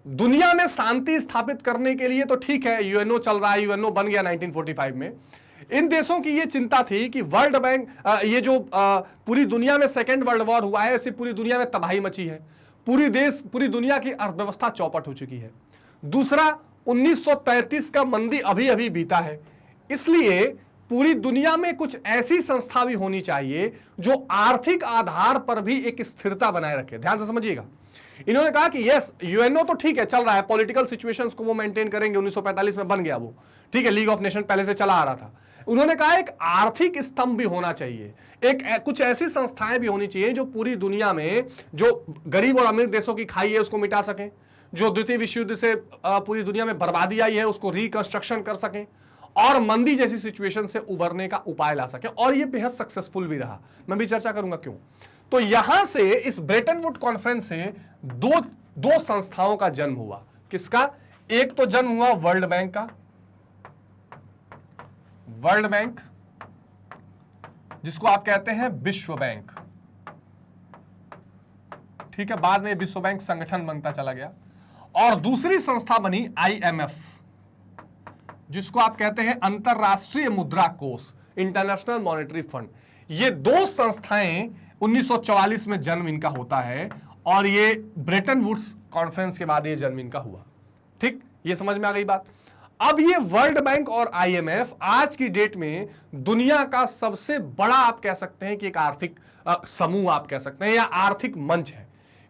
दुनिया में शांति स्थापित करने के लिए तो ठीक है यूएनओ चल रहा है, यूएनओ बन गया 1945 में, इन देशों की ये चिंता थी कि वर्ल्ड बैंक ये जो पूरी दुनिया में सेकेंड वर्ल्ड वॉर हुआ है, इससे पूरी दुनिया में तबाही मची है, पूरी दुनिया की अर्थव्यवस्था चौपट हो चुकी है। दूसरा, 1933 का मंदी अभी अभी बीता है, इसलिए पूरी दुनिया में कुछ ऐसी संस्था भी होनी चाहिए जो आर्थिक आधार पर भी एक स्थिरता बनाए रखे। ध्यान से समझिएगा, इन्होंने कहा कि यस यूएनओ तो ठीक है, चल रहा है, पॉलिटिकल सिचुएशंस को वो मेंटेन करेंगे, 1945 में बन गया वो, ठीक है, लीग ऑफ नेशन पहले से चला आ रहा था। उन्होंने कहा एक आर्थिक स्तंभ भी होना चाहिए, कुछ ऐसी संस्थाएं भी होनी चाहिए जो पूरी दुनिया में जो गरीब और अमीर देशों की खाई है उसको मिटा सकें, जो द्वितीय विश्व युद्ध से पूरी दुनिया में बर्बादी आई है उसको रिकंस्ट्रक्शन कर सकें और मंदी जैसी सिचुएशन से उबरने का उपाय ला सके। और ये बेहद सक्सेसफुल भी रहा, मैं भी चर्चा करूंगा क्यों। तो यहां से इस ब्रेटन वुड कॉन्फ्रेंस से दो संस्थाओं का जन्म हुआ। किसका? एक तो जन्म हुआ वर्ल्ड बैंक का, वर्ल्ड बैंक जिसको आप कहते हैं विश्व बैंक, ठीक है, बाद में विश्व बैंक संगठन बनता चला गया। और दूसरी संस्था बनी आईएमएफ, जिसको आप कहते हैं अंतरराष्ट्रीय मुद्रा कोष, इंटरनेशनल मॉनेटरी फंड। ये दो संस्थाएं 1944 में जन्म इनका होता है और ये ब्रेटन वुड्स कॉन्फ्रेंस के बाद ये जन्म इनका हुआ। ठीक, ये समझ में आ गई बात। अब ये वर्ल्ड बैंक और आईएमएफ आज की डेट में दुनिया का सबसे बड़ा आप कह सकते हैं कि एक आर्थिक समूह आप कह सकते हैं या आर्थिक मंच है,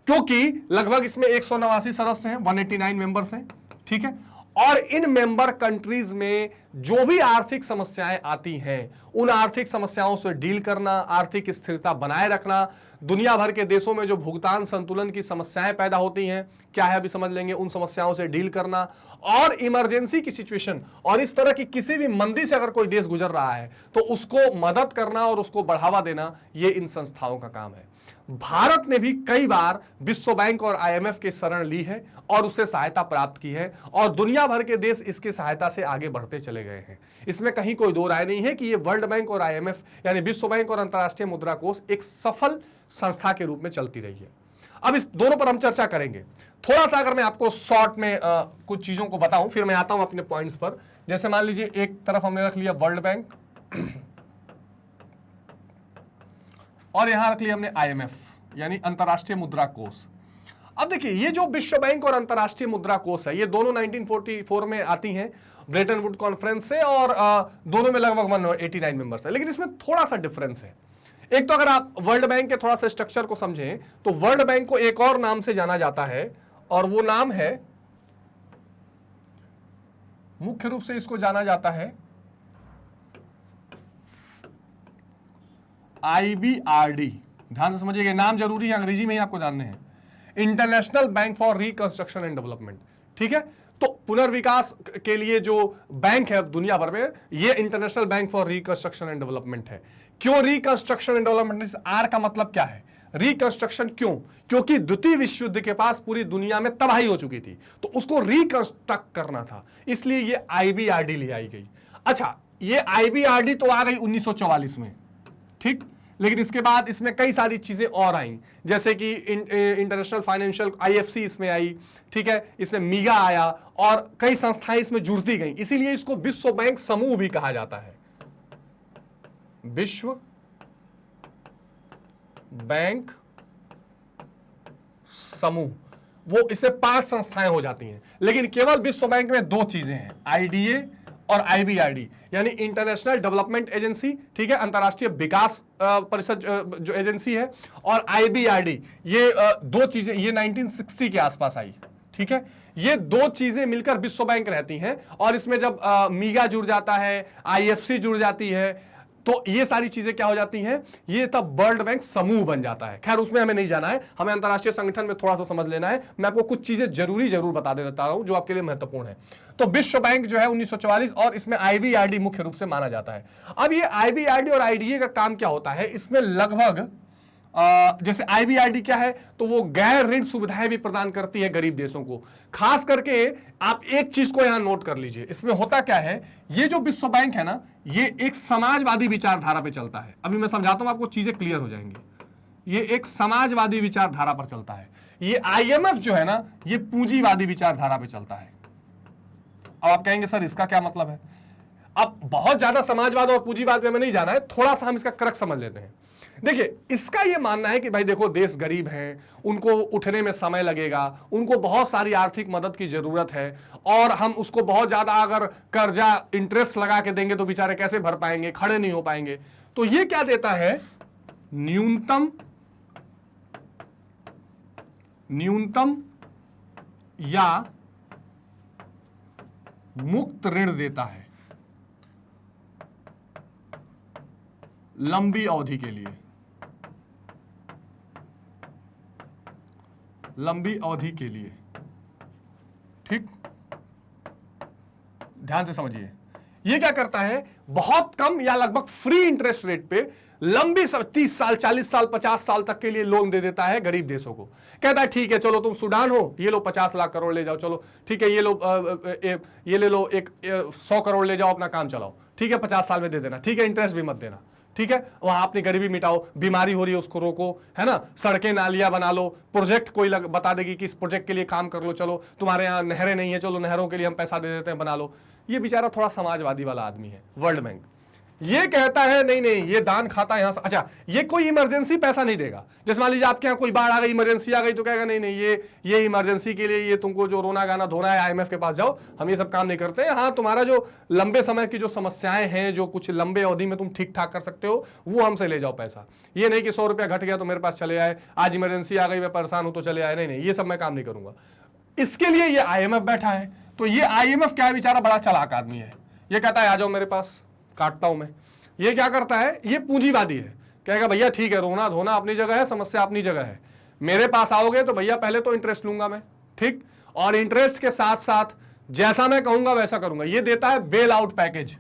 क्योंकि लगभग इसमें 189 सदस्य हैं, 189 मेंबर्स हैं, ठीक है। और इन मेंबर कंट्रीज में जो भी आर्थिक समस्याएं आती हैं उन आर्थिक समस्याओं से डील करना, आर्थिक स्थिरता बनाए रखना, दुनिया भर के देशों में जो भुगतान संतुलन की समस्याएं पैदा होती हैं, क्या है अभी समझ लेंगे, उन समस्याओं से डील करना और इमरजेंसी की सिचुएशन और इस तरह की किसी भी मंदी से अगर कोई देश गुजर रहा है तो उसको मदद करना और उसको बढ़ावा देना, ये इन संस्थाओं का काम है। भारत ने भी कई बार विश्व बैंक और आईएमएफ की शरण ली है और उससे सहायता प्राप्त की है और दुनिया भर के देश इसकी सहायता से आगे बढ़ते चले गए हैं। इसमें कहीं कोई दो राय नहीं है कि ये वर्ल्ड बैंक और आईएमएफ यानी विश्व बैंक और अंतर्राष्ट्रीय मुद्रा कोष एक सफल संस्था के रूप में चलती रही है। अब इस दोनों पर हम चर्चा करेंगे। थोड़ा सा अगर मैं आपको शॉर्ट में कुछ चीजों को बताऊं, फिर मैं आता हूं अपने पॉइंट्स पर। जैसे मान लीजिए एक तरफ हमने रख लिया वर्ल्ड बैंक और यहां रख लिया हमने आईएमएफ यानी अंतर्राष्ट्रीय मुद्रा कोष। अब देखिए ये जो विश्व बैंक और अंतर्राष्ट्रीय मुद्रा कोष है, ये दोनों 1944 में आती हैं ब्रेटन वुड कॉन्फ्रेंस से और दोनों में लगभग 189 मेंबर्स है। लेकिन इसमें थोड़ा सा डिफरेंस है। एक तो अगर आप वर्ल्ड बैंक के थोड़ा सा स्ट्रक्चर को समझें तो वर्ल्ड बैंक को एक और नाम से जाना जाता है और वो नाम है, मुख्य रूप से इसको जाना जाता है IBRD। ध्यान से समझिएगा, नाम जरूरी है, अंग्रेजी में ही आपको जानने हैं। International bank for reconstruction and development, ठीक है। तो पुनर्विकास के लिए जो बैंक है दुनिया भर में, ये international bank for reconstruction and development है। क्यों रिकंस्ट्रक्शन एंड डेवलपमेंट? आर का मतलब क्या है? रिकंस्ट्रक्शन क्यों? क्योंकि द्वितीय विश्व युद्ध के पास पूरी दुनिया में तबाही हो चुकी थी तो उसको रिकंस्ट्रक्ट करना था, इसलिए ये IBRD ले आई गई। अच्छा, ये IBRD तो आ गई 1944 में, ठीक। लेकिन इसके बाद इसमें कई सारी चीजें और आई, जैसे कि इंटरनेशनल फाइनेंशियल IFC इसमें आई, ठीक है, इसमें मीगा आया और कई संस्थाएं इसमें जुड़ती गई। इसीलिए इसको विश्व बैंक समूह भी कहा जाता है। विश्व बैंक समूह, वो इसमें 5 संस्थाएं हो जाती हैं। लेकिन केवल विश्व बैंक में 2 चीजें हैं, IDA और IBRD यानी इंटरनेशनल डेवलपमेंट एजेंसी, ठीक है, अंतरराष्ट्रीय विकास परिषद जो एजेंसी है, और IBRD, ये 2 चीजें, ये 1960 के आसपास आई, ठीक है। ये 2 चीजें मिलकर विश्व बैंक रहती हैं और इसमें जब मीगा जुड़ जाता है, IFC जुड़ जाती है, तो ये सारी चीजें क्या हो जाती हैं, ये तब वर्ल्ड बैंक समूह बन जाता है। खैर उसमें हमें नहीं जाना है, हमें अंतरराष्ट्रीय संगठन में थोड़ा सा समझ लेना है। मैं आपको कुछ चीजें जरूर बता देता हूं जो आपके लिए महत्वपूर्ण है। तो विश्व बैंक जो है 1944 और इसमें IBRD मुख्य रूप से माना जाता है। अब ये IBRD और IDA का काम क्या होता है, इसमें लगभग जैसे IBRD क्या है, तो वो गैर ऋण सुविधाएं भी प्रदान करती है गरीब देशों को। खास करके आप एक चीज को यहां नोट कर लीजिए, इसमें होता क्या है, ये जो विश्व बैंक है ना, ये एक समाजवादी विचारधारा पे चलता है। अभी मैं समझाता हूं आपको, चीजें क्लियर हो जाएंगी। ये एक समाजवादी विचारधारा पर चलता है। ये IMF जो है ना, ये पूंजीवादी विचारधारा पे चलता है। अब आप कहेंगे सर इसका क्या मतलब है? अब बहुत ज्यादा समाजवाद और पूंजीवाद में नहीं जाना है, थोड़ा सा हम इसका क्रक्स समझ लेते हैं। देखिए, इसका यह मानना है कि भाई देखो, देश गरीब हैं, उनको उठने में समय लगेगा, उनको बहुत सारी आर्थिक मदद की जरूरत है, और हम उसको बहुत ज्यादा अगर कर्जा इंटरेस्ट लगा के देंगे तो बेचारे कैसे भर पाएंगे, खड़े नहीं हो पाएंगे। तो ये क्या देता है, न्यूनतम या मुक्त ऋण देता है लंबी अवधि के लिए, लंबी अवधि के लिए। ठीक, ध्यान से समझिए, ये क्या करता है, बहुत कम या लगभग फ्री इंटरेस्ट रेट पे लंबी 30 साल 40 साल 50 साल तक के लिए लोन दे देता है गरीब देशों को। कहता है ठीक है, चलो तुम सूडान हो, ये लो 50 लाख करोड़ ले जाओ, चलो ठीक है, ये ले लो 100 करोड़ ले जाओ, अपना काम चलाओ, ठीक है 50 साल में दे देना, ठीक है इंटरेस्ट भी मत देना, ठीक है, वहां अपनी गरीबी मिटाओ, बीमारी हो रही है उसको रोको, है ना, सड़कें नालियां बना लो, प्रोजेक्ट कोई बता देगी कि इस प्रोजेक्ट के लिए काम कर लो, चलो तुम्हारे यहाँ नहरें नहीं है, चलो नहरों के लिए हम पैसा दे देते हैं, बना लो। ये बेचारा थोड़ा समाजवादी वाला आदमी है। वर्ल्ड बैंक ये कहता है नहीं नहीं, ये दान खाता है यहां से। अच्छा, ये कोई इमरजेंसी पैसा नहीं देगा, जैसे मान लीजिए आपके यहाँ कोई बाढ़ आ गई, इमरजेंसी आ गई, तो कहेगा नहीं नहीं, ये इमरजेंसी के लिए ये तुमको जो रोना गाना धोना है, IMF के पास जाओ, हम ये सब काम नहीं करते हैं। हाँ, तुम्हारा जो लंबे समय की जो समस्याएं हैं, जो कुछ लंबे अवधि में तुम ठीक ठाक कर सकते हो, वो हमसे ले जाओ पैसा। ये नहीं कि 100 रुपया घट गया तो मेरे पास चले आए, आज इमरजेंसी आ गई मैं परेशान हूं तो चले आए, नहीं नहीं, ये सब मैं काम नहीं करूंगा। इसके लिए ये IMF बैठा है। तो ये IMF क्या है, बेचारा बड़ा चालाक आदमी है। ये कहता है आ जाओ मेरे पास, काटता हूं मैं। ये क्या करता है, ये पूंजीवादी है, कहेगा भैया ठीक है, रोना धोना अपनी जगह है, समस्या अपनी जगह है, मेरे पास आओगे तो भैया पहले तो इंटरेस्ट लूंगा मैं, ठीक, और इंटरेस्ट के साथ साथ जैसा मैं कहूंगा वैसा करूंगा। ये देता है बेल आउट पैकेज।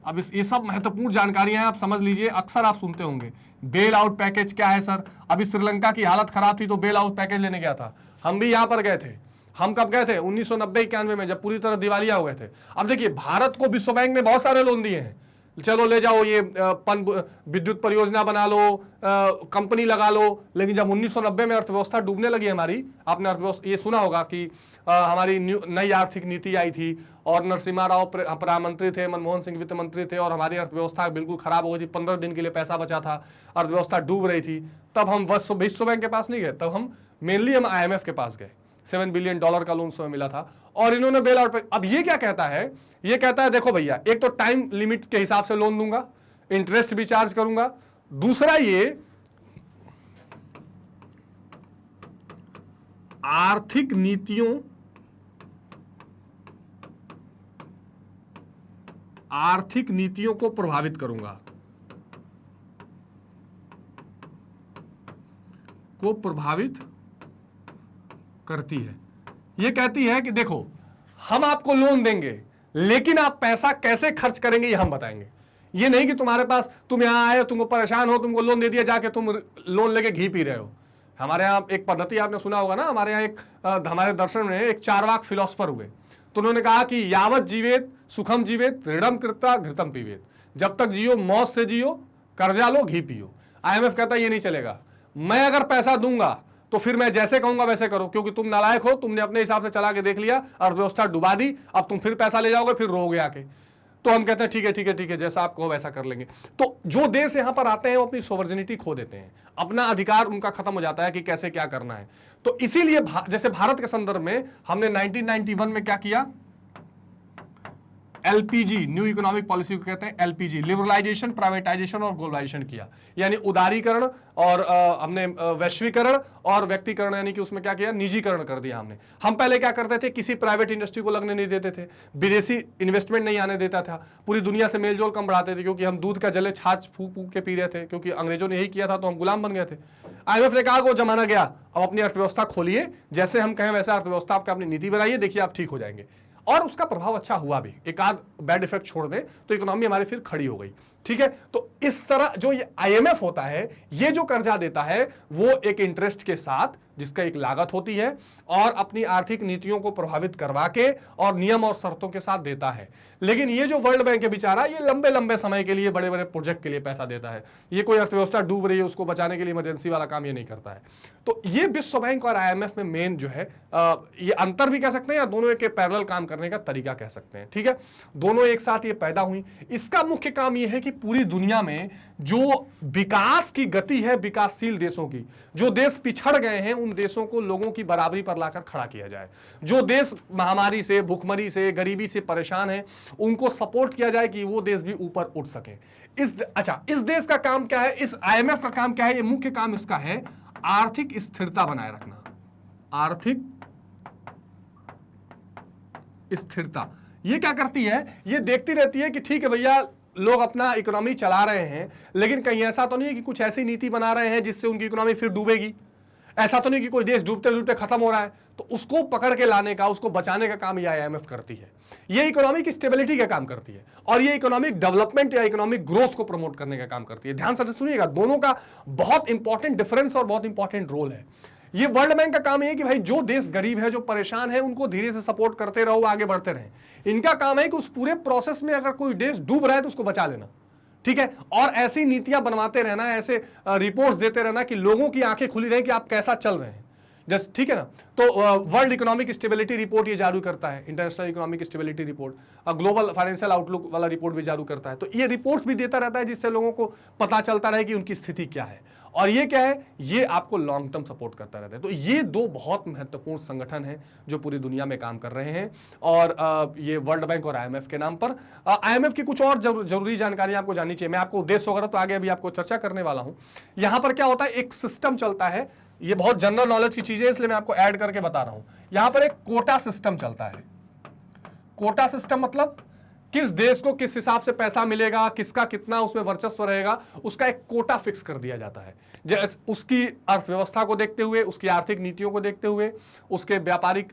अब ये सब महत्वपूर्ण जानकारियां आप समझ लीजिए, अक्सर आप सुनते होंगे बेल आउट पैकेज क्या है सर। अभी श्रीलंका की हालत खराब थी तो बेल आउट पैकेज लेने गया था, हम भी यहां पर गए थे। हम कब गए थे, 1990-91 में, जब पूरी तरह दिवालिया हो गए थे। अब देखिए, भारत को विश्व बैंक ने बहुत सारे लोन दिए हैं, चलो ले जाओ, ये विद्युत परियोजना बना लो, कंपनी लगा लो। लेकिन जब 1990 में अर्थव्यवस्था डूबने लगी हमारी, आपने अर्थव्यवस्था ये सुना होगा कि हमारी नई आर्थिक नीति आई थी और नरसिम्हा राव प्रधानमंत्री थे, मनमोहन सिंह वित्त मंत्री थे, और हमारी अर्थव्यवस्था बिल्कुल खराब हो गई थी, 15 दिन के लिए पैसा बचा था, अर्थव्यवस्था डूब रही थी। तब हम विश्व बैंक के पास नहीं गए, तब हम मेनली IMF के पास गए। $7 बिलियन का लोन समय मिला था, और इन्होंने बेल आउट पे। अब ये क्या कहता है, ये कहता है देखो भैया, एक तो टाइम लिमिट के हिसाब से लोन दूंगा, इंटरेस्ट भी चार्ज करूंगा, दूसरा ये आर्थिक नीतियों को प्रभावित करूंगा, को प्रभावित करती है। ये कहती है कि देखो, हम आपको लोन देंगे, लेकिन आप पैसा कैसे खर्च करेंगे ये हम बताएंगे। ये नहीं कि तुम्हारे पास, तुम यहां आए, तुमको परेशान हो, तुमको लोन दे दिया, जाके तुम लोन लेके घी पी रहे हो। हमारे यहाँ एक पद्धति आपने सुना होगा ना, हमारे यहाँ हमारे दर्शन में एक चार्वाक फिलोसफर हुए, तो उन्होंने कहा कि यावत जीवेत सुखम जीवेत ऋणम कृत्वा घृतम पीवेत। जब तक जियो मौज से जियो, कर्जा लो घी पियो। IMF कहता है ये नहीं चलेगा, मैं अगर पैसा दूंगा तो फिर मैं जैसे कहूंगा वैसे करो, क्योंकि तुम नालायक हो, तुमने अपने हिसाब से चला के देख लिया, अर्थव्यवस्था डुबा दी, अब तुम फिर पैसा ले जाओगे, फिर रोगे आके। तो हम कहते हैं ठीक है ठीक है ठीक है, जैसा आप कहो वैसा कर लेंगे। तो जो देश यहां पर आते हैं वो अपनी सोवर्जिनिटी खो देते हैं, अपना अधिकार उनका खत्म हो जाता है कि कैसे क्या करना है। तो इसीलिए जैसे भारत के संदर्भ में हमने 1991 में क्या किया, LPG, न्यू इकोनॉमिक पॉलिसी को कहते हैं LPG, लिबरलाइजेशन, प्राइवेटाइजेशन और ग्लोबलाइजेशन किया। यानी उदारीकरण और हमने वैश्वीकरण और व्यक्तिकरण, यानी कि उसमें क्या किया, निजीकरण कर दिया हमने। हम पहले क्या करते थे, किसी प्राइवेट इंडस्ट्री को लगने नहीं देते थे, विदेशी इन्वेस्टमेंट नहीं आने देता था, पूरी दुनिया से मेलजोल कम बढ़ाते थे, क्योंकि हम दूध का जले छाछ फूक फूक के पी रहे थे, क्योंकि अंग्रेजों ने यही किया था, तो हम गुलाम बन गए थे। IMF ने कहा वो जमाना गया, अब अपनी अर्थव्यवस्था खोलिए, जैसे हम कहें वैसे अर्थव्यवस्था आपका अपनी नीति बनाइए, देखिए आप ठीक हो जाएंगे। और उसका प्रभाव अच्छा हुआ भी, एक आध बैड इफेक्ट छोड़ दें तो इकोनॉमी हमारी फिर खड़ी हो गई। ठीक है, तो इस तरह जो ये IMF होता है, ये जो कर्जा देता है वो एक इंटरेस्ट के साथ जिसका एक लागत होती है, और अपनी आर्थिक नीतियों को प्रभावित करवा के और नियम और शर्तों के साथ देता है। लेकिन ये जो वर्ल्ड बैंक है बेचारा, ये लंबे लंबे समय के लिए बड़े बड़े प्रोजेक्ट के लिए पैसा देता है। ये कोई अर्थव्यवस्था डूब रही है उसको बचाने के लिए इमरजेंसी वाला काम ये नहीं करता है। तो ये विश्व बैंक और IMF में मेन जो है ये अंतर भी कह सकते हैं या दोनों के पैरेलल काम करने का तरीका कह सकते हैं। ठीक है, दोनों एक साथ ये पैदा हुई। इसका मुख्य काम ये है कि पूरी दुनिया में जो विकास की गति है विकासशील देशों की, जो देश पिछड़ गए हैं उन देशों को लोगों की बराबरी पर लाकर खड़ा किया जाए। जो देश महामारी से, भूखमरी से, गरीबी से परेशान हैं उनको सपोर्ट किया जाए कि वो देश भी ऊपर उठ सके। इस देश का काम क्या है, इस IMF का काम क्या है? ये मुख्य काम इसका है आर्थिक स्थिरता बनाए रखना। आर्थिक स्थिरता ये क्या करती है? ये देखती रहती है कि ठीक है भैया, लोग अपना इकोनॉमी चला रहे हैं, लेकिन कहीं ऐसा तो नहीं है कि कुछ ऐसी नीति बना रहे हैं जिससे उनकी इकोनॉमी फिर डूबेगी। ऐसा तो नहीं कि कोई देश डूबते डूबते खत्म हो रहा है, तो उसको पकड़ के लाने का, उसको बचाने का काम ये IMF करती है। ये इकोनॉमिक स्टेबिलिटी का काम करती है और ये इकोनॉमिक डेवलपमेंट या इकोनॉमिक ग्रोथ को प्रमोट करने का काम करती है। ध्यान से सुनिएगा, दोनों का बहुत इंपॉर्टेंट डिफरेंस और बहुत इंपॉर्टेंट रोल है। ये वर्ल्ड बैंक का काम है कि भाई जो देश गरीब है, जो परेशान है, उनको धीरे से सपोर्ट करते रहो, आगे बढ़ते रहें। इनका काम है कि उस पूरे प्रोसेस में अगर कोई देश डूब रहा है तो उसको बचा लेना। ठीक है, और ऐसी नीतियां बनवाते रहना, ऐसे रिपोर्ट्स देते रहना कि लोगों की आंखें खुली रहे कि आप कैसा चल रहे हैं। जस्ट ठीक है ना। तो वर्ल्ड इकोनॉमिक स्टेबिलिटी रिपोर्ट ये जारी करता है, international economic stability report, global financial outlook वाला रिपोर्ट भी जारी करता है। तो ये रिपोर्ट्स भी देता रहता है जिससे लोगों को पता चलता रहे कि उनकी स्थिति क्या है। और ये क्या है? ये आपको लॉन्ग टर्म सपोर्ट करता रहता है। तो ये दो बहुत महत्वपूर्ण संगठन हैं जो पूरी दुनिया में काम कर रहे हैं, और ये वर्ल्ड बैंक और IMF के नाम पर। IMF की कुछ और जरूरी जानकारी आपको जाननी चाहिए। मैं आपको उद्देश्य वगैरह तो आगे अभी आपको चर्चा करने वाला हूं। यहां पर क्या होता है, एक सिस्टम चलता है, ये बहुत जनरल नॉलेज की चीजें इसलिए मैं आपको ऐड करके बता रहा हूं। यहां पर एक कोटा सिस्टम चलता है। कोटा सिस्टम मतलब किस देश को किस हिसाब से पैसा मिलेगा, किसका कितना उसमें वर्चस्व रहेगा, उसका एक कोटा फिक्स कर दिया जाता है। उसकी अर्थव्यवस्था को देखते हुए, उसकी आर्थिक नीतियों को देखते हुए, उसके व्यापारिक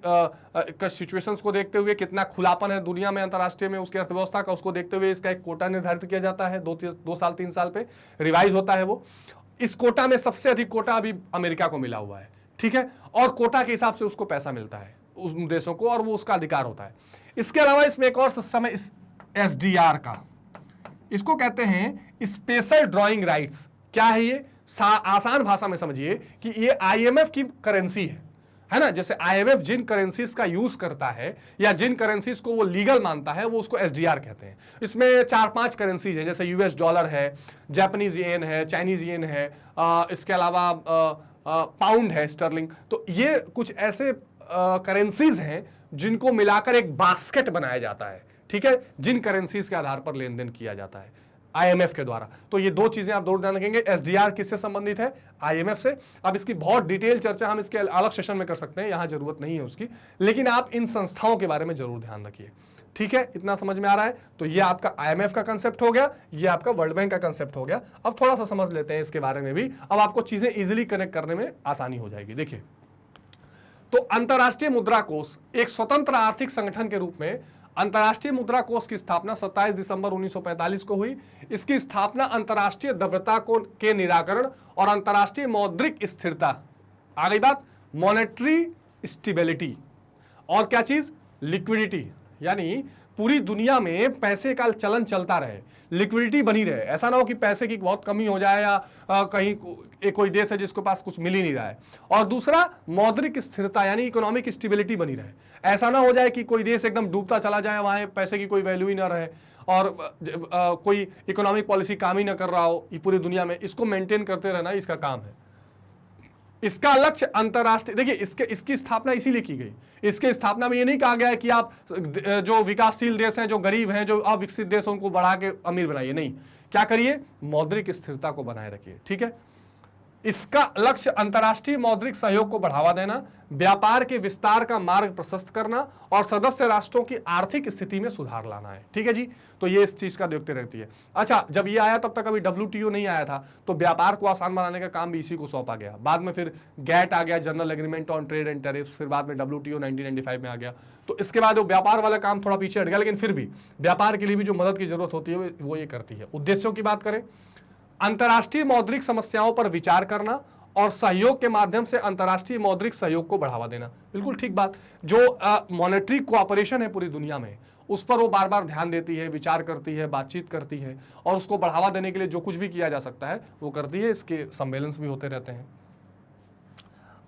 सिचुएशंस को देखते हुए, कितना खुलापन है दुनिया में अंतर्राष्ट्रीय में उसकी अर्थव्यवस्था का, उसको देखते हुए इसका एक कोटा निर्धारित किया जाता है। 2 साल 3 साल पे रिवाइज होता है वो। इस कोटा में सबसे अधिक कोटा अभी अमेरिका को मिला हुआ है। ठीक है, और कोटा के हिसाब से उसको पैसा मिलता है उस देशों को, और वो उसका अधिकार होता है। इसके अलावा इसमें एक और सिस्टम है SDR का, इसको कहते हैं स्पेशल ड्रॉइंग राइट्स। क्या है ये? आसान भाषा में समझिए कि ये IMF की करेंसी है ना। जैसे IMF जिन करेंसीज का यूज करता है या जिन करेंसीज को वो लीगल मानता है, वो उसको SDR कहते हैं। इसमें 4-5 करेंसीज हैं, जैसे US डॉलर है, जापानीज येन है, चाइनीज येन है, इसके अलावा पाउंड है, स्टर्लिंग। तो ये कुछ ऐसे करेंसीज हैं जिनको मिलाकर एक बास्केट बनाया जाता है। ठीक है, जिन करेंसीज के आधार पर लेन देन किया जाता है IMF के द्वारा। तो ये 2 चीजें आप जरूर ध्यान रखेंगे। SDR किससे संबंधित है? IMF से। अब इसकी बहुत डिटेल चर्चा हम इसके अलग सेशन में कर सकते हैं, यहां जरूरत नहीं है उसकी, लेकिन आप इन संस्थाओं के बारे में जरूर ध्यान रखिए। ठीक है, इतना समझ में आ रहा है? तो ये आपका IMF का कंसेप्ट हो गया, ये आपका वर्ल्ड बैंक का कंसेप्ट हो गया। अब थोड़ा सा समझ लेते हैं इसके बारे में भी, अब आपको चीजें इजिली कनेक्ट करने में आसानी हो जाएगी। देखिए, तो अंतर्राष्ट्रीय मुद्रा कोष एक स्वतंत्र आर्थिक संगठन के रूप में अंतर्राष्ट्रीय मुद्रा कोष की स्थापना 27 दिसंबर 1945 को हुई। इसकी स्थापना अंतर्राष्ट्रीय द्रव्यता के निराकरण और अंतर्राष्ट्रीय मौद्रिक स्थिरता, आ गई बात, मॉनेटरी स्टेबिलिटी, और क्या चीज? लिक्विडिटी, यानी पूरी दुनिया में पैसे का चलन चलता रहे, लिक्विडिटी बनी रहे। ऐसा ना हो कि पैसे की बहुत कमी हो जाए या कहीं कोई देश है जिसके पास कुछ मिल ही नहीं रहा है। और दूसरा मौद्रिक स्थिरता, यानी इकोनॉमिक स्टेबिलिटी बनी रहे। ऐसा ना हो जाए कि कोई देश एकदम डूबता चला जाए, वहां पैसे की कोई वैल्यू ही ना रहे और कोई इकोनॉमिक पॉलिसी काम ही ना कर रहा हो ये पूरी दुनिया में। इसको मेंटेन करते रहना इसका काम है। इसका लक्ष्य अंतरराष्ट्रीय, देखिए इसकी स्थापना इसीलिए की गई। इसके स्थापना में ये नहीं कहा गया है कि आप जो विकासशील देश हैं, जो गरीब हैं, जो अविकसित देश हैं, उनको बढ़ा के अमीर बनाइए। नहीं, क्या करिए? मौद्रिक स्थिरता को बनाए रखिए। ठीक है, इसका लक्ष्य अंतर्राष्ट्रीय मौद्रिक सहयोग को बढ़ावा देना, व्यापार के विस्तार का मार्ग प्रशस्त करना और सदस्य राष्ट्रों की आर्थिक स्थिति में सुधार लाना है। ठीक है जी, तो ये इस चीज का देखते रहती है। अच्छा, जब ये आया तब तक अभी WTO नहीं आया था, तो व्यापार को आसान बनाने का काम भी इसी को सौंपा गया। बाद में फिर GATT आ गया, general agreement on trade and tariffs, फिर बाद में WTO 1995 में आ गया। तो इसके बाद वो व्यापार वाला काम थोड़ा पीछे हट गया, लेकिन फिर भी व्यापार के लिए भी जो मदद की जरूरत होती है वो ये करती है। उद्देश्यों की बात करें, अंतर्राष्ट्रीय मौद्रिक समस्याओं पर विचार करना और सहयोग के माध्यम से अंतर्राष्ट्रीय मौद्रिक सहयोग को बढ़ावा देना। बिल्कुल ठीक बात। जो मॉनेटरी कोऑपरेशन है पूरी दुनिया में, उस पर वो बार बार ध्यान देती है, विचार करती है, बातचीत करती है और उसको बढ़ावा देने के लिए जो कुछ भी किया जा सकता है वो करती है। इसके सम्मेलन भी होते रहते हैं।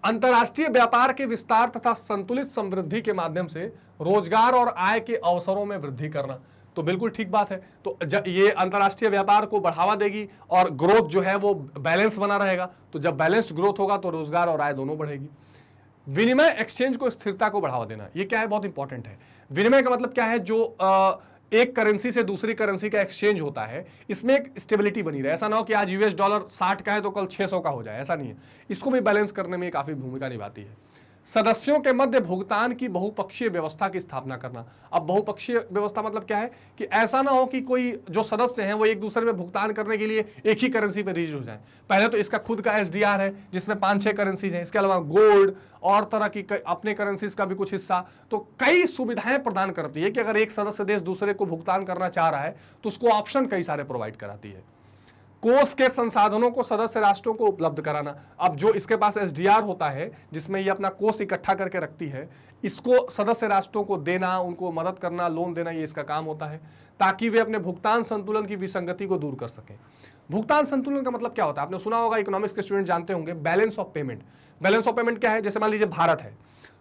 अंतर्राष्ट्रीय व्यापार के विस्तार तथा संतुलित समृद्धि के माध्यम से रोजगार और आय के अवसरों में वृद्धि करना, तो बिल्कुल ठीक बात है। तो ये अंतर्राष्ट्रीय व्यापार को बढ़ावा देगी और ग्रोथ जो है वो बैलेंस बना रहेगा। तो जब बैलेंस्ड ग्रोथ होगा तो रोजगार और आय दोनों बढ़ेगी। विनिमय एक्सचेंज को स्थिरता को बढ़ावा देना, ये क्या है, बहुत इंपॉर्टेंट है। विनिमय का मतलब क्या है, जो एक करेंसी से दूसरी करेंसी का एक्सचेंज होता है, इसमें एक स्टेबिलिटी बनी रहे। ऐसा ना हो कि आज यूएस डॉलर 60 का है तो कल 600 का हो जाए, ऐसा नहीं है। इसको भी बैलेंस करने में काफी भूमिका निभाती है। सदस्यों के मध्य भुगतान की बहुपक्षीय व्यवस्था की स्थापना करना। अब बहुपक्षीय व्यवस्था मतलब क्या है कि ऐसा ना हो कि कोई जो सदस्य हैं वो एक दूसरे में भुगतान करने के लिए एक ही करेंसी पे रिलीज हो जाए। पहले तो इसका खुद का एसडीआर है जिसमें 5-6 करेंसीज हैं, इसके अलावा गोल्ड और तरह की अपने करेंसीज का भी कुछ हिस्सा, तो कई सुविधाएं प्रदान करती है कि अगर एक सदस्य देश दूसरे को भुगतान करना चाह रहा है तो उसको ऑप्शन कई सारे प्रोवाइड कराती है। कोष के संसाधनों को सदस्य राष्ट्रों को उपलब्ध कराना। अब जो इसके पास एसडीआर होता है जिसमें ये अपना कोष इकट्ठा करके रखती है, इसको सदस्य राष्ट्रों को देना, उनको मदद करना, लोन देना, ये इसका काम होता है ताकि वे अपने भुगतान संतुलन की विसंगति को दूर कर सकें। भुगतान संतुलन का मतलब क्या होता है, आपने सुना होगा, इकोनॉमिक्स के स्टूडेंट जानते होंगे, balance of payment. Balance of payment क्या है, जैसे मान लीजिए भारत है,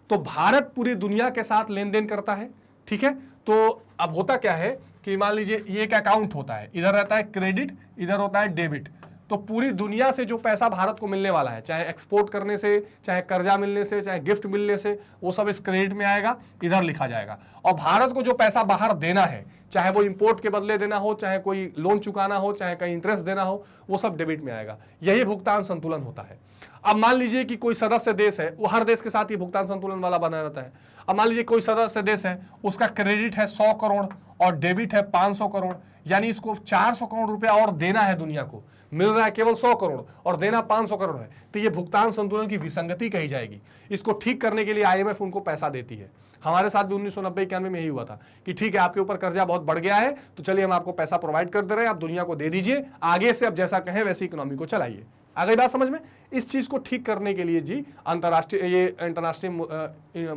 तो भारत पूरी दुनिया के साथ लेन देन करता है, ठीक है। तो अब होता क्या है कि मान लीजिए ये एक अकाउंट होता है, इधर रहता है क्रेडिट, इधर होता है डेबिट। तो पूरी दुनिया से जो पैसा भारत को मिलने वाला है, चाहे एक्सपोर्ट करने से, चाहे कर्जा मिलने से, चाहे गिफ्ट मिलने से, वो सब इस क्रेडिट में आएगा, इधर लिखा जाएगा। और भारत को जो पैसा बाहर देना है, चाहे वो इंपोर्ट के बदले देना हो, चाहे कोई लोन चुकाना हो, चाहे कहीं इंटरेस्ट देना हो, वो सब डेबिट में आएगा। यही भुगतान संतुलन होता है। अब मान लीजिए कि कोई सदस्य देश है, वो हर देश के साथ ये भुगतान संतुलन वाला बना रहता है। अब मान लीजिए कोई सदस्य देश है, उसका क्रेडिट है 100 करोड़ और डेबिट है 500 करोड़, यानी इसको 400 करोड़ रुपया और देना है दुनिया को, मिल रहा है केवल 100 करोड़ और देना 500 करोड़ है, तो ये भुगतान संतुलन की विसंगति कही जाएगी। इसको ठीक करने के लिए आईएमएफ उनको पैसा देती है। हमारे साथ भी 1990-91 में यही हुआ था कि ठीक है, आपके ऊपर कर्जा बहुत बढ़ गया है, तो चलिए हम आपको पैसा प्रोवाइड कर दे रहे हैं, आप दुनिया को दे दीजिए, आगे से अब जैसा कहें वैसी इकोनॉमी को चलाइए। आ गई बात समझ में? इस चीज को ठीक करने के लिए जी अंतर्राष्ट्रीय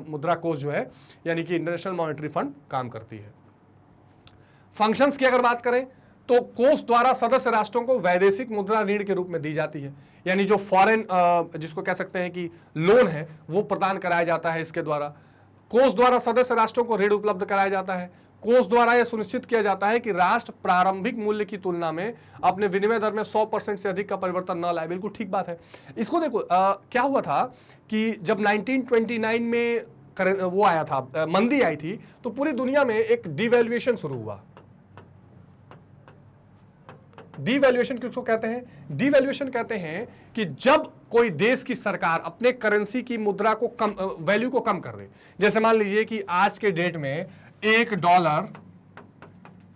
मुद्रा कोष जो है, यानी कि इंटरनेशनल मॉनेटरी फंड काम करती है। फंक्शंस की अगर बात करें तो कोष द्वारा सदस्य राष्ट्रों को वैदेशिक मुद्रा ऋण के रूप में दी जाती है, यानी जो फॉरेन जिसको कह सकते हैं कि लोन है, वो प्रदान कराया जाता है इसके द्वारा। कोष द्वारा सदस्य राष्ट्रों को ऋण उपलब्ध कराया जाता है। कोष द्वारा यह सुनिश्चित किया जाता है कि राष्ट्र प्रारंभिक मूल्य की तुलना में अपने विनिमय दर में 100% से अधिक का परिवर्तन न लाए। बिल्कुल ठीक बात है। इसको देखो क्या हुआ था कि जब 1929 में वो आया था, मंदी आई थी, तो पूरी दुनिया में एक डिवैल्यूएशन शुरू हुआ। डिवैल्यूएशन किसको कहते हैं? डिवैल्यूएशन कहते हैं कि जब कोई देश की सरकार अपने करेंसी की मुद्रा को कम, वैल्यू को कम कर दे। जैसे मान लीजिए कि आज के डेट में $1,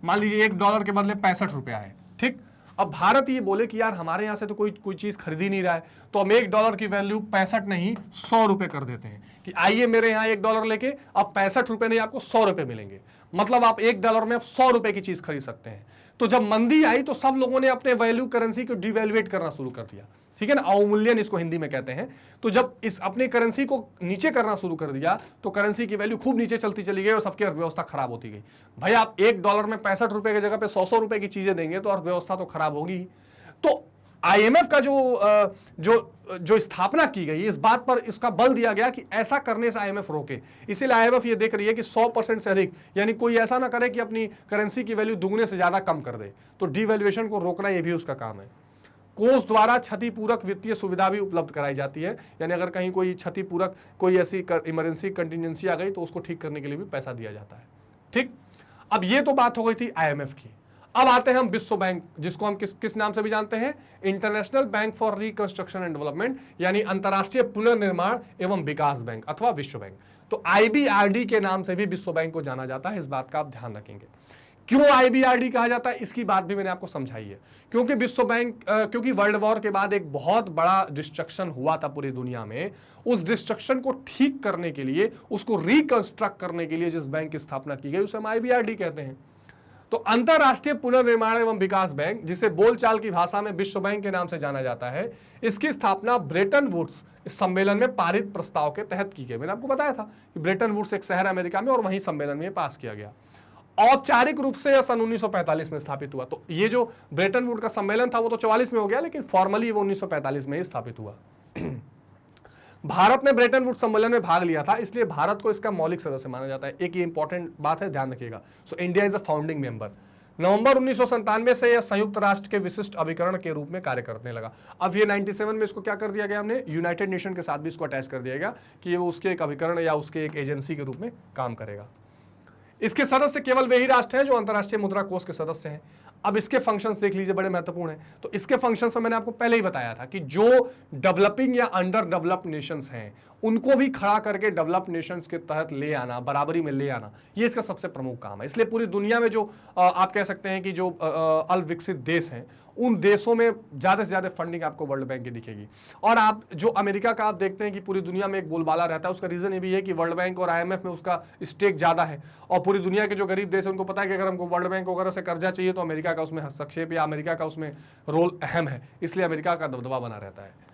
मान लीजिए $1 के बदले 65 रुपया है, ठीक। अब भारत ये बोले कि यार हमारे यहां से तो कोई चीज खरीदी नहीं रहा है, तो हम $1 की वैल्यू 65 नहीं 100 रुपए कर देते हैं कि आइए मेरे यहाँ $1 लेके अब 65 रुपए नहीं, आपको 100 रुपए मिलेंगे। मतलब आप $1 में अब 100 रुपए की चीज खरीद सकते हैं। तो जब मंदी आई तो सब लोगों ने अपने वैल्यू करेंसी को डिवैल्यूएट करना शुरू कर दिया, ठीक है ना, अवमूल्यन इसको हिंदी में कहते हैं। तो जब इस अपनी करेंसी को नीचे करना शुरू कर दिया तो करेंसी की वैल्यू खूब नीचे चलती चली गई और सबकी अर्थव्यवस्था खराब होती गई। भाई आप $1 में 65 रुपए की जगह पे 100 रुपए की चीजें देंगे तो अर्थव्यवस्था तो खराब होगी। तो आईएमएफ का जो स्थापना की गई, इस बात पर इसका बल दिया गया कि ऐसा करने से आईएमएफ रोके। इसीलिए आईएमएफ ये देख रही है कि 100% से अधिक, यानी कोई ऐसा ना करे कि अपनी करेंसी की वैल्यू दुगने से ज्यादा कम कर दे। तो डिवैल्यूएशन को रोकना ये भी उसका काम है। कोष द्वारा क्षतिपूरक वित्तीय सुविधा भी उपलब्ध कराई जाती है, यानी अगर कहीं कोई क्षतिपूरक कोई ऐसी इमरजेंसी कंटिजेंसी आ गई तो उसको ठीक करने के लिए भी पैसा दिया जाता है, ठीक। अब ये तो बात हो गई थी आईएमएफ की। अब आते हैं हम विश्व बैंक, जिसको हम किस नाम से भी जानते हैं, international bank for reconstruction and development, यानी अंतर्राष्ट्रीय पुनर्निर्माण एवं विकास बैंक अथवा विश्व बैंक। तो आईबीआरडी के नाम से भी विश्व बैंक को जाना जाता है, इस बात का आप ध्यान रखेंगे। क्यों आईबीआरडी कहा जाता है, इसकी बात भी मैंने आपको समझाई है। क्योंकि विश्व बैंक क्योंकि वर्ल्ड वॉर के बाद एक बहुत बड़ा डिस्ट्रक्शन हुआ था पूरी दुनिया में, उस डिस्ट्रक्शन को ठीक करने के लिए, उसको रिकंस्ट्रक्ट करने के लिए जिस बैंक की स्थापना की गई उसे हम आईबीआरडी कहते हैं। तो अंतरराष्ट्रीय पुनर्निर्माण एवं विकास बैंक, जिसे बोलचाल की भाषा में विश्व बैंक के नाम से जाना जाता है, इसकी स्थापना ब्रेटन वुड्स इस सम्मेलन में पारित प्रस्ताव के तहत की गई। मैंने आपको बताया था कि ब्रेटन वुड्स एक शहर है अमेरिका में और वहीं सम्मेलन में पास किया गया। औपचारिक रूप से यह सन 1945 में स्थापित हुआ। तो ये जो ब्रेटन वुड का सम्मेलन था वो तो 44 में हो गया, लेकिन फॉर्मली वो 1945 में ही स्थापित हुआ। भारत ने ब्रेटन वुड सम्मेलन में भाग लिया था, इसलिए भारत को इसका मौलिक सदस्य माना जाता है। एक ये इंपॉर्टेंट बात है, ध्यान रखिएगा। So India is a founding member. November 1997 से यह संयुक्त राष्ट्र के विशिष्ट अभिकरण के रूप में कार्य करने लगा। अब ये 97 में इसको क्या कर दिया गया, हमने यूनाइटेड नेशन के साथ भी इसको अटैच कर दिया गया कि ये उसके एक अभिकरण या उसके एक एजेंसी के रूप में काम करेगा। इसके सदस्य केवल वे ही राष्ट्र हैं जो अंतर्राष्ट्रीय मुद्रा कोष के सदस्य हैं। अब इसके फंक्शंस देख लीजिए, बड़े महत्वपूर्ण हैं। तो इसके फंक्शंस में मैंने आपको पहले ही बताया था कि जो डेवलपिंग या अंडर डेवलप्ड नेशंस हैं उनको भी खड़ा करके डेवलप्ड नेशंस के तहत ले आना, बराबरी में ले आना, ये इसका सबसे प्रमुख काम है। इसलिए पूरी दुनिया में जो आप कह सकते हैं कि जो अल्पविकसित देश हैं उन देशों में ज्यादा से ज्यादा फंडिंग आपको वर्ल्ड बैंक की दिखेगी। और आप जो अमेरिका का आप देखते हैं कि पूरी दुनिया में एक बोलबाला रहता है, उसका रीजन ये भी है कि वर्ल्ड बैंक और IMF में उसका स्टेक ज्यादा है। और पूरी दुनिया के जो गरीब देश हैं उनको पता है कि अगर हमको वर्ल्ड बैंक वगैरह से कर्जा चाहिए तो अमेरिका का उसमें हस्तक्षेप या अमेरिका का उसमें रोल अहम है, इसलिए अमेरिका का दबदबा बना रहता है।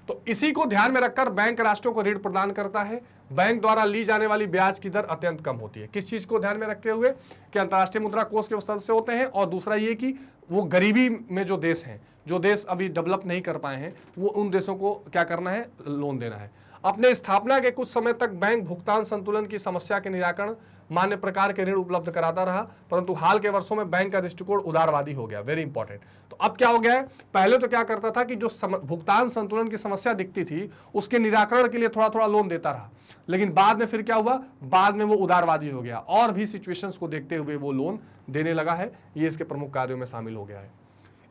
तो इसी को ध्यान में रखकर बैंक राष्ट्रों को ऋण प्रदान करता है। बैंक द्वारा ली जाने वाली ब्याज की दर अत्यंत कम होती है। किस चीज को ध्यान में रखते हुए कि अंतर्राष्ट्रीय मुद्रा कोष के सदस्य होते हैं, और दूसरा ये कि वो गरीबी में जो देश हैं, जो देश अभी डेवलप नहीं कर पाए हैं, वो उन देशों को क्या करना है, लोन देना है। अपने स्थापना के कुछ समय तक बैंक भुगतान संतुलन की समस्या के निराकरण मान्य प्रकार के ऋण उपलब्ध कराता रहा, परंतु हाल के वर्षों में बैंक का दृष्टिकोण उदारवादी हो गया। Very important. तो अब क्या हो गया है, पहले तो क्या करता था कि जो भुगतान संतुलन की समस्या दिखती थी उसके निराकरण के लिए थोड़ा थोड़ा लोन देता रहा, लेकिन बाद में फिर क्या हुआ, बाद में वो उदारवादी हो गया और भी सिचुएशंस को देखते हुए वो लोन देने लगा है। ये इसके प्रमुख कार्यों में शामिल हो गया है।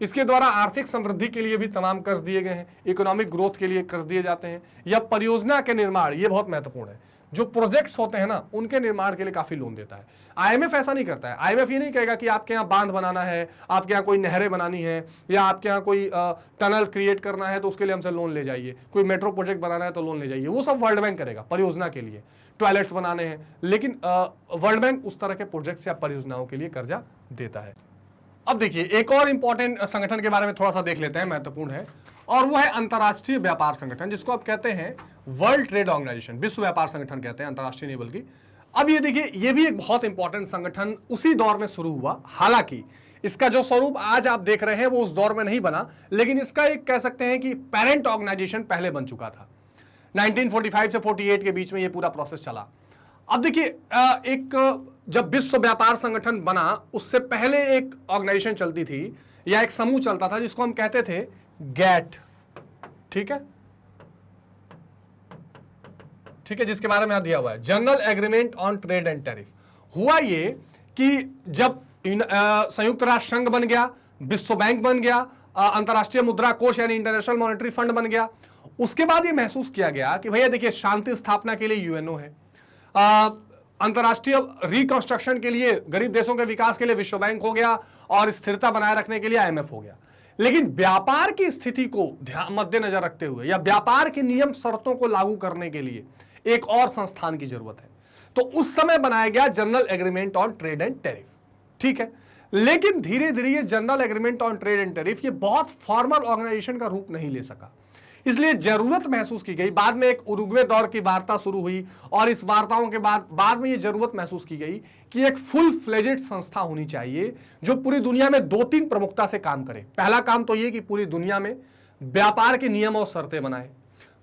इसके द्वारा आर्थिक समृद्धि के लिए भी तमाम कर्ज दिए गए हैं, इकोनॉमिक ग्रोथ के लिए कर्ज दिए जाते हैं, या परियोजना के निर्माण, ये बहुत महत्वपूर्ण है, जो प्रोजेक्ट्स होते हैं ना उनके निर्माण के लिए काफी लोन देता है। IMF ऐसा नहीं करता है। IMF ये नहीं कहेगा कि आपके यहाँ बांध बनाना है, आपके यहाँ कोई नहरें बनानी है, या आपके यहाँ कोई टनल क्रिएट करना है तो उसके लिए हमसे लोन ले जाइए, कोई मेट्रो प्रोजेक्ट बनाना है तो लोन ले जाइए। वो सब वर्ल्ड बैंक करेगा परियोजना के लिए, टॉयलेट्स बनाने हैं, लेकिन वर्ल्ड बैंक उस तरह के प्रोजेक्ट्स या परियोजनाओं के लिए कर्जा देता है। अब देखिए एक और इंपॉर्टेंट संगठन के बारे में थोड़ा सा देख लेते हैं, महत्वपूर्ण है, और वो है अंतर्राष्ट्रीय व्यापार संगठन, जिसको आप कहते हैं वर्ल्ड ट्रेड ऑर्गेनाइजेशन, विश्व व्यापार संगठन कहते हैं, अंतर्राष्ट्रीय नहीं बल्कि। अब ये देखिए, ये भी एक बहुत इंपॉर्टेंट संगठन उसी दौर में शुरू हुआ। हालांकि इसका जो स्वरूप आज आप देख रहे हैं वो उस दौर में नहीं बना, लेकिन इसका एक कह सकते हैं कि पेरेंट ऑर्गेनाइजेशन पहले बन चुका था। 1945 से 48 के बीच में ये पूरा प्रोसेस चला। अब देखिए एक जब विश्व व्यापार संगठन बना उससे पहले एक ऑर्गेनाइजेशन चलती थी या एक समूह चलता था जिसको हम कहते थे गैट। ठीक है, ठीक है, जिसके बारे में दिया हुआ है general agreement on trade and tariff. हुआ ये कि जब संयुक्त राष्ट्र संघ बन गया, विश्व बैंक बन गया, अंतर्राष्ट्रीय मुद्रा कोष यानी इंटरनेशनल मॉनेटरी फंड बन गया, उसके बाद ये महसूस किया गया कि भैया देखिए शांति स्थापना के लिए UNO है, अंतर्राष्ट्रीय रिकंस्ट्रक्शन के लिए, गरीब देशों के विकास के लिए विश्व बैंक हो गया, और स्थिरता बनाए रखने के लिए IMF हो गया। लेकिन व्यापार की स्थिति को मद्देनजर रखते हुए या व्यापार के नियम शर्तों को लागू करने के लिए एक और संस्थान की जरूरत है। तो उस समय बनाया गया general agreement on trade and tariff. ठीक है, लेकिन धीरे धीरे ये general agreement on trade and tariff ये बहुत फॉर्मल ऑर्गेनाइजेशन का रूप नहीं ले सका, इसलिए जरूरत महसूस की गई। बाद में एक उरुग्वे दौर की वार्ता शुरू हुई और इस वार्ताओं के बाद में ये जरूरत महसूस की गई कि एक फुल फ्लेजेड संस्था होनी चाहिए जो पूरी दुनिया में 2-3 प्रमुखता से काम करे। पहला काम तो ये कि पूरी दुनिया में व्यापार के नियम और शर्तें बनाए।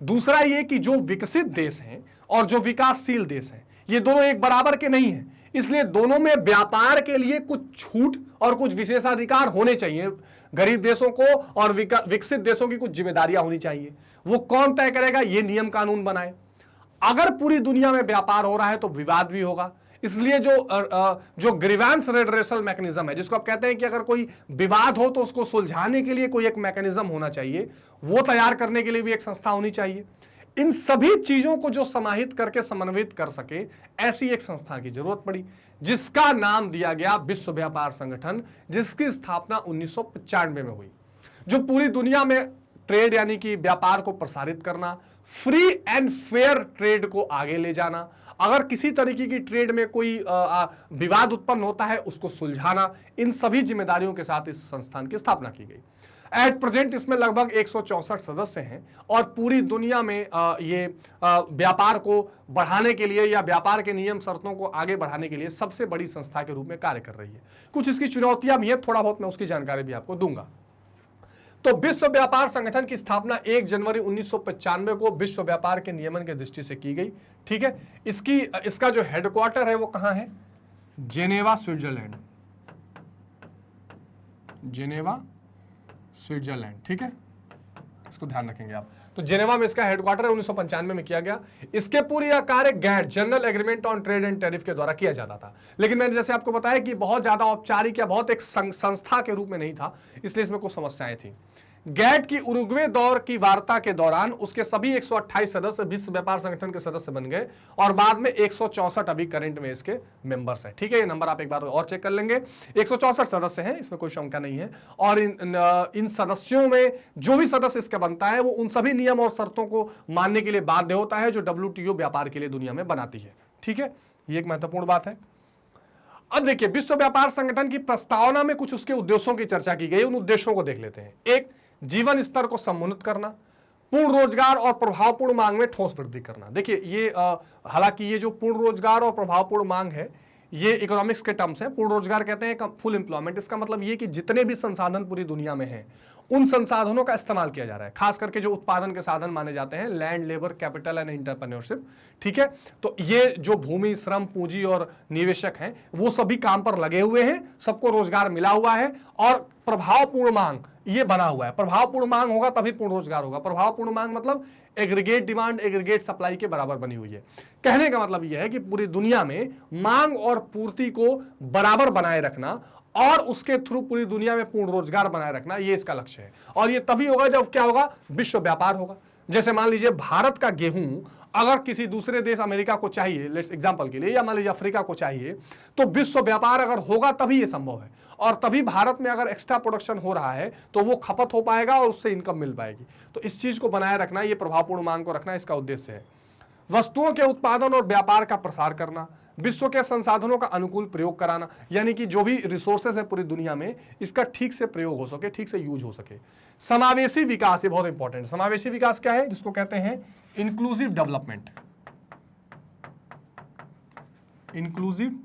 दूसरा ये कि जो विकसित देश हैं और जो विकासशील देश हैं ये दोनों एक बराबर के नहीं हैं, इसलिए दोनों में व्यापार के लिए कुछ छूट और कुछ विशेषाधिकार होने चाहिए। गरीब देशों को और विकसित देशों की कुछ जिम्मेदारियां होनी चाहिए। वो कौन तय करेगा, ये नियम कानून बनाए। अगर पूरी दुनिया में व्यापार हो रहा है तो विवाद भी होगा, इसलिए जो ग्रीवेंस रेडरेसल मैकेनिज्म है, जिसको आप कहते हैं कि अगर कोई विवाद हो तो उसको सुलझाने के लिए कोई एक मैकेनिज्म होना चाहिए, वो तैयार करने के लिए भी एक संस्था होनी चाहिए। इन सभी चीजों को जो समाहित करके समन्वित कर सके, ऐसी एक संस्था की जरूरत पड़ी, जिसका नाम दिया गया विश्व व्यापार संगठन, जिसकी स्थापना 1995 में हुई, जो पूरी दुनिया में ट्रेड यानी कि व्यापार को प्रसारित करना, फ्री एंड फेयर ट्रेड को आगे ले जाना, अगर किसी तरीके की ट्रेड में कोई विवाद उत्पन्न होता है उसको सुलझाना, इन सभी जिम्मेदारियों के साथ इस संस्थान की स्थापना की गई। एट प्रेजेंट इसमें लगभग 164 सदस्य हैं और पूरी दुनिया में ये व्यापार को बढ़ाने के लिए या व्यापार के नियम शर्तों को आगे बढ़ाने के लिए सबसे बड़ी संस्था के रूप में कार्य कर रही है। कुछ इसकी चुनौतियां भी हैं, थोड़ा बहुत मैं उसकी जानकारी भी आपको दूंगा। तो विश्व व्यापार संगठन की स्थापना 1 जनवरी 1995 को विश्व व्यापार के नियमन की दृष्टि से की गई। ठीक है, इसका जो हेडक्वार्टर है वो कहां है? Geneva, Switzerland. Geneva, Switzerland. ठीक है, इसको ध्यान रखेंगे आप। तो जेनेवा में इसका हेडक्वार्टर है, 1995 में किया गया। इसके पूरी कार्य GATT, general agreement on trade and tariff के द्वारा किया जाता था, लेकिन मैंने जैसे आपको बताया कि बहुत ज्यादा औपचारिक या बहुत एक संस्था के रूप में नहीं था, इसलिए इसमें कुछ समस्याएं थी। गैट की उरुग्वे दौर की वार्ता के दौरान उसके सभी 128 सदस्य विश्व व्यापार संगठन के सदस्य बन गए और बाद में 164 अभी करंट में इसके मेंबर्स हैं। ठीक है, ये नंबर आप एक बार और चेक कर लेंगे। 164 सदस्य हैं, इसमें कोई शंका नहीं है। और इन सदस्यों में जो भी सदस्य इसका बनता है वो उन सभी नियम और शर्तों को मानने के लिए बाध्य होता है जो WTO व्यापार के लिए दुनिया में बनाती है। ठीक है, ये एक महत्वपूर्ण बात है। अब देखिए, विश्व व्यापार संगठन की प्रस्तावना में कुछ उसके उद्देश्यों की चर्चा की गई, उन उद्देश्यों को देख लेते हैं। एक, जीवन स्तर को समुन्नत करना, पूर्ण रोजगार और प्रभावपूर्ण मांग में ठोस वृद्धि करना। देखिए ये हालांकि ये जो पूर्ण रोजगार और प्रभावपूर्ण मांग है ये इकोनॉमिक्स के टर्म्स हैं। पूर्ण रोजगार कहते हैं फुल एम्प्लॉयमेंट। इसका मतलब ये कि जितने भी संसाधन पूरी दुनिया में हैं उन संसाधनों का इस्तेमाल किया जा रहा है, खास करके जो उत्पादन के साधन माने जाते हैं, land, labour, capital and entrepreneurship. ठीक है, तो ये जो भूमि, श्रम, पूंजी और निवेशक हैं वो सभी काम पर लगे हुए हैं, सबको रोजगार मिला हुआ है और प्रभावपूर्ण मांग ये बना हुआ है। प्रभावपूर्ण मांग होगा तभी पूर्ण रोजगार होगा। प्रभावपूर्ण मांग मतलब एग्रीगेट डिमांड एग्रीगेट सप्लाई के बराबर बनी हुई है। कहने का मतलब यह है कि पूरी दुनिया में मांग और पूर्ति को बराबर बनाए रखना और उसके थ्रू पूरी दुनिया में पूर्ण रोजगार बनाए रखना, ये इसका लक्ष्य है। और ये तभी होगा जब क्या होगा? विश्व व्यापार होगा। जैसे मान लीजिए भारत का गेहूं अगर किसी दूसरे देश अमेरिका को चाहिए, लेट्स एग्जांपल के लिए, या मान लीजिए अफ्रीका को चाहिए, तो विश्व व्यापार अगर होगा तभी ये संभव है और तभी भारत में अगर एक्स्ट्रा प्रोडक्शन हो रहा है तो वो खपत हो पाएगा और उससे इनकम मिल पाएगी। तो इस चीज को बनाए रखना, ये प्रभावपूर्ण मांग को रखना इसका उद्देश्य है। वस्तुओं के उत्पादन और व्यापार का प्रसार करना, विश्व के संसाधनों का अनुकूल प्रयोग कराना, यानी कि जो भी रिसोर्सेज है पूरी दुनिया में इसका ठीक से प्रयोग हो सके, ठीक से यूज हो सके। समावेशी विकास, ये बहुत इंपॉर्टेंट है। समावेशी विकास क्या है? जिसको कहते हैं इंक्लूसिव डेवलपमेंट। इंक्लूसिव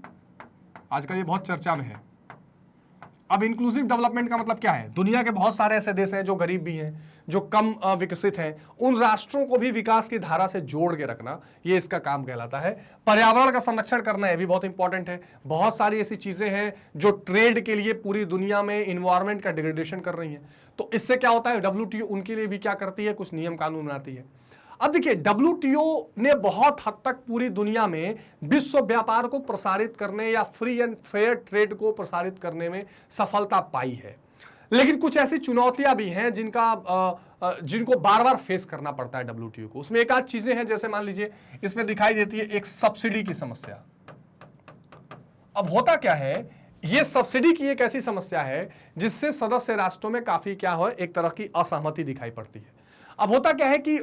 आजकल ये बहुत चर्चा में है। अब इंक्लूसिव डेवलपमेंट का मतलब क्या है? दुनिया के बहुत सारे ऐसे देश हैं जो गरीब भी हैं, जो कम विकसित हैं, उन राष्ट्रों को भी विकास की धारा से जोड़ के रखना, ये इसका काम कहलाता है। पर्यावरण का संरक्षण करना, ये भी बहुत इंपॉर्टेंट है। बहुत सारी ऐसी चीजें हैं जो ट्रेड के लिए पूरी दुनिया में इन्वायरमेंट का डिग्रेडेशन कर रही हैं, तो इससे क्या होता है? WTO उनके लिए भी क्या करती है? कुछ नियम कानून बनाती है। अब देखिए, WTO ने बहुत हद तक पूरी दुनिया में विश्व व्यापार को प्रसारित करने या फ्री एंड फेयर ट्रेड को प्रसारित करने में सफलता पाई है, लेकिन कुछ ऐसी चुनौतियां भी हैं जिनको बार बार फेस करना पड़ता है WTO को। उसमें एक आध चीजें हैं, जैसे मान लीजिए इसमें दिखाई देती है एक सब्सिडी की समस्या। अब होता क्या है, ये सब्सिडी की एक ऐसी समस्या है जिससे सदस्य राष्ट्रों में काफी क्या हो, एक तरह की असहमति दिखाई पड़ती है। अब होता क्या है कि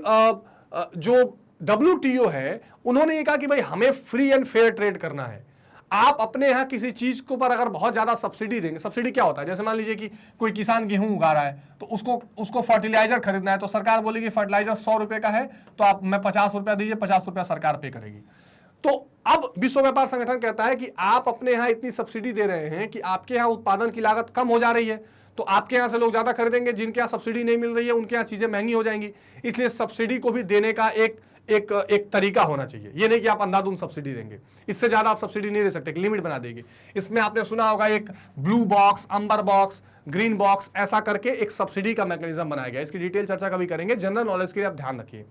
जो WTO है उन्होंने ये कहा कि भाई हमें फ्री एंड फेयर ट्रेड करना है। आप अपने यहाँ किसी चीज के ऊपर अगर बहुत ज्यादा सब्सिडी देंगे, सब्सिडी क्या होता है? जैसे मान लीजिए कि कोई किसान गेहूं उगा रहा है तो उसको फर्टिलाइजर खरीदना है, तो सरकार बोलेगी फर्टिलाइजर 100 रुपए का है तो आप मैं 50 रुपया दीजिए, 50 रुपया सरकार पे करेगी। तो अब विश्व व्यापार संगठन कहता है कि आप अपने यहाँ इतनी सब्सिडी दे रहे हैं कि आपके यहाँ उत्पादन की लागत कम हो जा रही है, तो आपके यहाँ से लोग ज्यादा खरीदेंगे, जिनके यहाँ सब्सिडी नहीं मिल रही है उनके यहाँ चीजें महंगी हो जाएंगी। इसलिए सब्सिडी को भी देने का एक तरीका होना चाहिए। ये नहीं कि आप अंधाधुंध सब्सिडी देंगे, इससे ज्यादा आप सब्सिडी नहीं दे सकते, एक लिमिट बना देगी। इसमें आपने सुना होगा एक ब्लू बॉक्स, अंबर बॉक्स, ग्रीन बॉक्स, ऐसा करके एक सब्सिडी का मैकेनिज्म बनाया गया। इसकी डिटेल चर्चा कभी करेंगे, जनरल नॉलेज के लिए आप ध्यान रखिए।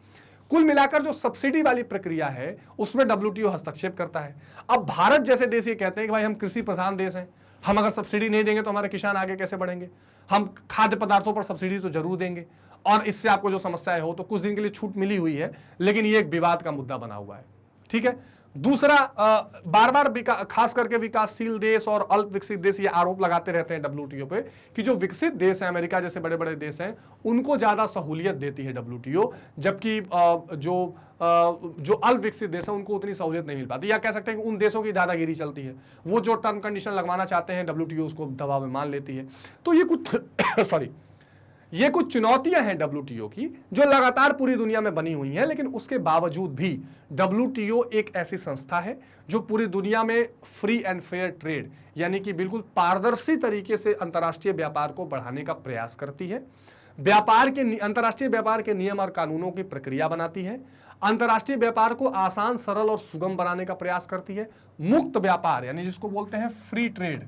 कुल मिलाकर जो सब्सिडी वाली प्रक्रिया है उसमें WTO हस्तक्षेप करता है। अब भारत जैसे देश ये कहते हैं कि भाई हम कृषि प्रधान देश हैं, हम अगर सब्सिडी नहीं देंगे तो हमारे किसान आगे कैसे बढ़ेंगे, हम खाद्य पदार्थों पर सब्सिडी तो जरूर देंगे और इससे आपको जो समस्याएं हो, तो कुछ दिन के लिए छूट मिली हुई है, लेकिन ये एक विवाद का मुद्दा बना हुआ है। ठीक है, दूसरा, बार बार खास करके विकासशील देश और अल्प विकसित देश ये आरोप लगाते रहते हैं डब्ल्यूटीओ पे कि जो विकसित देश हैं, अमेरिका जैसे बड़े बड़े देश हैं, उनको ज्यादा सहूलियत देती है डब्ल्यूटीओ, जबकि जो अल्प विकसित देश है उनको उतनी सहूलियत नहीं मिल पाती, या कह सकते हैं कि उन देशों की दादागिरी चलती है। वो जो टर्म कंडीशन लगवाना चाहते हैं डब्ल्यूटीओ उसको दबाव में मान लेती है। तो ये कुछ ये कुछ चुनौतियां हैं डब्ल्यूटीओ की जो लगातार पूरी दुनिया में बनी हुई हैं, लेकिन उसके बावजूद भी डब्ल्यूटीओ एक ऐसी संस्था है जो पूरी दुनिया में फ्री एंड फेयर ट्रेड यानी कि बिल्कुल पारदर्शी तरीके से अंतर्राष्ट्रीय व्यापार को बढ़ाने का प्रयास करती है, अंतर्राष्ट्रीय व्यापार के नियम और कानूनों की प्रक्रिया बनाती है, अंतर्राष्ट्रीय व्यापार को आसान, सरल और सुगम बनाने का प्रयास करती है, मुक्त व्यापार यानी जिसको बोलते हैं फ्री ट्रेड,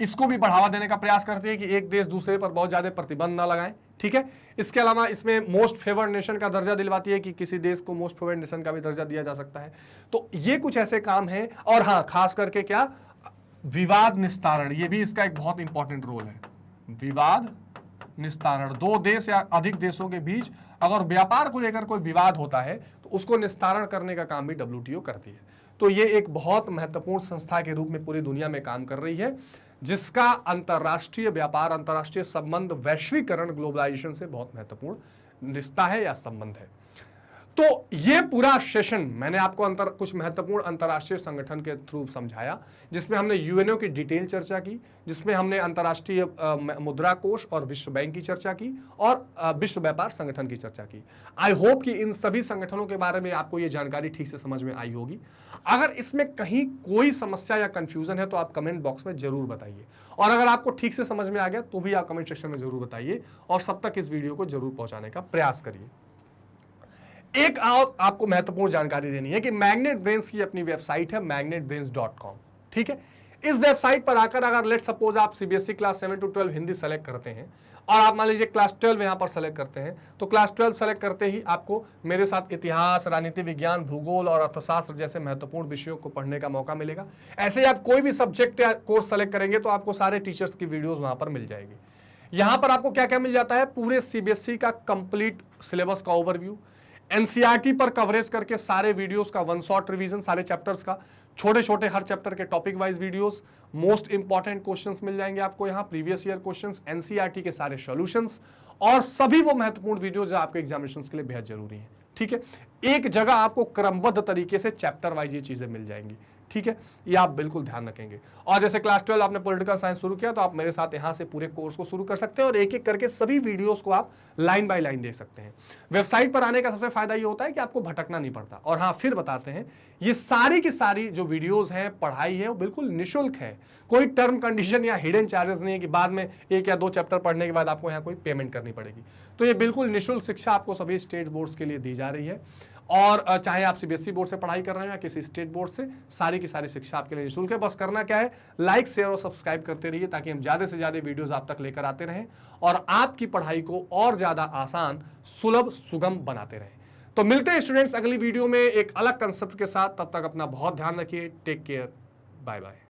इसको भी बढ़ावा देने का प्रयास करती है कि एक देश दूसरे पर बहुत ज्यादा प्रतिबंध ना लगाए। ठीक है, इसके अलावा इसमें मोस्ट फेवर्ड नेशन का दर्जा दिलवाती है कि किसी देश को मोस्ट फेवर्ड नेशन का भी दर्जा दिया जा सकता है। तो ये कुछ ऐसे काम हैं। और हाँ, खास करके क्या, विवाद निस्तारण, ये भी इसका एक बहुत इंपॉर्टेंट रोल है। विवाद निस्तारण, दो देश या अधिक देशों के बीच अगर व्यापार को लेकर कोई विवाद होता है तो उसको निस्तारण करने का काम भी डब्ल्यूटीओ करती है। तो ये एक बहुत महत्वपूर्ण संस्था के रूप में पूरी दुनिया में काम कर रही है, जिसका अंतर्राष्ट्रीय व्यापार, अंतर्राष्ट्रीय संबंध, वैश्वीकरण, ग्लोबलाइजेशन से बहुत महत्वपूर्ण रिश्ता है या संबंध है। तो ये पूरा सेशन मैंने आपको कुछ महत्वपूर्ण अंतर्राष्ट्रीय संगठन के थ्रू समझाया, जिसमें हमने यूएनओ की डिटेल चर्चा की, जिसमें हमने अंतर्राष्ट्रीय मुद्रा कोष और विश्व बैंक की चर्चा की और विश्व व्यापार संगठन की चर्चा की। आई होप कि इन सभी संगठनों के बारे में आपको ये जानकारी ठीक से समझ में आई होगी। अगर इसमें कहीं कोई समस्या या कंफ्यूजन है तो आप कमेंट बॉक्स में जरूर बताइए, और अगर आपको ठीक से समझ में आ गया तो भी आप कमेंट सेक्शन में जरूर बताइए, और सब तक इस वीडियो को जरूर पहुंचाने का प्रयास करिए। एक और आपको महत्वपूर्ण जानकारी देनी है कि मैग्नेट ब्रेन्स की अपनी वेबसाइट है magnetbrains.com। ठीक है, इस वेबसाइट पर आकर अगर लेट सपोज आप CBSE class 7 to 12 Hindi select करते हैं और आप मान लीजिए क्लास 12 यहां पर सेलेक्ट करते हैं, तो क्लास 12 सेलेक्ट करते ही आपको मेरे साथ इतिहास, राजनीति विज्ञान, भूगोल और अर्थशास्त्र जैसे महत्वपूर्ण विषयों को पढ़ने का मौका मिलेगा। ऐसे ही आप कोई भी सब्जेक्ट या कोर्स सेलेक्ट करेंगे तो आपको सारे टीचर्स की वीडियोस वहां पर मिल जाएगी। यहां पर आपको क्या क्या मिल जाता है, पूरे सीबीएसई का कंप्लीट सिलेबस का ओवरव्यू, एनसीईआरटी पर कवरेज करके सारे वीडियोस का वन शॉट रिवीजन, सारे चैप्टर्स का, छोटे छोटे हर चैप्टर के topic wise videos, most important questions मिल जाएंगे आपको यहाँ, प्रीवियस ईयर क्वेश्चंस, एनसीईआरटी के सारे सॉल्यूशंस और सभी वो महत्वपूर्ण वीडियोस जो आपके एग्जामिनेशंस के लिए बेहद जरूरी है। ठीक है, एक जगह आपको क्रमबद्ध तरीके से चैप्टर वाइज ये चीजें मिल जाएंगी। ठीक है, ये आप बिल्कुल ध्यान रखेंगे। और जैसे क्लास 12 आपने पॉलिटिकल साइंस शुरू किया तो आप मेरे साथ यहाँ से पूरे कोर्स को शुरू कर सकते हैं और एक एक करके सभी वीडियोस को आप लाइन बाय लाइन देख सकते हैं। वेबसाइट पर आने का सबसे फायदा ये होता है कि आपको भटकना नहीं पड़ता। और हाँ, फिर बताते हैं, ये सारी की सारी जो वीडियोस हैं, पढ़ाई है, वो बिल्कुल निःशुल्क है। कोई टर्म कंडीशन या हिडन चार्जेस नहीं है कि बाद में 1 या 2 चैप्टर पढ़ने के बाद आपको यहाँ कोई पेमेंट करनी पड़ेगी। तो ये बिल्कुल निःशुल्क शिक्षा आपको सभी स्टेट बोर्ड्स के लिए दी जा रही है, और चाहे आप सीबीएसई बोर्ड से पढ़ाई कर रहे हो या किसी स्टेट बोर्ड से, सारी की सारी शिक्षा आपके लिए निःशुल्क है। बस करना क्या है, लाइक, शेयर और सब्सक्राइब करते रहिए ताकि हम ज्यादा से ज्यादा वीडियोस आप तक लेकर आते रहें और आपकी पढ़ाई को और ज्यादा आसान, सुलभ, सुगम बनाते रहें। तो मिलते हैं स्टूडेंट्स अगली वीडियो में एक अलग कंसेप्ट के साथ। तब तक अपना बहुत ध्यान रखिए। Take care, bye bye.